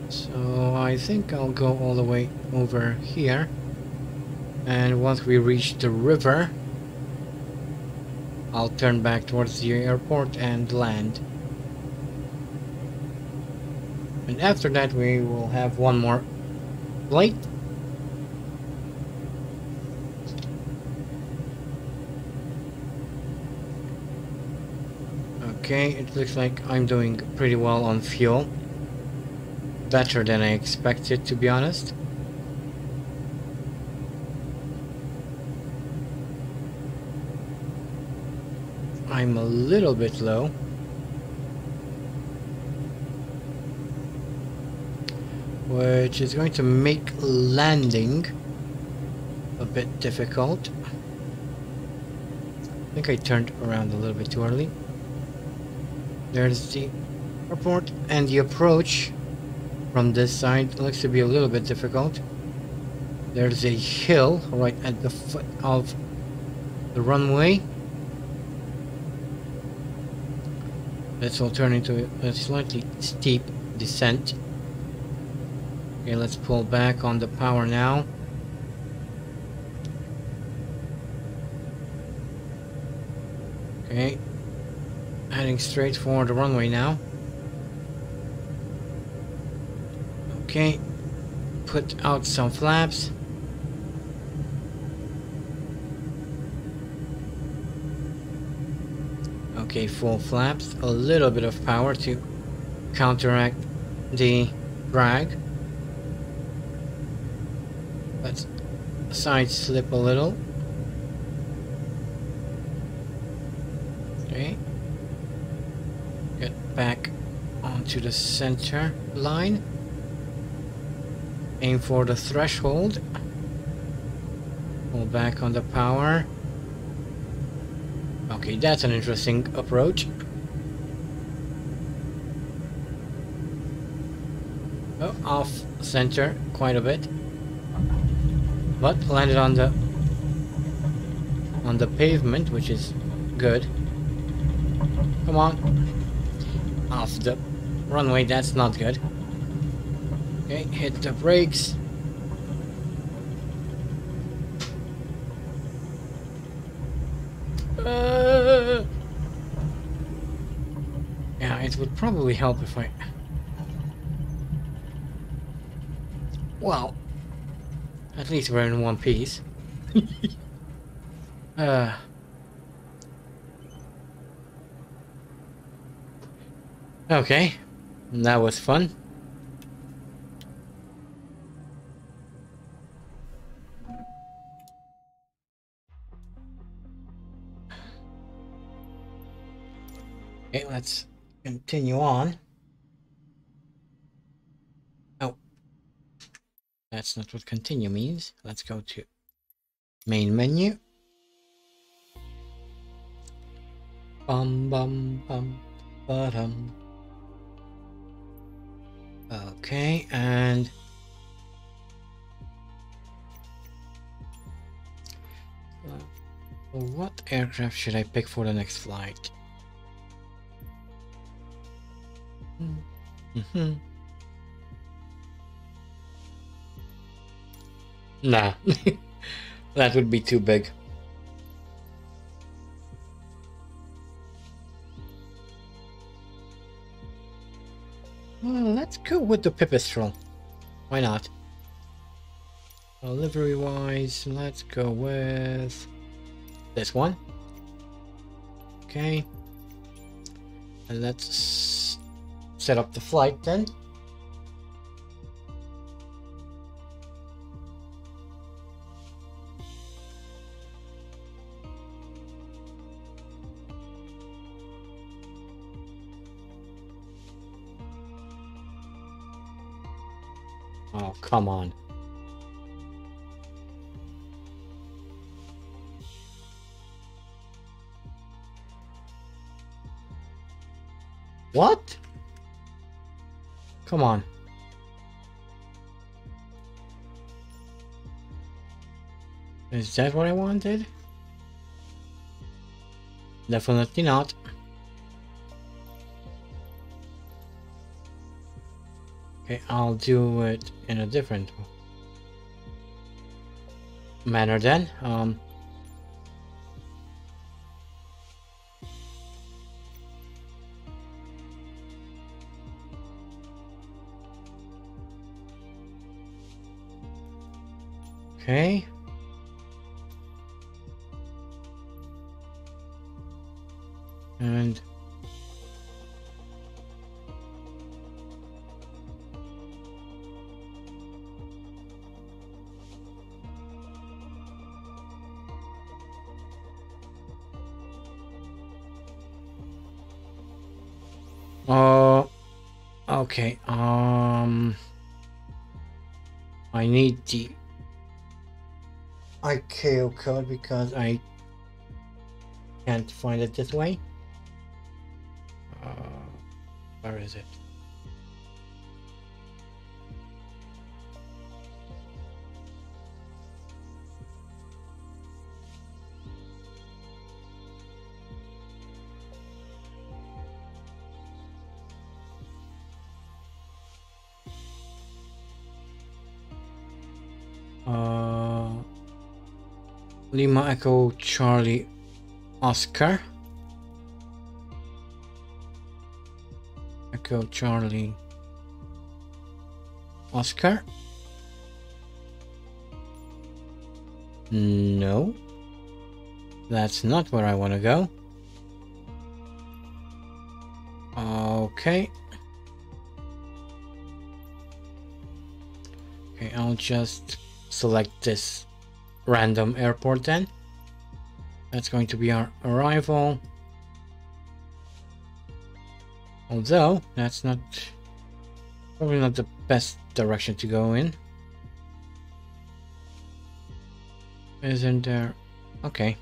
S1: So I think I'll go all the way over here, and once we reach the river I'll turn back towards the airport and land. And after that we will have one more flight. Okay, it looks like I'm doing pretty well on fuel. Better than I expected, to be honest. I'm a little bit low. Which is going to make landing a bit difficult. I think I turned around a little bit too early. There's the airport, and the approach from this side looks to be a little bit difficult. There's a hill right at the foot of the runway. This will turn into a slightly steep descent. Okay, let's pull back on the power now. Okay, heading heading straight for the runway now. Okay, put out some flaps. Okay, full flaps, a little bit of power to counteract the drag. Let's side slip a little. Okay, get back onto the center line. Aim for the threshold. Pull back on the power. Okay, that's an interesting approach. Oh, off center quite a bit, but landed on the pavement, which is good. Come on, off the runway. That's not good. Okay, hit the brakes. Yeah, it would probably help if I... Well, at least we're in one piece. Okay, that was fun. Okay, let's continue on. Oh, that's not what continue means. Let's go to main menu. Bum bum bum bottom. Okay, and what aircraft should I pick for the next flight? Nah, that would be too big. Well, let's go with the Pipistrel. Why not? Livery wise, let's go with this one. Okay. And let's set up the flight then. Oh, come on. What? Come on. Is that what I wanted? Definitely not. Okay, I'll do it in a different manner then. Okay. And okay, I need the ICAO code because I can't find it this way. Where is it? Lima Echo Charlie Oscar. Echo Charlie Oscar. No, that's not where I want to go. Okay. Okay, I'll just select this random airport then. That's going to be our arrival. Although, that's not... probably not the best direction to go in. Isn't there... okay.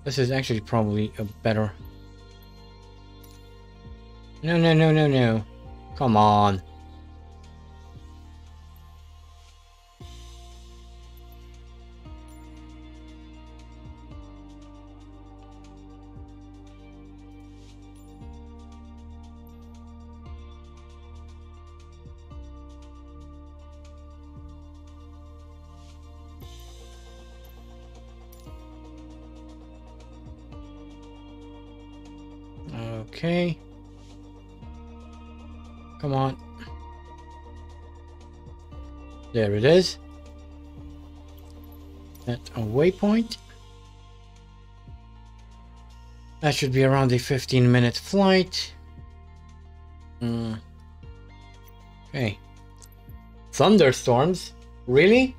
S1: This is actually probably a better... No, no, no, no, no. Come on. Okay. Come on. There it is. That's a waypoint. That should be around a 15-minute flight. Okay. Thunderstorms? Really?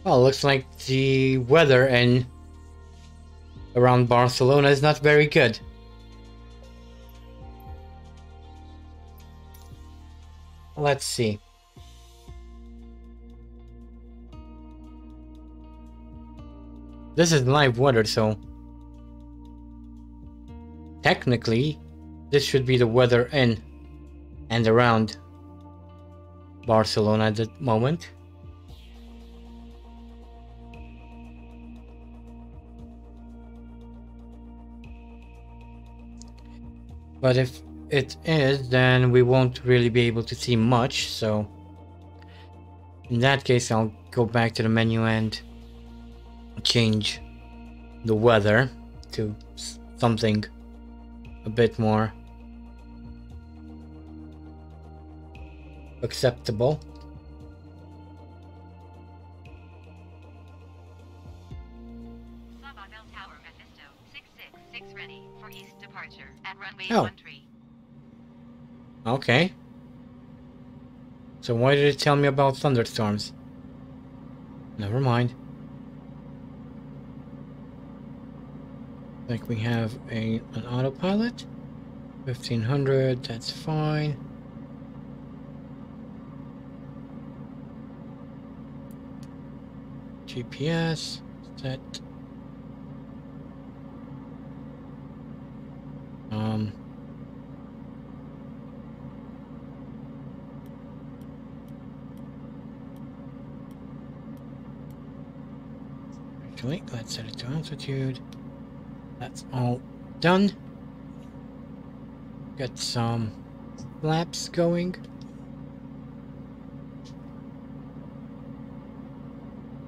S1: Well, looks like the weather in around Barcelona is not very good. Let's see. This is live weather, so technically this should be the weather in and around Barcelona at the moment. But if it is, then we won't really be able to see much, so in that case I'll go back to the menu and change the weather to something a bit more acceptable. Oh. Okay. So why did it tell me about thunderstorms? Never mind. I think we have an autopilot. 1500, that's fine. GPS set. Actually, let's set it to altitude. That's all done. Get some flaps going.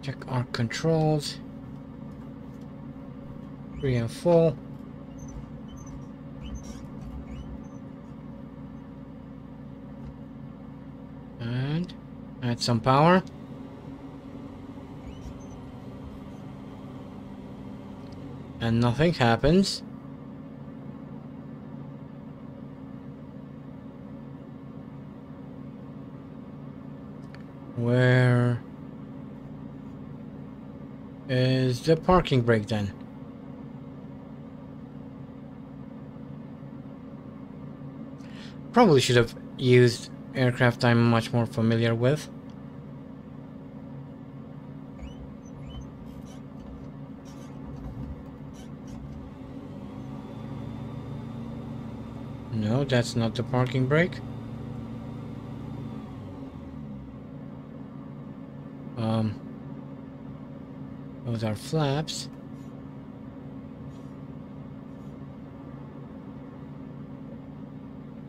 S1: Check our controls. 3 and full. And add some power. And nothing happens. Where is the parking brake then? Probably should have used aircraft I'm much more familiar with. No, that's not the parking brake. Those are flaps.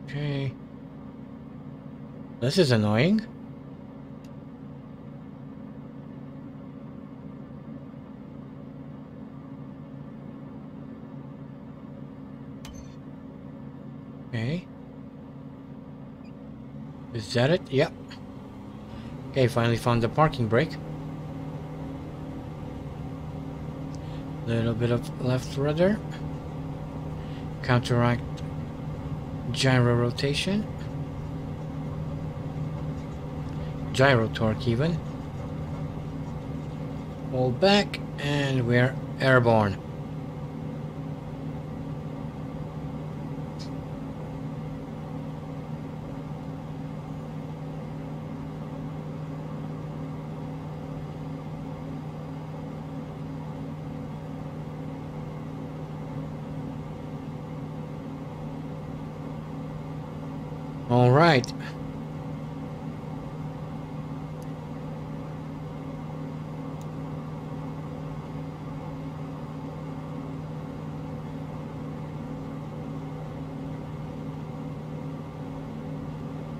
S1: Okay. This is annoying. Okay. Is that it? Yep. Okay, finally found the parking brake. Little bit of left rudder. Counteract gyro rotation. Gyro torque even. All back and we're airborne. All right.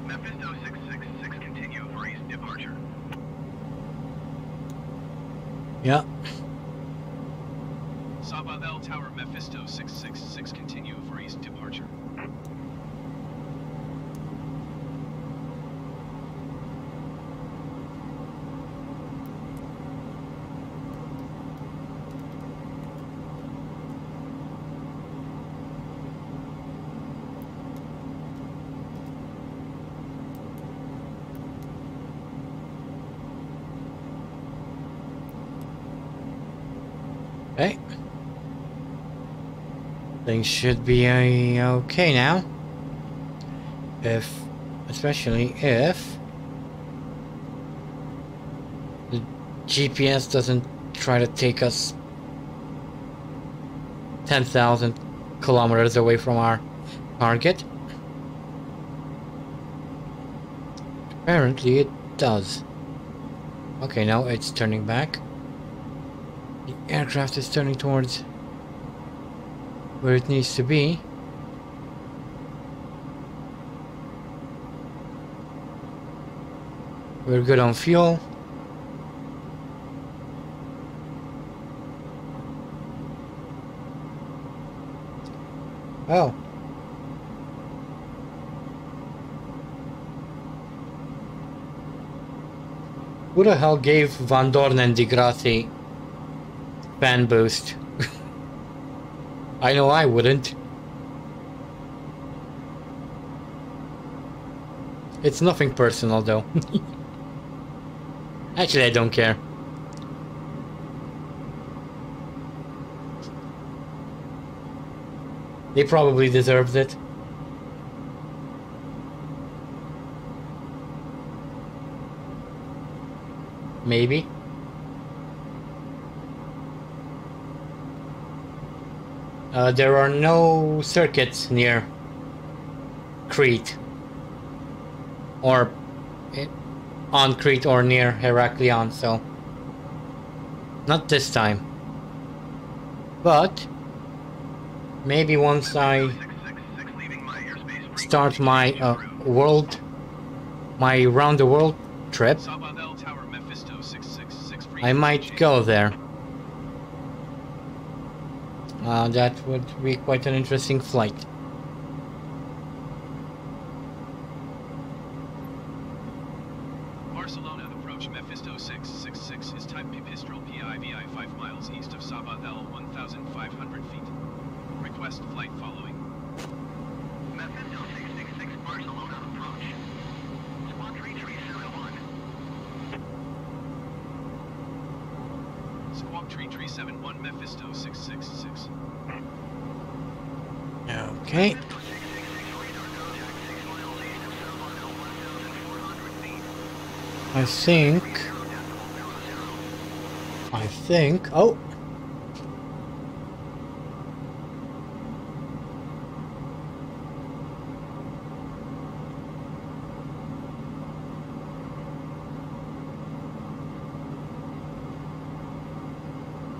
S3: Mephisto 666, continue for east departure.
S1: Yeah.
S4: Sabadell Tower Mephisto 666, continue for east departure.
S1: Okay. Things should be okay now. Especially if the GPS doesn't try to take us 10,000 kilometers away from our target. Apparently it does. Okay, now it's turning back. The aircraft is turning towards where it needs to be. We're good on fuel. Oh. Who the hell gave Van Dorn and Degrassi fan boost? I know I wouldn't. It's nothing personal though. Actually, I don't care. They probably deserved it. Maybe. There are no circuits near Crete, or on Crete or near Heraklion, so not this time. But maybe once I start my round the world trip, I might go there. That would be quite an interesting flight.
S4: Barcelona approach Mephisto 666 is type Pipistrel PIVI 5 miles east of Sabadell 1,500 feet. Request flight following.
S3: Mephisto 666, Barcelona approach. Squawk 3371.
S4: Squawk 3371 Mephisto 666.
S1: Okay. I think, oh.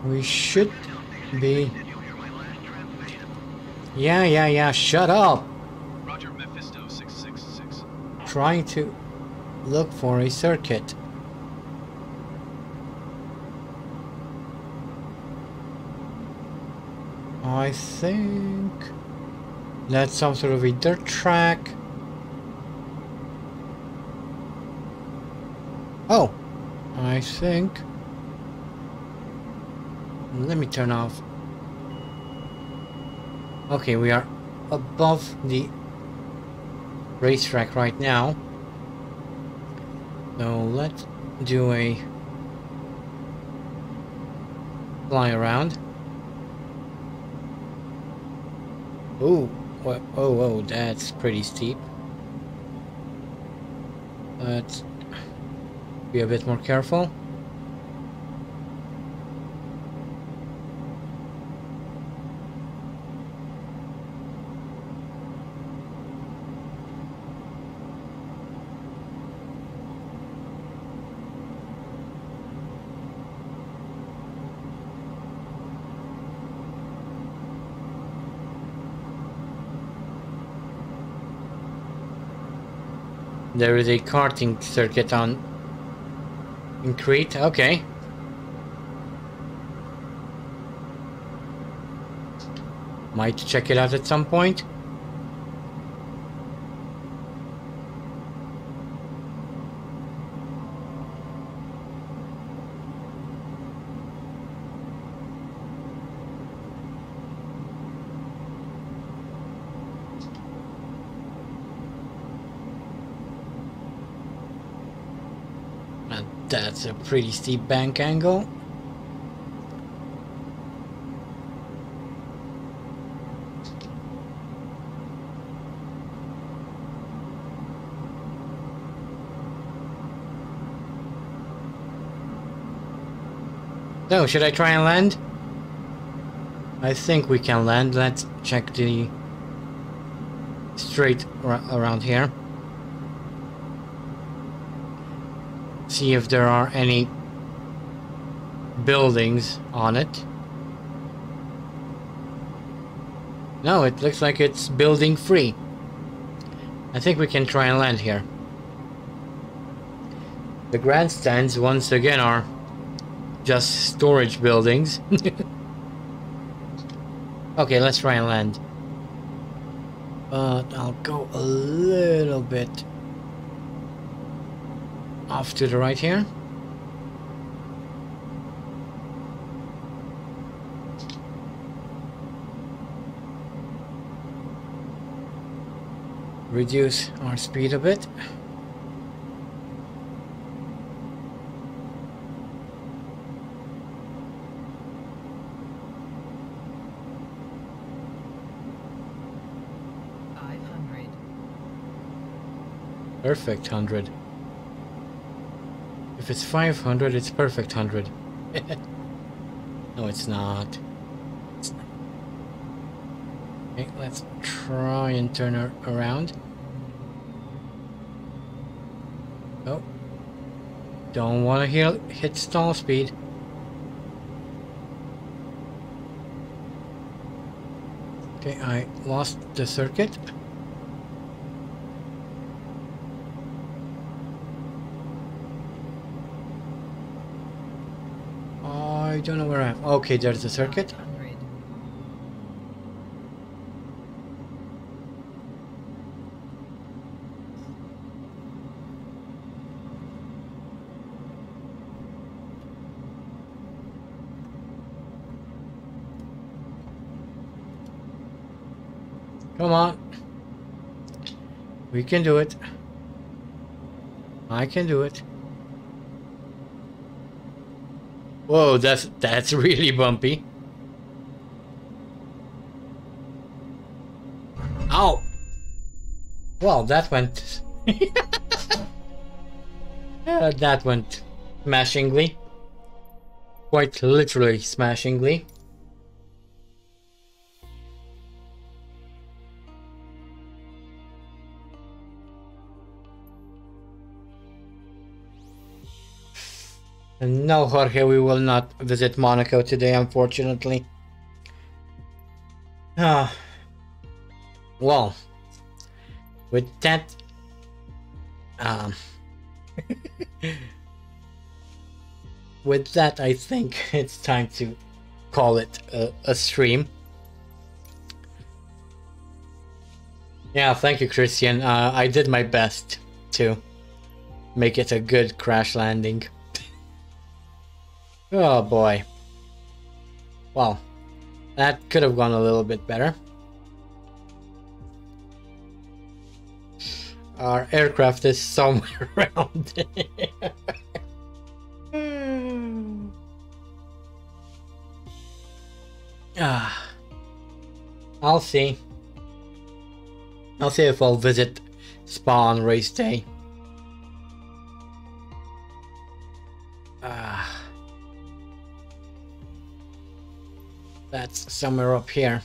S1: We should be. Yeah, shut up.
S4: Roger, Mephisto 666.
S1: Trying to look for a circuit. I think That's some sort of a dirt track. Oh, I think. Let me turn off. Okay, we are above the racetrack right now. So let's do a fly around. Oh, oh, that's pretty steep. Let's be a bit more careful. There is a karting circuit on in Crete. Okay. Might check it out at some point. That's a pretty steep bank angle. So, should I try and land? I think we can land. Let's check the straight around here. See if there are any buildings on it. No, it looks like it's building free. I think we can try and land here. The grandstands once again are just storage buildings. Okay, let's try and land. But I'll go a little bit off to the right here. Reduce our speed a bit. Perfect 100. If it's 500, it's perfect 100. No, it's not. Okay, let's try and turn her around. Oh. Don't want to hit stall speed. Okay, I lost the circuit. I don't know where I am. Okay, there's the circuit. Come on. We can do it. I can do it. Whoa, that's really bumpy. Ow! Well, that went... that went smashingly. Quite literally smashingly. No, Jorge, we will not visit Monaco today, unfortunately. Well, with that, with that, I think it's time to call it a stream. Yeah, thank you, Christian. I did my best to make it a good crash landing. Oh boy. Well, that could have gone a little bit better. Our aircraft is somewhere around here. I'll see. I'll see if I'll visit Spa on race day. That's somewhere up here.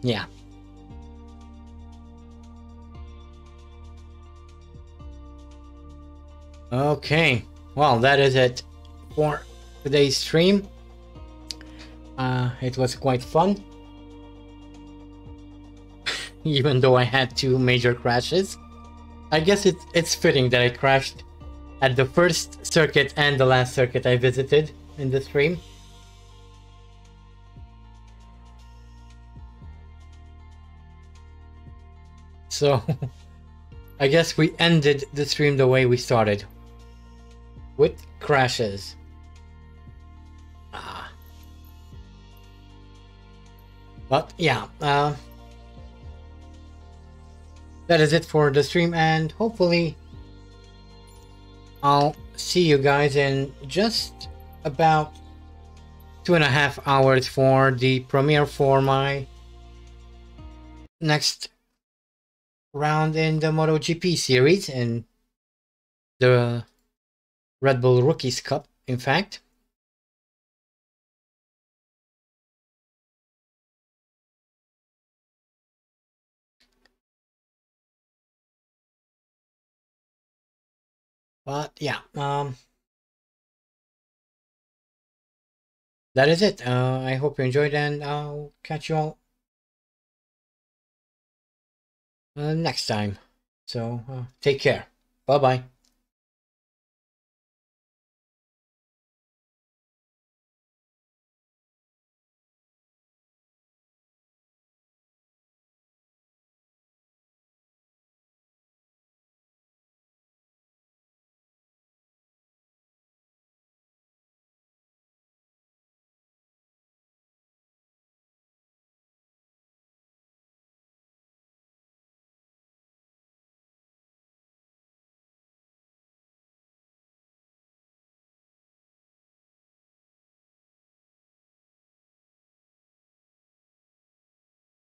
S1: Yeah. Okay, well, that is it for today's stream. It was quite fun. Even though I had 2 major crashes. I guess it's fitting that I crashed at the first circuit and the last circuit I visited in the stream. So, I guess we ended the stream the way we started. With crashes. But yeah, that is it for the stream, and hopefully I'll see you guys in just about 2.5 hours for the premiere for my next round in the MotoGP series, in the Red Bull Rookies Cup, in fact. But yeah, that is it. I hope you enjoyed, and I'll catch you all next time. So take care. Bye bye.